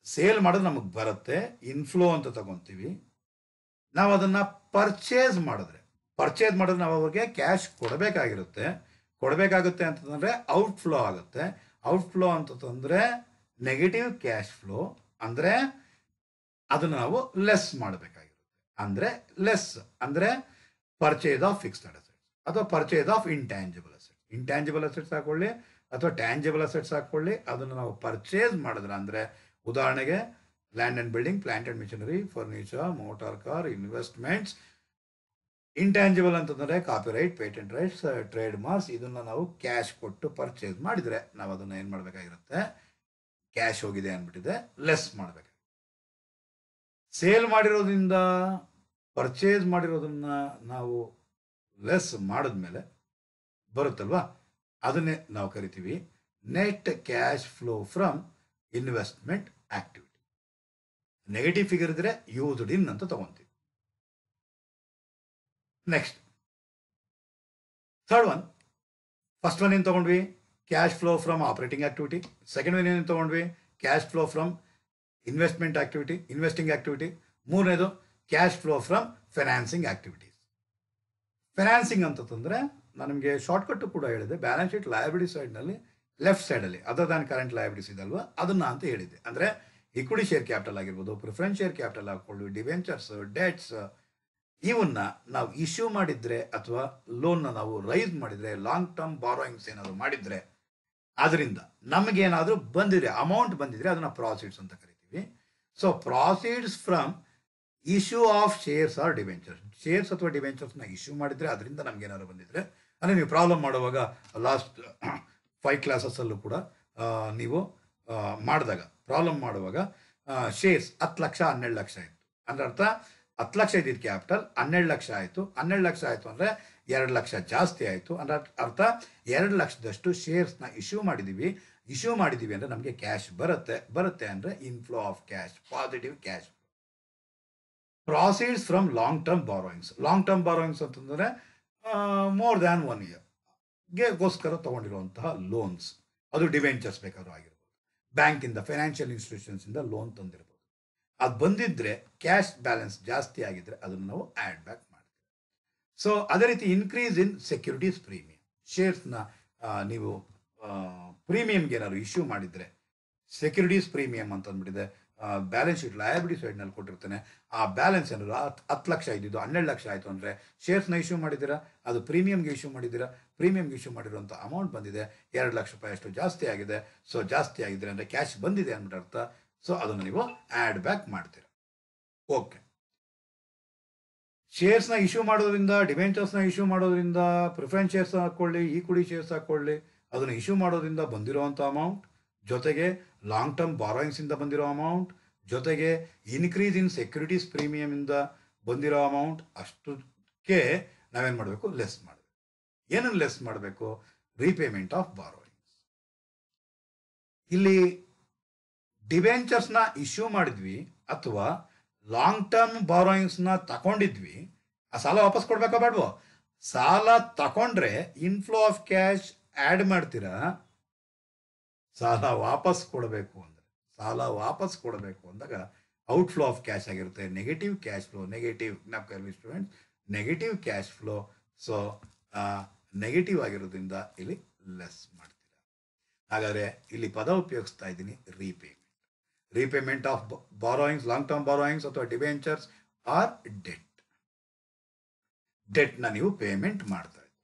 ಸೇಲ್ ಮಾಡೋದು ನಮಗೆ ಬರುತ್ತೆ, ಇನ್ಫ್ಲೋ ಅಂತ ತಗೊಂತೀವಿ. ನಾವು ಅದನ್ನು ಪರ್ಚೇಸ್ ಮಾಡಿದ್ರೆ ನಾವು ಅವ್ರಿಗೆ ಕ್ಯಾಶ್ ಕೊಡಬೇಕಾಗುತ್ತೆ ಅಂತಂದರೆ ಔಟ್ಫ್ಲೋ ಆಗುತ್ತೆ. ಔಟ್ಫ್ಲೋ ಅಂತಂದರೆ ನೆಗೆಟಿವ್ ಕ್ಯಾಶ್ ಫ್ಲೋ, ಅಂದರೆ ಅದನ್ನು ನಾವು ಲೆಸ್ ಮಾಡಬೇಕಾಗಿರುತ್ತೆ. ಅಂದರೆ ಪರ್ಚೇಸ್ ಆಫ್ ಫಿಕ್ಸ್ಡ್ ಅಸೆಟ್ಸ್ ಅಥವಾ ಪರ್ಚೇಸ್ ಆಫ್ ಇಂಟ್ಯಾಂಜಿಬಲ್ ಅಸೆಟ್ಸ್ ಹಾಕೊಳ್ಳಿ ಅಥವಾ ಟ್ಯಾಂಜಿಬಲ್ ಅಸೆಟ್ಸ್ ಹಾಕೊಳ್ಳಿ. ಅದನ್ನು ನಾವು ಪರ್ಚೇಸ್ ಮಾಡಿದ್ರೆ, ಅಂದರೆ ಉದಾಹರಣೆಗೆ land and building, plant and machinery, furniture, motor car, investments. Intangible ಅಂತಂದರೆ copyright, patent rights, trade marks. ಇದನ್ನು ನಾವು ಕ್ಯಾಶ್ ಕೊಟ್ಟು ಪರ್ಚೇಸ್ ಮಾಡಿದರೆ ನಾವು ಅದನ್ನು ಏನು ಮಾಡಬೇಕಾಗಿರುತ್ತೆ, ಕ್ಯಾಶ್ ಹೋಗಿದೆ ಅಂದ್ಬಿಟ್ಟಿದೆ, ಲೆಸ್ ಮಾಡಬೇಕು. ಸೇಲ್ ಮಾಡಿರೋದ್ರಿಂದ ಪರ್ಚೇಸ್ ಮಾಡಿರೋದನ್ನ ನಾವು ಲೆಸ್ ಮಾಡಿದ್ಮೇಲೆ ಬರುತ್ತಲ್ವಾ, ಅದನ್ನೇ ನಾವು ಕರಿತೀವಿ net cash flow from investment activity. Negative figure ಇದ್ರೆ ಯೂಸ್ಡ್ ಇನ್ ಅಂತ ತಗೊಂತೀವಿ. Next third one, first one ಏನು ತಗೊಂಡ್ವಿ, cash flow from operating activity. Second one ಏನು ತಗೊಂಡ್ವಿ, cash flow from investing activity. ಮೂರನೇದು cash flow from financing activities. Financing ಅಂತಂದ್ರೆ ನಾನು ನಿಮಗೆ ಶಾರ್ಟ್ಕಟ್ ಕೂಡ ಹೇಳಿದೆ, ಬ್ಯಾಲೆನ್ಸ್ ಶೀಟ್ ಲಯಬಿಲಿಟಿ ಸೈಡ್ನಲ್ಲಿ ಲೆಫ್ಟ್ ಸೈಡಲ್ಲಿ ಅದರ್ ದ್ಯಾನ್ ಕರೆಂಟ್ ಲಯಬಿಲಿಟೀಸ್ ಇದಲ್ವಾ, ಅದನ್ನ ಅಂತ ಹೇಳಿದ್ದೆ. ಅಂದರೆ ಇಕ್ವಿಟಿ ಶೇರ್ ಕ್ಯಾಪಿಟಲ್ ಆಗಿರ್ಬೋದು, ಪ್ರಿಫರೆನ್ಸ್ ಶೇರ್ ಕ್ಯಾಪಿಟಲ್ ಹಾಕೊಳ್ಳಿ, ಡಿವೆಂಚರ್ಸ್, ಡೆಟ್ಸ್, ಇವನ್ನ ನಾವು ಇಶ್ಯೂ ಮಾಡಿದ್ರೆ ಅಥವಾ ಲೋನ್ನ ನಾವು ರೈಸ್ ಮಾಡಿದ್ರೆ, ಲಾಂಗ್ ಟರ್ಮ್ ಬಾರೋಯಿಂಗ್ಸ್ ಏನಾದರೂ ಮಾಡಿದ್ರೆ, ಅದರಿಂದ ನಮಗೇನಾದರೂ ಅಮೌಂಟ್ ಬಂದಿದ್ರೆ ಅದನ್ನ ಪ್ರಾಸಿಡ್ಸ್ ಅಂತ ಕರಿತೀವಿ. So proceeds from issue of shares or debentures. Shares ಅಥವಾ ಡಿವೆಂಚರ್ಸ್ನ ಇಶ್ಯೂ ಮಾಡಿದ್ರೆ ಅದರಿಂದ ನಮ್ಗೇನಾದ್ರು ಬಂದಿದ್ರೆ, ಅಂದರೆ ನೀವು ಪ್ರಾಬ್ಲಮ್ ಮಾಡುವಾಗ ಲಾಸ್ಟ್ 5 ಕ್ಲಾಸಸ್ಸಲ್ಲೂ ಕೂಡ ನೀವು ಪ್ರಾಬ್ಲಮ್ ಮಾಡುವಾಗ ಶೇರ್ಸ್ 10 ಲಕ್ಷ 12 ಲಕ್ಷ ಇತ್ತು ಅಂದ್ರೆ ಅರ್ಥ 10 ಲಕ್ಷ ಇದ್ದಿದ್ದು ಕ್ಯಾಪಿಟಲ್ 12 ಲಕ್ಷ ಆಯಿತು. 12 ಲಕ್ಷ ಆಯಿತು ಅಂದರೆ 2 ಲಕ್ಷ ಜಾಸ್ತಿ ಆಯಿತು ಅಂದ್ರೆ ಅರ್ಥ 2 ಲಕ್ಷದಷ್ಟು ಶೇರ್ಸ್ನ ಇಶ್ಯೂ ಮಾಡಿದ್ದೀವಿ ಅಂದರೆ ನಮಗೆ ಕ್ಯಾಶ್ ಬರುತ್ತೆ ಅಂದರೆ inflow of cash, positive cash. Proceeds from long term borrowings ಅಂತಂದರೆ ಮೋರ್ ದ್ಯಾನ್ 1 ಇಯರ್ಗೋಸ್ಕರ ತಗೊಂಡಿರುವಂತಹ ಲೋನ್ಸ್, ಅದು ಡಿವೆಂಚರ್ಸ್ ಬೇಕಾದ್ರೂ ಆಗಿರ್ಬೋದು, ಬ್ಯಾಂಕಿಂದ, ಫೈನಾನ್ಷಿಯಲ್ ಇನ್ಸ್ಟಿಟ್ಯೂಷನ್ಸಿಂದ ಲೋನ್ ತಂದಿರ್ಬೋದು. ಅದು ಬಂದಿದ್ರೆ ಕ್ಯಾಶ್ ಬ್ಯಾಲೆನ್ಸ್ ಜಾಸ್ತಿ ಆಗಿದ್ರೆ ಅದನ್ನು ನಾವು ಆ್ಯಡ್ ಬ್ಯಾಕ್ ಮಾಡ್ತೀವಿ. ಸೊ ಅದೇ ರೀತಿ ಇನ್ಕ್ರೀಸ್ ಇನ್ ಸೆಕ್ಯೂರಿಟೀಸ್ ಪ್ರೀಮಿಯಂ. ಶೇರ್ಸ್ನ ನೀವು ಪ್ರೀಮಿಯಂಗೆ ಏನಾದ್ರು ಇಶ್ಯೂ ಮಾಡಿದರೆ, ಸೆಕ್ಯೂರಿಟೀಸ್ ಪ್ರೀಮಿಯಂ ಅಂತ ಅಂದ್ಬಿಟ್ಟಿದೆ, ಬ್ಯಾಲೆನ್ಸ್ ಶೀಟ್ ಲಯಬಿಲಿಟಿ ಸೈಡ್ನಲ್ಲಿ ಕೊಟ್ಟಿರ್ತಾನೆ. ಆ ಬ್ಯಾಲೆನ್ಸ್ ಏನಾದ್ರು 10 ಲಕ್ಷ ಇದ್ದಿದ್ದು 12 ಲಕ್ಷ ಆಯಿತು ಅಂದರೆ ಶೇರ್ಸ್ನ ಇಶ್ಯೂ ಮಾಡಿದ್ದೀರಾ, ಅದು ಪ್ರೀಮಿಯಂಗೆ ಇಶ್ಯೂ ಮಾಡಿದ್ದೀರಾ, ಪ್ರೀಮಿಯಂಗೆ ಇಶ್ಯೂ ಮಾಡಿರುವಂಥ ಅಮೌಂಟ್ ಬಂದಿದೆ 2 ಲಕ್ಷ ರೂಪಾಯಿ ಅಷ್ಟು ಜಾಸ್ತಿ ಆಗಿದೆ. ಸೊ ಜಾಸ್ತಿ ಆಗಿದೆ ಅಂದರೆ ಕ್ಯಾಶ್ ಬಂದಿದೆ ಅಂದ್ಬಿಟ್ಟು ಅರ್ಥ. ಸೊ ಅದನ್ನು ನೀವು ಆ್ಯಡ್ ಬ್ಯಾಕ್ ಮಾಡ್ತೀರಾ. ಓಕೆ, ಶೇರ್ಸ್ನ ಇಶ್ಯೂ ಮಾಡೋದ್ರಿಂದ, ಡಿವೆಂಚರ್ಸ್ನ ಇಶ್ಯೂ ಮಾಡೋದ್ರಿಂದ, ಪ್ರಿಫರೆನ್ಸ್ ಶೇರ್ಸ್ ಹಾಕ್ಕೊಳ್ಳಿ, ಈಕ್ವಿಟಿ ಶೇರ್ಸ್ ಹಾಕ್ಕೊಳ್ಳಿ, ಅದನ್ನು ಇಶ್ಯೂ ಮಾಡೋದ್ರಿಂದ ಬಂದಿರೋವಂಥ ಅಮೌಂಟ್, ಜೊತೆಗೆ ಲಾಂಗ್ ಟರ್ಮ್ ಬಾರೋಯಿಂಗ್ಸಿಂದ ಬಂದಿರೋ ಅಮೌಂಟ್, ಜೊತೆಗೆ ಇನ್ಕ್ರೀಸ್ ಇನ್ ಸೆಕ್ಯೂರಿಟೀಸ್ ಪ್ರೀಮಿಯಮಿಂದ ಬಂದಿರೋ ಅಮೌಂಟ್, ಅಷ್ಟಕ್ಕೆ ನಾವೇನು ಮಾಡಬೇಕು, ಲೆಸ್ ಮಾಡಬೇಕು. ಏನನ್ನು ಲೆಸ್ ಮಾಡಬೇಕು, ರೀಪೇಮೆಂಟ್ ಆಫ್ ಬಾರೋಯಿಂಗ್ಸ್. ಇಲ್ಲಿ ಡಿವೆಂಚರ್ಸ್ನ ಇಶ್ಯೂ ಮಾಡಿದ್ವಿ ಅಥವಾ ಲಾಂಗ್ ಟರ್ಮ್ ಬಾರೋಯಿಂಗ್ಸ್ನ ತಗೊಂಡಿದ್ವಿ, ಆ ಸಾಲ ವಾಪಸ್ ಕೊಡ್ಬೇಕಾ ಬೇಡವೋ? ಸಾಲ ತಗೊಂಡ್ರೆ ಇನ್ಫ್ಲೋ ಆಫ್ ಕ್ಯಾಶ್ ಆ್ಯಡ್ ಮಾಡ್ತೀರಾ, ಸಾಲ ವಾಪಸ್ ಕೊಡಬೇಕು ಅಂದಾಗ ಔಟ್ಫ್ಲೋ ಆಫ್ ಕ್ಯಾಶ್ ಆಗಿರುತ್ತೆ, negative cash flow, negative cash flow. So negative ಆಗಿರೋದ್ರಿಂದ ಇಲ್ಲಿ ಲೆಸ್ ಮಾಡ್ತೀರಾ. ಹಾಗಾದರೆ ಇಲ್ಲಿ ಪದ ಉಪಯೋಗಿಸ್ತಾ ಇದ್ದೀನಿ repayment of borrowings, long term borrowings ಅಥವಾ ಡಿವೆಂಚರ್ಸ್ ಆರ್ ಡೆಟ್ನ ನೀವು ಪೇಮೆಂಟ್ ಮಾಡ್ತಾ ಇದ್ದೀರಿ.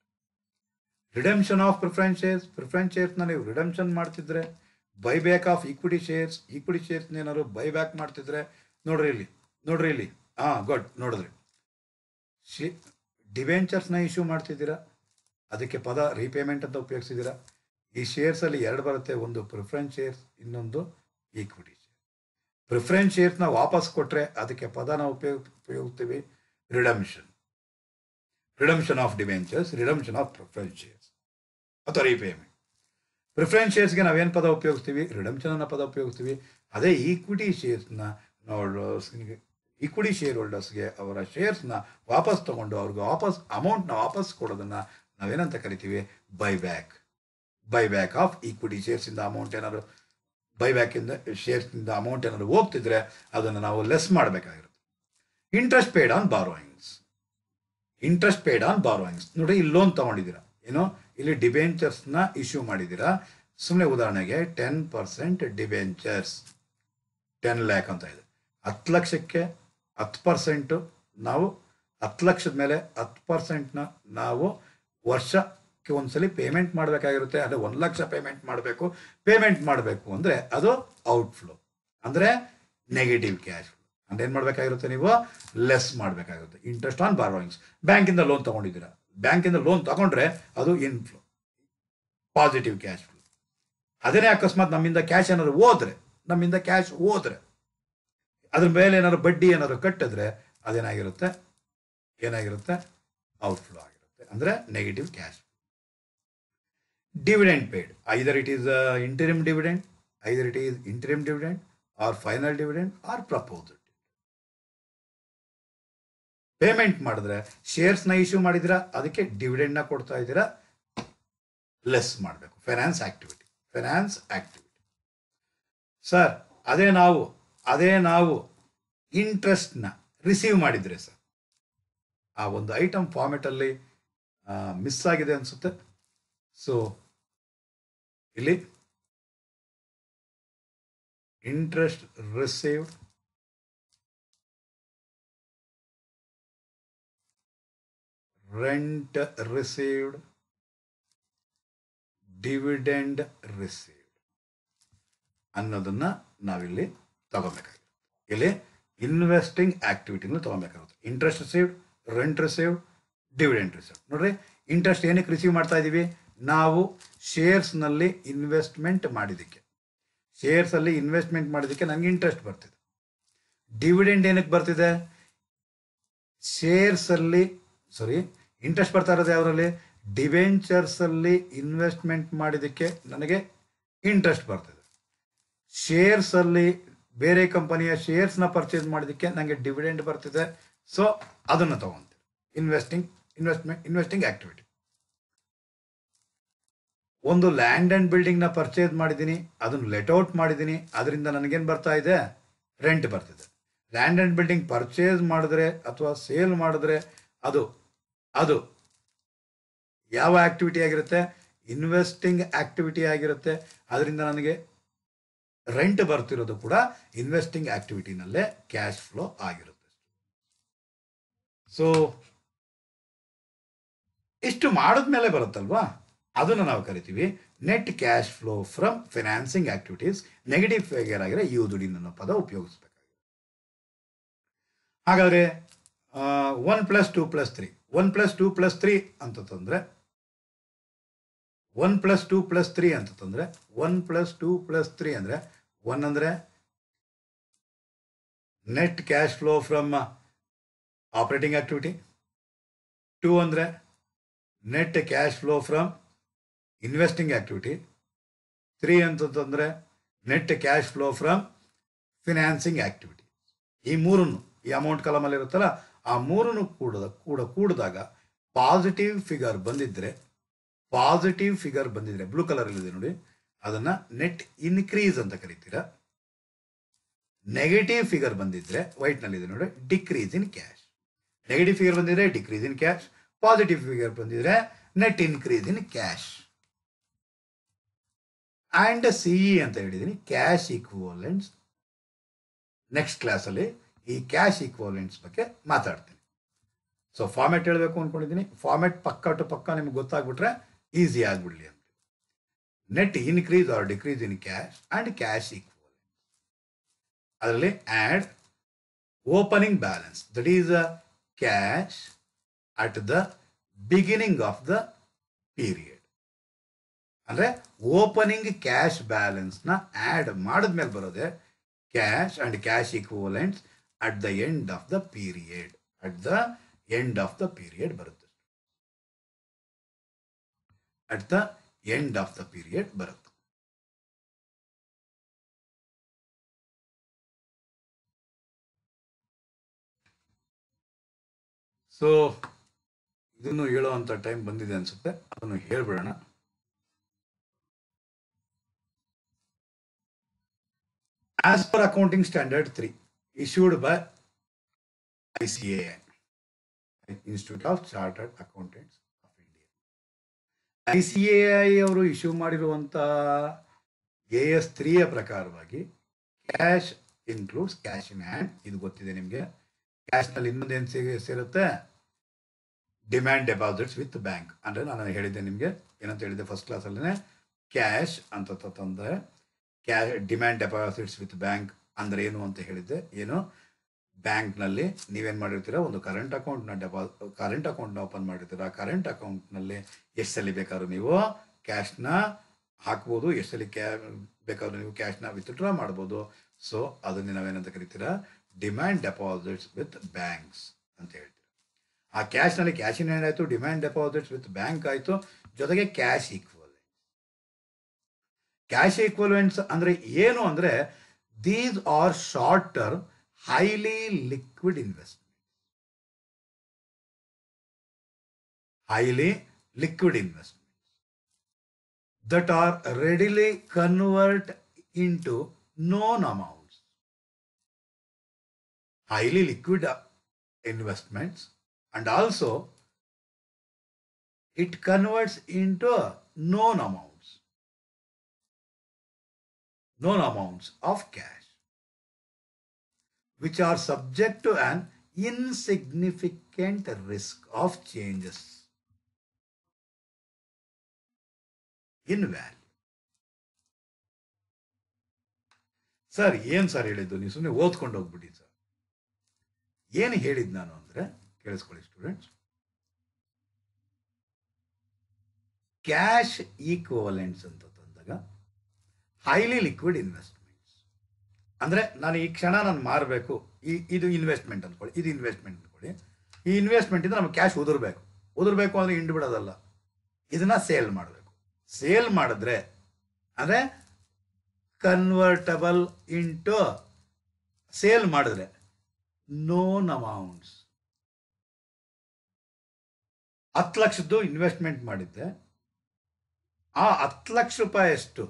ರಿಡೆಂಪ್ಷನ್ ಆಫ್ ಪ್ರಿಫರೆನ್ಸ್ ಶೇರ್ಸ್ನ ನೀವು ರಿಡೆಂಪ್ಷನ್ ಮಾಡ್ತಿದ್ರೆ, ಬೈಬ್ಯಾಕ್ ಆಫ್ ಈಕ್ವಿಟಿ ಶೇರ್ಸ್ನ ಏನಾದ್ರು ಬೈಬ್ಯಾಕ್ ಮಾಡ್ತಿದ್ರೆ, ನೋಡ್ರಿ ಇಲ್ಲಿ ಗುಡ್, ನೋಡಿದ್ರಿ ಡಿವೆಂಚರ್ಸ್ನ ಇಶ್ಯೂ ಮಾಡ್ತಿದ್ದೀರಾ, ಅದಕ್ಕೆ ಪದ ರೀಪೇಮೆಂಟ್ ಅಂತ ಉಪಯೋಗಿಸಿದ್ದೀರಾ. ಈ ಶೇರ್ಸಲ್ಲಿ 2 ಬರುತ್ತೆ, ಒಂದು ಪ್ರಿಫರೆನ್ಸ್ ಶೇರ್ಸ್, ಇನ್ನೊಂದು ಈಕ್ವಿಟಿ ಶೇರ್. ಪ್ರಿಫರೆನ್ಸ್ ಶೇರ್ಸ್ನ ವಾಪಸ್ ಕೊಟ್ಟರೆ ಅದಕ್ಕೆ ಪದ ನಾವು ಉಪಯೋಗಿಸ್ತೀವಿ redemption. Redemption of debentures, redemption of preference shares ಅಥವಾ ರೀಪೇಮೆಂಟ್. ಪ್ರಿಫರೆನ್ಸ್ ಶೇರ್ಸ್ಗೆ ನಾವೇನು ಪದ ಉಪಯೋಗಿಸ್ತೀವಿ? ರಿಡಮ್ಷನ್ ಅನ್ನೋ ಪದ ಉಪಯೋಗಿಸ್ತೀವಿ. ಅದೇ ಈಕ್ವಿಟಿ ಶೇರ್ಸ್ನ ಈಕ್ವಿಟಿ ಶೇರ್ ಹೋಲ್ಡರ್ಸ್ಗೆ ಅವರ ಶೇರ್ಸ್ನ ವಾಪಸ್ ತಗೊಂಡು ಅವ್ರಿಗೆ ಅಮೌಂಟ್ನ ವಾಪಸ್ ಕೊಡೋದನ್ನು ನಾವೇನಂತ ಕರಿತೀವಿ? ಬೈಬ್ಯಾಕ್ ಆಫ್ ಈಕ್ವಿಟಿ ಶೇರ್ಸಿಂದ ಅಮೌಂಟ್ ಏನಾದ್ರು ಬೈಬ್ಯಾಕಿಂದ ಶೇರ್ಸ್ನಿಂದ ಅಮೌಂಟ್ ಏನಾದ್ರು ಹೋಗ್ತಿದ್ರೆ ಅದನ್ನು ನಾವು ಲೆಸ್ ಮಾಡಬೇಕಾಗಿರುತ್ತೆ. ಇಂಟ್ರೆಸ್ಟ್ ಪೇಡ್ ಆನ್ ಬಾರೋಯಿಂಗ್ಸ್ ನೋಡಿ, ಇಲ್ಲಿ ಲೋನ್ ತಗೊಂಡಿದ್ದೀರಾ, ಏನೋ ಇಲ್ಲಿ ಡಿಬೆಂಚರ್ಸ್ನ ಇಶ್ಯೂ ಮಾಡಿದ್ದೀರಾ. ಸುಮ್ಮನೆ ಉದಾಹರಣೆಗೆ 10% ಡಿಬೆಂಚರ್ಸ್ 10 lakh ಅಂತ ಇದೆ. 10 ಲಕ್ಷಕ್ಕೆ 10% ನಾವು 10 ಲಕ್ಷದ ಮೇಲೆ 10%ನ ನಾವು ವರ್ಷಕ್ಕೆ ಒಂದ್ಸಲಿ ಪೇಮೆಂಟ್ ಮಾಡಬೇಕಾಗಿರುತ್ತೆ. ಅದು 1 ಲಕ್ಷ ಪೇಮೆಂಟ್ ಮಾಡಬೇಕು ಅಂದರೆ ಅದು ಔಟ್ಫ್ಲೋ, ಅಂದರೆ ನೆಗೆಟಿವ್ ಕ್ಯಾಶ್ ಫ್ಲೋ. ಅಂದ್ರೆ ಏನು ಮಾಡಬೇಕಾಗಿರುತ್ತೆ? ನೀವು ಲೆಸ್ ಮಾಡಬೇಕಾಗುತ್ತೆ. ಇಂಟ್ರೆಸ್ಟ್ ಆನ್ ಬಾರೋಯಿಂಗ್ಸ್, ಬ್ಯಾಂಕಿಂದ ಲೋನ್ ತಗೊಂಡಿದ್ದೀರಾ, ಬ್ಯಾಂಕಿಂದ ಲೋನ್ ತಗೊಂಡ್ರೆ ಅದು ಇನ್ಫ್ಲೋ, ಪಾಸಿಟಿವ್ ಕ್ಯಾಶ್ ಫ್ಲೋ. ಅದೇನೇ ಅಕಸ್ಮಾತ್ ನಮ್ಮಿಂದ ಕ್ಯಾಶ್ ಹೋದ್ರೆ ಅದ್ರ ಮೇಲೆ ಏನಾದ್ರು ಬಡ್ಡಿ ಏನಾದ್ರು ಕಟ್ಟಿದ್ರೆ ಅದೇನಾಗಿರುತ್ತೆ? ಔಟ್ಫ್ಲೋ ಆಗಿರುತ್ತೆ, ಅಂದರೆ negative cash. Dividend paid, either it is interim dividend or final dividend or proposed. Payment ಮಾಡಿದ್ರೆ ಶೇರ್ಸ್ನ ಇಶ್ಯೂ ಮಾಡಿದ್ದೀರಾ, ಅದಕ್ಕೆ ಡಿವಿಡೆಂಡ್ನ ಕೊಡ್ತಾ ಇದ್ದೀರಾ, ಲೆಸ್ ಮಾಡಬೇಕು. Finance activity. ಸರ್ ಅದೇ ನಾವು ಇಂಟ್ರೆಸ್ಟ್ನ ರಿಸೀವ್ ಮಾಡಿದ್ರೆ ಸರ್, ಆ ಒಂದು ಐಟಮ್ ಫಾರ್ಮೆಟಲ್ಲಿ ಮಿಸ್ ಆಗಿದೆ ಅನಿಸುತ್ತೆ. ಸೊ ಇಲ್ಲಿ interest received, rent received, dividend received ಅನ್ನೋದನ್ನ ನಾವಿಲ್ಲಿ ತಗೋಬೇಕಾಗುತ್ತೆ. ಇಲ್ಲಿ ಇನ್ವೆಸ್ಟಿಂಗ್ ಆಕ್ಟಿವಿಟಿನ ತಗೋಬೇಕಾಗುತ್ತೆ. Interest received, rent received, dividend received. ನೋಡ್ರಿ, ಇಂಟ್ರೆಸ್ಟ್ ಏನಕ್ಕೆ ರಿಸೀವ್ ಮಾಡ್ತಾ ಇದ್ದೀವಿ? ನಾವು ಶೇರ್ಸ್ನಲ್ಲಿ ಇನ್ವೆಸ್ಟ್ಮೆಂಟ್ ಮಾಡಿದ್ದಕ್ಕೆ ನನಗೆ ಇಂಟ್ರೆಸ್ಟ್ ಬರ್ತಿದೆ. ಡಿವಿಡೆಂಡ್ ಏನಕ್ಕೆ ಬರ್ತಿದೆ? ಇಂಟ್ರೆಸ್ಟ್ ಬರ್ತಾ ಇರೋದು ಯಾವುದರಲ್ಲಿ? ಡಿವೆಂಚರ್ಸಲ್ಲಿ ಇನ್ವೆಸ್ಟ್ಮೆಂಟ್ ಮಾಡಿದ್ದಕ್ಕೆ ನನಗೆ ಇಂಟ್ರೆಸ್ಟ್ ಬರ್ತಿದೆ. ಶೇರ್ಸಲ್ಲಿ ಬೇರೆ ಕಂಪನಿಯ ಶೇರ್ಸ್ನ ಪರ್ಚೇಸ್ ಮಾಡಿದ್ದಕ್ಕೆ ನನಗೆ ಡಿವಿಡೆಂಡ್ ಬರ್ತಿದೆ. ಸೊ ಅದನ್ನು ತಗೊಂತೀವಿ. Investing activity. ಒಂದು ಲ್ಯಾಂಡ್ ಆ್ಯಂಡ್ ಬಿಲ್ಡಿಂಗ್ನ ಪರ್ಚೇಸ್ ಮಾಡಿದ್ದೀನಿ, ಅದನ್ನು ಲೆಟ್ಔಟ್ ಮಾಡಿದ್ದೀನಿ, ಅದರಿಂದ ನನಗೇನು ಬರ್ತಾ ಇದೆ? ರೆಂಟ್ ಬರ್ತಿದೆ. ಲ್ಯಾಂಡ್ ಆ್ಯಂಡ್ ಬಿಲ್ಡಿಂಗ್ ಪರ್ಚೇಸ್ ಮಾಡಿದ್ರೆ ಅಥವಾ ಸೇಲ್ ಮಾಡಿದ್ರೆ ಅದು ಯಾವ ಆಕ್ಟಿವಿಟಿ ಆಗಿರುತ್ತೆ? ಇನ್ವೆಸ್ಟಿಂಗ್ ಆಕ್ಟಿವಿಟಿ ಆಗಿರುತ್ತೆ. ಅದರಿಂದ ನನಗೆ ರೆಂಟ್ ಬರ್ತಿರೋದು ಕೂಡ ಇನ್ವೆಸ್ಟಿಂಗ್ ಆಕ್ಟಿವಿಟಿನಲ್ಲೇ ಕ್ಯಾಶ್ ಫ್ಲೋ ಆಗಿರುತ್ತೆ. ಸೊ ಇಷ್ಟು ಮಾಡಿದ್ಮೇಲೆ ಬರುತ್ತಲ್ವಾ, ಅದನ್ನು ನಾವು ಕರಿತೀವಿ net cash flow from financing activities. Negative figure ಆಗಿರೋ ಯೂದುಡಿ ಅನ್ನೋ ಪದ ಉಪಯೋಗಿಸಬೇಕಾಗಿದೆ. ಹಾಗಾದರೆ 1 + 2 + 3 1 + 2 + 3 ಅಂತಂದ್ರೆ 1 + 2 + 3 ಅಂತಂದ್ರೆ 1 + 2 + 3 ಅಂದರೆ 1 ಅಂದರೆ net cash flow from operating activity, 2 ಅಂದರೆ net cash flow from investing activity, 3 ಅಂತಂದ್ರೆ net cash flow from financing activity. ಈ ಮೂರನ್ನು, ಈ ಅಮೌಂಟ್ ಕಾಲಮಲ್ಲಿ ಇರುತ್ತಲ್ಲ, ಆ ಮೂರನ್ನು ಕೂಡಿದಾಗ ಪಾಸಿಟಿವ್ ಫಿಗರ್ ಬಂದಿದ್ರೆ ಬ್ಲೂ ಕಲರ್ ಇದೆ ನೋಡಿ, ಅದನ್ನ ನೆಟ್ ಇನ್ಕ್ರೀಸ್ ಅಂತ ಕರಿತೀರಾ. ನೆಗೆಟಿವ್ ಫಿಗರ್ ಬಂದಿದ್ರೆ ವೈಟ್ ನಲ್ಲಿ ಇದೆ ನೋಡಿ, decrease in cash. Negative figure ಬಂದಿದ್ರೆ decrease in cash, positive figure ಬಂದಿದ್ರೆ net increase in cash. And CE ಅಂತ ಹೇಳಿದೀನಿ, ಕ್ಯಾಶ್ ಈಕ್ವಲೆಂಟ್ಸ್. ನೆಕ್ಸ್ಟ್ ಕ್ಲಾಸಲ್ಲಿ ಈ ಕ್ಯಾಶ್ ಈಕ್ವಲೆಂಟ್ಸ್ ಬಗ್ಗೆ ಮಾತಾಡ್ತೀನಿ. ಸೊ ಫಾರ್ಮೆಟ್ ಹೇಳಬೇಕು ಅಂದ್ಕೊಂಡಿದ್ದೀನಿ. ಫಾರ್ಮೆಟ್ ಪಕ್ಕ ನಿಮ್ಗೆ ಗೊತ್ತಾಗ್ಬಿಟ್ರೆ ಈಸಿ ಆಗ್ಬಿಡ್ಲಿ ಅಂತ. Net increase or decrease in cash and cash equivalents. ಅದರಲ್ಲಿ add opening balance, that is a cash at the beginning of the period. ಅಂದ್ರೆ ಓಪನಿಂಗ್ ಕ್ಯಾಶ್ ಬ್ಯಾಲೆನ್ಸ್ ನ ಆಡ್ ಮಾಡಿದ್ಮೇಲೆ ಬರೋದೆ cash and cash equivalents at the end of the period. ಬರುತ್ತೆ. At the end of the period ಬರುತ್ತೆ. So ಇದನ್ನು ಹೇಳುವಂಥ time ಬಂದಿದೆ ಅನ್ಸುತ್ತೆ, ಅದನ್ನು ಹೇಳ್ಬಿಡೋಣ. As per accounting standard 3 issued by ICAI, Institute of Chartered Accountants of India. ICAI ಅವರು issue ಮಾಡಿರುವಂಥ AS3 ಪ್ರಕಾರವಾಗಿ cash includes cash in hand, ಇದು ಗೊತ್ತಿದೆ ನಿಮಗೆ. ಕ್ಯಾಶ್ನಲ್ಲಿ ಇನ್ನೊಂದೇನು ಸೇರುತ್ತೆ, ಡಿಮ್ಯಾಂಡ್ ಡೆಪಾಸಿಟ್ಸ್ ವಿತ್ ಬ್ಯಾಂಕ್. ಅಂದರೆ ನಾನು ಹೇಳಿದ್ದೆ ನಿಮಗೆ, ಏನಂತ ಹೇಳಿದ್ದೆ ಫಸ್ಟ್ ಕ್ಲಾಸಲ್ಲೇ, ಕ್ಯಾಶ್ ಅಂತ ತಂದರೆ ಡಿಮ್ಯಾಂಡ್ ಡೆಪಾಸಿಟ್ಸ್ ವಿತ್ ಬ್ಯಾಂಕ್ ಅಂದರೆ ಏನು ಅಂತ ಹೇಳಿದ್ದೆ. ಏನು, ಬ್ಯಾಂಕ್ನಲ್ಲಿ ನೀವೇನು ಮಾಡಿರ್ತೀರ, ಒಂದು ಕರೆಂಟ್ ಅಕೌಂಟ್ನ ಓಪನ್ ಮಾಡಿರ್ತೀರ. ಆ ಕರೆಂಟ್ ಅಕೌಂಟ್ನಲ್ಲಿ ಎಷ್ಟು ಸಲ ಬೇಕಾದ್ರೂ ನೀವು ಕ್ಯಾಶ್ನ ಹಾಕ್ಬೋದು, ಎಷ್ಟು ಸಲ ಬೇಕಾದ್ರೂ ನೀವು ಕ್ಯಾಶ್ನ ವಿತ್ಡ್ರಾ ಮಾಡ್ಬೋದು. ಸೊ ಅದನ್ನೇ ನಾವೇನಂತ ಕರಿತೀರ, ಡಿಮ್ಯಾಂಡ್ ಡೆಪಾಸಿಟ್ಸ್ ವಿತ್ ಬ್ಯಾಂಕ್ಸ್ ಅಂತ ಹೇಳ್ತೀರ. ಆ ಕ್ಯಾಶ್ನಲ್ಲಿ ಕ್ಯಾಶ್ ಇನ್ ಹ್ಯಾಂಡ್ ಆಯಿತು, ಡಿಮ್ಯಾಂಡ್ ಡೆಪಾಸಿಟ್ಸ್ ವಿತ್ ಬ್ಯಾಂಕ್ ಆಯಿತು, ಜೊತೆಗೆ ಕ್ಯಾಶ್ ಈಕ್ವಲೆಂಟ್ಸ್. ಕ್ಯಾಶ್ ಈಕ್ವಲೆಂಟ್ಸ್ ಅಂದರೆ ಏನು ಅಂದರೆ, these or short term highly liquid investments. Highly liquid investments that are readily convert into known amounts. Highly liquid investments, and also it converts into known amounts of cash, which are subject to an insignificant risk of changes in value. Sir ಏನು sir ಹೇಳಿದ್ದು, ನೀವು ಸುಮ್ಮನೆ ಓದ್ಕೊಂಡು ಹೋಗ್ಬಿಡಿ sir. ಏನು ಹೇಳಿದ್ದು ನಾನು ಅಂದರೆ ಕೇಳಿಸ್ಕೊಳ್ಳಿ ಸ್ಟೂಡೆಂಟ್ಸ್. ಕ್ಯಾಶ್ ಈಕ್ವಲೆಂಟ್ಸ್ ಅಂತ ತಂದಾಗ ಹೈಲಿ ಲಿಕ್ವಿಡ್ ಇನ್ವೆಸ್ಟ್ಮೆಂಟ್ಸ್ ಅಂದರೆ, ನಾನು ಈ ಕ್ಷಣ ನಾನು ಮಾರಬೇಕು, ಇದು ಇನ್ವೆಸ್ಟ್ಮೆಂಟ್ ಅಂದ್ಕೊಳ್ಳಿ, ಇದು ಇನ್ವೆಸ್ಟ್ಮೆಂಟ್ ಅಂದ್ಕೊಳ್ಳಿ. ಈ ಇನ್ವೆಸ್ಟ್ಮೆಂಟಿಂದ ನಮಗೆ ಕ್ಯಾಶ್ ಉದುರಬೇಕು ಅಂದರೆ ಹಿಂಡು ಬಿಡೋದಲ್ಲ, ಇದನ್ನು ಸೇಲ್ ಮಾಡಬೇಕು. ಸೇಲ್ ಮಾಡಿದ್ರೆ ಅಂದರೆ ಕನ್ವರ್ಟಬಲ್ ಇಂಟು, ಸೇಲ್ ಮಾಡಿದ್ರೆ ನೋನ್ ಅಮೌಂಟ್ಸ್. 10 ಲಕ್ಷದ್ದು ಇನ್ವೆಸ್ಟ್ಮೆಂಟ್ ಮಾಡಿದ್ದೆ, ಆ 10 ಲಕ್ಷ ರೂಪಾಯಿಯಷ್ಟು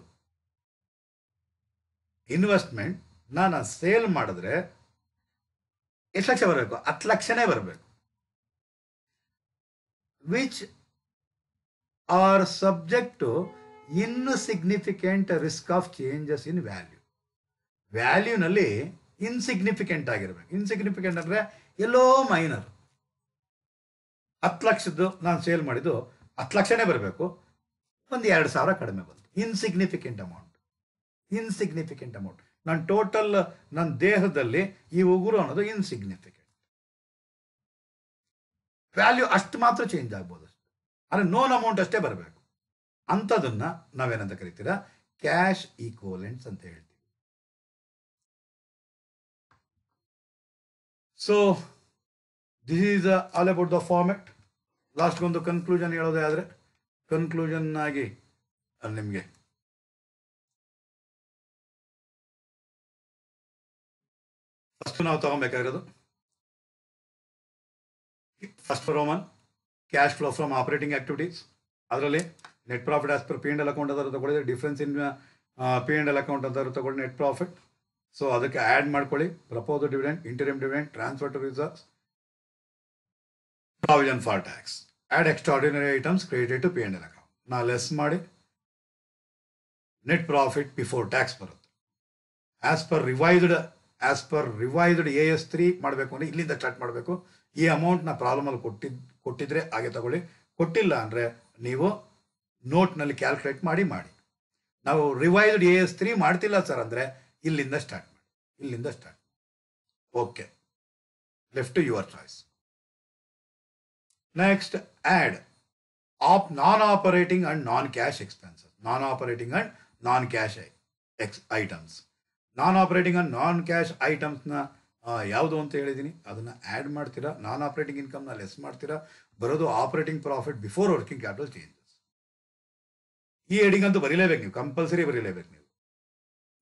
ಇನ್ವೆಸ್ಟ್ಮೆಂಟ್ ನಾನು ಸೇಲ್ ಮಾಡಿದ್ರೆ ಎಷ್ಟು ಲಕ್ಷ ಬರಬೇಕು, 10 ಲಕ್ಷನೇ ಬರಬೇಕು. Which are subject to insignificant risk of changes in value. ವ್ಯಾಲ್ಯೂನಲ್ಲಿ ಇನ್ಸಿಗ್ನಿಫಿಕೆಂಟ್ ಆಗಿರ್ಬೇಕು. ಇನ್ಸಿಗ್ನಿಫಿಕೆಂಟ್ ಅಂದರೆ ಎಲ್ಲೋ ಮೈನರ್. 10 ಲಕ್ಷದ್ದು ನಾನು ಸೇಲ್ ಮಾಡಿದ್ದು 10 ಲಕ್ಷನೇ ಬರಬೇಕು, ಒಂದು 2,000 ಕಡಿಮೆ ಬಂತು. Insignificant amount. ನನ್ನ ಟೋಟಲ್ ನನ್ನ ದೇಹದಲ್ಲಿ ಈ ಉಗುರು ಅನ್ನೋದು ಇನ್ಸಿಗ್ನಿಫಿಕೆಂಟ್. ವ್ಯಾಲ್ಯೂ ಅಷ್ಟು ಮಾತ್ರ ಚೇಂಜ್ ಆಗ್ಬೋದು ಅಷ್ಟೇ, ಅಂದರೆ ನೋನ್ ಅಮೌಂಟ್ ಅಷ್ಟೇ ಬರಬೇಕು. ಅಂಥದನ್ನ ನಾವೇನಂತ ಕರಿತೀರಾ, ಕ್ಯಾಶ್ ಈಕ್ವಲೆಂಟ್ಸ್ ಅಂತ ಹೇಳ್ತೀವಿ. So this is all about the format. ಲಾಸ್ಟ್ಗೊಂದು ಕನ್ಕ್ಲೂಷನ್ ಹೇಳೋದೇ ಆದರೆ, ಕನ್ಕ್ಲೂಷನ್ ಆಗಿ ನಿಮಗೆ ಫಸ್ಟ್ ನಾವು ತಗೊಬೇಕಾಗಿರೋದು, first Roman cash flow from operating activities. ಅದರಲ್ಲಿ net profit as per P&L account ಅಂತ ತಗೊಳ್ಳಿದ್ರೆ, ಡಿಫ್ರೆನ್ಸ್ ಇನ್ P&L ಅಕೌಂಟ್ ಅಂತ ತಗೊಳ್ಳಿ ನೆಟ್ ಪ್ರಾಫಿಟ್. ಸೊ ಅದಕ್ಕೆ ಆ್ಯಡ್ ಮಾಡ್ಕೊಳ್ಳಿ propose dividend, interim dividend, transfer to reserves, provision for tax, add extraordinary items credited to P&L account. ನಾ less ಮಾಡಿ net profit before tax ಬರುತ್ತೆ. As per revised AS3 ಮಾಡಬೇಕು ಅಂದರೆ ಇಲ್ಲಿಂದ ಸ್ಟಾರ್ಟ್ ಮಾಡಬೇಕು. ಈ ಅಮೌಂಟ್ನ ಪ್ರಾಬ್ಲಮಲ್ಲಿ ಕೊಟ್ಟಿದ್ರೆ ಹಾಗೆ ತಗೊಳ್ಳಿ, ಕೊಟ್ಟಿಲ್ಲ ಅಂದರೆ ನೀವು ನೋಟ್ನಲ್ಲಿ ಕ್ಯಾಲ್ಕುಲೇಟ್ ಮಾಡಿ. ನಾವು ರಿವೈಸ್ಡ್ AS3 ಮಾಡ್ತಿಲ್ಲ ಸರ್ ಅಂದರೆ ಇಲ್ಲಿಂದ ಸ್ಟಾರ್ಟ್ ಮಾಡಿ. Okay, left to your choice. Next, add non operating and non cash expenses. Non operating and non cash items. Non operating and non cash ಐಟಮ್ಸ್ನ ಯಾವುದು ಅಂತ ಹೇಳಿದ್ದೀನಿ, ಅದನ್ನು ಆ್ಯಡ್ ಮಾಡ್ತೀರಾ. ನಾನ್ ಆಪರೇಟಿಂಗ್ ಇನ್ಕಮ್ನ ಲೆಸ್ ಮಾಡ್ತೀರಾ. ಬರೋದು operating profit before working capital changes. ಈ heading ಅಂತೂ ಬರೀಲೇಬೇಕು, ನೀವು ಕಂಪಲ್ಸರಿ ಬರೀಲೇಬೇಕು. ನೀವು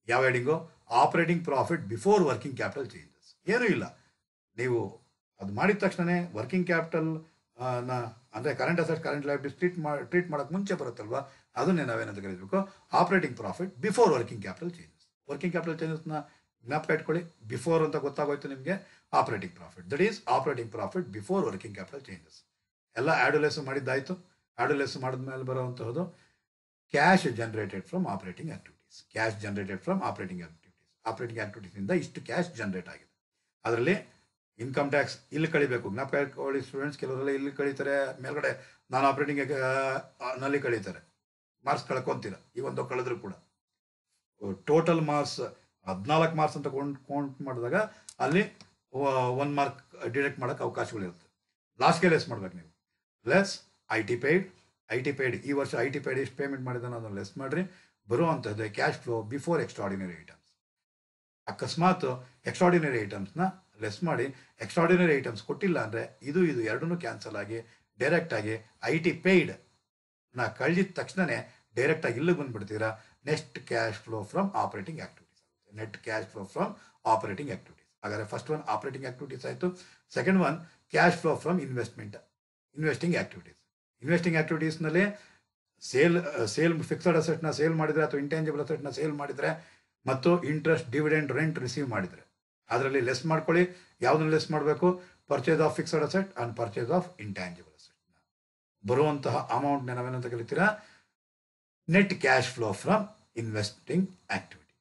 ಯಾವ heading? Operating profit before working capital changes. ಏನೂ ಇಲ್ಲ, ನೀವು ಅದು ಮಾಡಿದ ತಕ್ಷಣವೇ ವರ್ಕಿಂಗ್ ಕ್ಯಾಪಿಟಲ್ ಅಂದರೆ current asset current liabilities treat ಮಾಡೋಕ್ಕೆ ಮುಂಚೆ ಬರುತ್ತಲ್ವ, ಅದನ್ನೇ ನಾವೇನಂತ ಕರೀಬೇಕು? Operating profit before working capital changes. Working capital ಚೇಂಜಸ್ನ ಜ್ಞಾಪಕ ಇಟ್ಕೊಳ್ಳಿ. ಬಿಫೋರ್ ಅಂತ ಗೊತ್ತಾಗೋಯ್ತು ನಿಮಗೆ. Operating profit, that is operating profit before working capital changes. ಎಲ್ಲ ಆ್ಯಡುಲೆಸ್ ಮಾಡಿದ್ದಾಯಿತು. ಆ್ಯಡುಲೆಸ್ ಮಾಡಿದ್ಮೇಲೆ ಬರುವಂತಹದ್ದು cash generated from operating activities. Cash generated from operating activities. Operating ಆಕ್ಟಿವಿಟೀಸಿಂದ ಇಷ್ಟು ಕ್ಯಾಶ್ ಜನರೇಟ್ ಆಗಿದೆ. ಅದರಲ್ಲಿ ಇನ್ಕಮ್ ಟ್ಯಾಕ್ಸ್ ಇಲ್ಲಿ ಕಳಿಬೇಕು. ಜ್ಞಾಪಕ ಇಟ್ಕೊಳ್ಳಿ ಸ್ಟೂಡೆಂಟ್ಸ್, ಕೆಲವರೆಲ್ಲ ಇಲ್ಲಿ ಕಳೀತಾರೆ, ಮೇಲ್ಗಡೆ ನಾನ್ ಆಪರೇಟಿಂಗ್ ನಲ್ಲಿ ಕಳೀತಾರೆ, ಮಾರ್ಕ್ಸ್ ಕಳ್ಕೊತೀರ. ಇವೊಂದು ಕಳೆದ್ರು ಕೂಡ ಟೋಟಲ್ ಮಾರ್ಕ್ಸ್ 14 ಮಾರ್ಕ್ಸ್ ಅಂತ ಕೌಂಟ್ ಮಾಡಿದಾಗ ಅಲ್ಲಿ 1 ಮಾರ್ಕ್ ಡಿಡಕ್ಟ್ ಮಾಡೋಕ್ಕೆ ಅವಕಾಶಗಳಿರುತ್ತೆ. ಲಾಸ್ಟ್ಗೆ ಲೆಸ್ ಮಾಡ್ಬೇಕು ನೀವು. ಲೆಸ್ ಐ ಟಿ ಪೇಯ್ಡ್ ಈ ವರ್ಷ ಐ ಟಿ ಪೇಯ್ಡ್ ಎಷ್ಟು ಪೇಮೆಂಟ್ ಮಾಡಿದಾನೋ ಅದನ್ನು ಲೆಸ್ ಮಾಡಿರಿ. ಬರುವಂಥದ್ದು cash flow before extraordinary items. ಅಕಸ್ಮಾತ್ ಎಕ್ಸ್ಟ್ರಾರ್ಡಿನರಿ ಐಟಮ್ಸ್ನ ಲೆಸ್ ಮಾಡಿ, ಎಕ್ಸ್ಟ್ರಾರ್ಡಿನರಿ ಐಟಮ್ಸ್ ಕೊಟ್ಟಿಲ್ಲ ಅಂದರೆ ಇದು ಎರಡನ್ನೂ ಕ್ಯಾನ್ಸಲ್ ಆಗಿ ಡೈರೆಕ್ಟಾಗಿ ಐ ಟಿ ಪೇಯ್ಡ್ ನಾ ಕಳೆದಿದ ತಕ್ಷಣವೇ ಡೈರೆಕ್ಟಾಗಿ ಇಲ್ಲಿಗೆ ಬಂದುಬಿಡ್ತೀರಾ. Next cash flow from operating activities ಆಗುತ್ತೆ. Net cash flow from operating activities. ಹಾಗಾದರೆ ಫಸ್ಟ್ ಒನ್ ಆಪರೇಟಿಂಗ್ ಆಕ್ಟಿವಿಟೀಸ್ ಆಯಿತು. Second one cash flow from investing activities. Investing ಆಕ್ಟಿವಿಟೀಸ್ನಲ್ಲಿ ಸೇಲ್ ಫಿಕ್ಸಡ್ ಅಸೆಟ್ನ ಸೇಲ್ ಮಾಡಿದರೆ ಅಥವಾ ಇಂಟ್ಯಾಂಜಿಬಲ್ ಅಸೆಟ್ನ ಸೇಲ್ ಮಾಡಿದರೆ ಮತ್ತು ಇಂಟ್ರೆಸ್ಟ್, ಡಿವಿಡೆಂಡ್, ರೆಂಟ್ ರಿಸೀವ್ ಮಾಡಿದರೆ ಅದರಲ್ಲಿ ಲೆಸ್ ಮಾಡ್ಕೊಳ್ಳಿ. ಯಾವುದನ್ನು ಲೆಸ್ ಮಾಡಬೇಕು? Purchase of fixed asset and purchase of intangible ಅಸೆಟ್ನ ಬರುವಂತಹ ಅಮೌಂಟ್ನ ನಾವೇನಂತ ಕರಿತೀರಾ? Net cash flow from investing activity.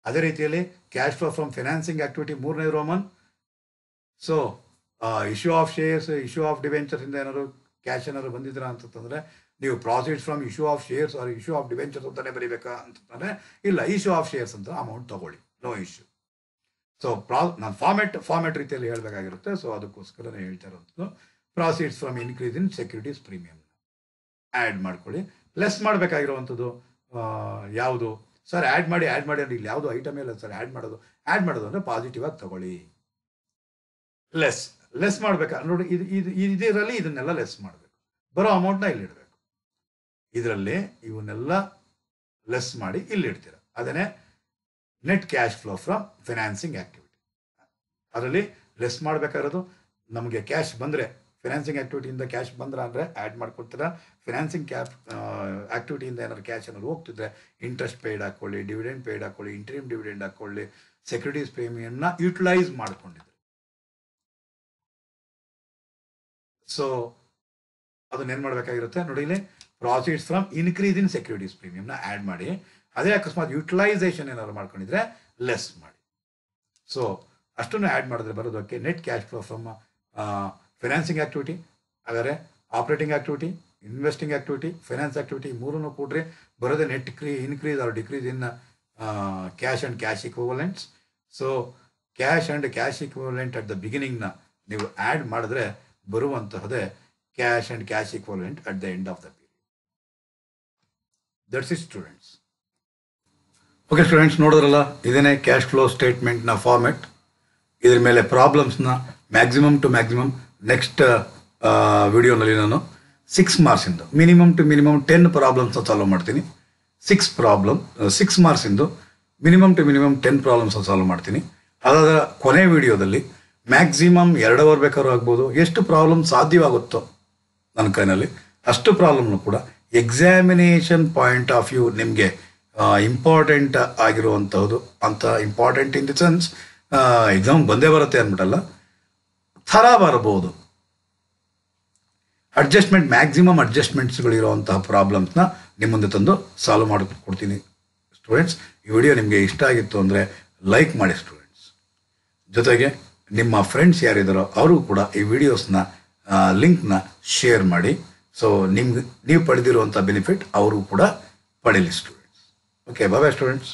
ಅದೇ ರೀತಿಯಲ್ಲಿ cash flow from financing activity 3ನೇ Roman. So issue of shares, issue of ಡಿವೆಂಚರ್ಸಿಂದ ಏನಾದ್ರು ಕ್ಯಾಶ್ ಏನಾದ್ರು ಬಂದಿದ್ದೀರಾ ಅಂತಂದರೆ ನೀವು profits from issue of shares or issue of debentures ಅಂತಾನೆ ಬರೀಬೇಕಾ ಅಂತಂದರೆ ಇಲ್ಲ, ಇಶ್ಯೂ ಆಫ್ ಶೇರ್ಸ್ ಅಂತ ಅಮೌಂಟ್ ತಗೊಳ್ಳಿ, ನೋ ಇಶ್ಯೂ. ಸೊ ನಾನು ಫಾರ್ಮೆಟ್ ರೀತಿಯಲ್ಲಿ ಹೇಳಬೇಕಾಗಿರುತ್ತೆ. ಸೊ ಅದಕ್ಕೋಸ್ಕರ ಹೇಳ್ತಾ ಇರೋಂಥದ್ದು profits from increase in securities ಪ್ರೀಮಿಯಮ್ನ ಆ್ಯಡ್ ಮಾಡ್ಕೊಳ್ಳಿ. ಲೆಸ್ ಮಾಡಬೇಕಾಗಿರುವಂಥದ್ದು ಯಾವುದು? ಸರ್ ಆ್ಯಡ್ ಮಾಡಿ ಅಂದರೆ ಇಲ್ಲಿ ಯಾವುದು ಐಟಮ್ ಇಲ್ಲ ಸರ್ ಆ್ಯಡ್ ಮಾಡೋದು ಅಂದರೆ ಪಾಸಿಟಿವ್ ಆಗಿ ತಗೊಳ್ಳಿ. ಲೆಸ್ ಮಾಡಬೇಕಾ ನೋಡಿ, ಇದರಲ್ಲಿ ಇದನ್ನೆಲ್ಲ ಲೆಸ್ ಮಾಡಬೇಕು. ಬರೋ ಅಮೌಂಟ್ನ ಇಲ್ಲಿ ಇಡಬೇಕು. ಇದರಲ್ಲಿ ಇವನ್ನೆಲ್ಲ ಲೆಸ್ ಮಾಡಿ ಇಲ್ಲಿ ಇಡ್ತೀರ. ಅದನ್ನೇ net cash flow from financing activity. ಅದರಲ್ಲಿ ಲೆಸ್ ಮಾಡಬೇಕಾಗಿರೋದು ನಮಗೆ ಕ್ಯಾಶ್ ಬಂದರೆ, ಫೈನಾನ್ಸಿಂಗ್ ಆಕ್ಟಿವಿಟಿಯಿಂದ ಕ್ಯಾಶ್ ಬಂದ್ರೆ ಅಂದರೆ ಆ್ಯಡ್ ಮಾಡ್ಕೊಳ್ತೀರಾ. ಫೈನಾನ್ಸಿಂಗ್ ಆಕ್ಟಿವಿಟಿಯಿಂದ ಏನಾದ್ರು ಕ್ಯಾಶ್ ಏನಾದ್ರು ಹೋಗ್ತಿದ್ರೆ ಇಂಟ್ರೆಸ್ಟ್ ಪೇಯ್ಡ್ ಹಾಕ್ಕೊಳ್ಳಿ, ಡಿವಿಡೆಂಡ್ ಪೇಯ್ಡ್ ಹಾಕ್ಕೊಳ್ಳಿ, ಇಂಟ್ರೀಮ್ ಡಿವಿಡೆಂಡ್ ಹಾಕ್ಕೊಳ್ಳಿ, ಸೆಕ್ಯೂರಿಟೀಸ್ ಪ್ರೀಮಿಯಮ್ನ ಯೂಟಿಲೈಸ್ ಮಾಡ್ಕೊಂಡಿದ್ರು. ಸೊ ಅದನ್ನೇನು ಮಾಡಬೇಕಾಗಿರುತ್ತೆ ನೋಡಿ, ಇಲ್ಲಿ profits from increase in securities ಪ್ರೀಮಿಯಮ್ನ ಆ್ಯಡ್ ಮಾಡಿ. ಅದೇ ಅಕಸ್ಮಾತ್ ಯುಟಿಲೈಸೇಷನ್ ಏನಾದ್ರು ಮಾಡ್ಕೊಂಡಿದ್ರೆ ಲೆಸ್ ಮಾಡಿ. ಸೊ ಅಷ್ಟನ್ನು ಆ್ಯಡ್ ಮಾಡಿದ್ರೆ ಬರೋದಕ್ಕೆ net cash flow from financing activity, ಹಾಗಾದರೆ operating activity, investing activity, finance activity ಮೂರನ್ನು ಕೂಡ್ರಿ ಬರೋದೇ net increase or decrease in cash and cash equivalents. So cash and cash equivalent at the ಬಿಗಿನಿಂಗ್ನ ನೀವು ಆ್ಯಡ್ ಮಾಡಿದ್ರೆ ಬರುವಂತಹದೇ cash and cash equivalent at the end of the period. That's it students. Okay students, ನೋಡಿದ್ರಲ್ಲ, ಇದೇನೇ cash flow ಸ್ಟೇಟ್ಮೆಂಟ್ನ format. ಇದ್ರ ಮೇಲೆ ಪ್ರಾಬ್ಲಮ್ಸ್ನ ಮ್ಯಾಕ್ಸಿಮಮ್ ಟು ಮ್ಯಾಕ್ಸಿಮಮ್ ನೆಕ್ಸ್ಟ್ ವಿಡಿಯೋನಲ್ಲಿ ನಾನು 6 ಮಾರ್ಕ್ಸಿಂದು ಮಿನಿಮಮ್ ಟು ಮಿನಿಮಮ್ 10 ಪ್ರಾಬ್ಲಮ್ಸ್ನ ಸಾಲ್ವ್ ಮಾಡ್ತೀನಿ. 6 ಮಾರ್ಕ್ಸಿಂದು ಮಿನಿಮಮ್ ಟು ಮಿನಿಮಮ್ 10 ಪ್ರಾಬ್ಲಮ್ಸ್ನ ಸಾಲ್ವ್ ಮಾಡ್ತೀನಿ. ಅದಾದ ಕೊನೆ ವಿಡಿಯೋದಲ್ಲಿ ಮ್ಯಾಕ್ಸಿಮಮ್ 2 ಅವರ್ ಬೇಕಾದ್ರೂ ಆಗ್ಬೋದು, ಎಷ್ಟು ಪ್ರಾಬ್ಲಮ್ ಸಾಧ್ಯವಾಗುತ್ತೋ ನನ್ನ ಕೈನಲ್ಲಿ ಅಷ್ಟು ಪ್ರಾಬ್ಲಮ್ನು ಕೂಡ ಎಕ್ಸಾಮಿನೇಷನ್ ಪಾಯಿಂಟ್ ಆಫ್ ವ್ಯೂ ನಿಮಗೆ ಇಂಪಾರ್ಟೆಂಟ್ ಆಗಿರುವಂಥದ್ದು. ಅಂತ important in the sense exam ಬಂದೇ ಬರುತ್ತೆ ಅಂದ್ಬಿಟ್ಟಲ್ಲ, ಥರ ಬರ್ಬೋದು. ಮ್ಯಾಕ್ಸಿಮಮ್ ಅಡ್ಜಸ್ಟ್ಮೆಂಟ್ಸ್ಗಳಿರುವಂತಹ ಪ್ರಾಬ್ಲಮ್ಸ್ನ ನಿಮ್ಮ ಮುಂದೆ ತಂದು ಸಾಲ್ವ್ ಮಾಡಿಕೊಡ್ತೀನಿ ಸ್ಟೂಡೆಂಟ್ಸ್. ಈ ವಿಡಿಯೋ ನಿಮಗೆ ಇಷ್ಟ ಆಗಿತ್ತು ಅಂದರೆ ಲೈಕ್ ಮಾಡಿ ಸ್ಟೂಡೆಂಟ್ಸ್. ಜೊತೆಗೆ ನಿಮ್ಮ ಫ್ರೆಂಡ್ಸ್ ಯಾರಿದ್ದಾರೋ ಅವರು ಕೂಡ ಈ ವಿಡಿಯೋಸ್ನ ಲಿಂಕ್ನ ಶೇರ್ ಮಾಡಿ. ಸೊ ನೀವು ಪಡೆದಿರುವಂಥ ಬೆನಿಫಿಟ್ ಅವರು ಕೂಡ ಪಡೀಲಿ ಸ್ಟೂಡೆಂಟ್ಸ್. ಓಕೆ, ಬಾಯ್ ಸ್ಟೂಡೆಂಟ್ಸ್.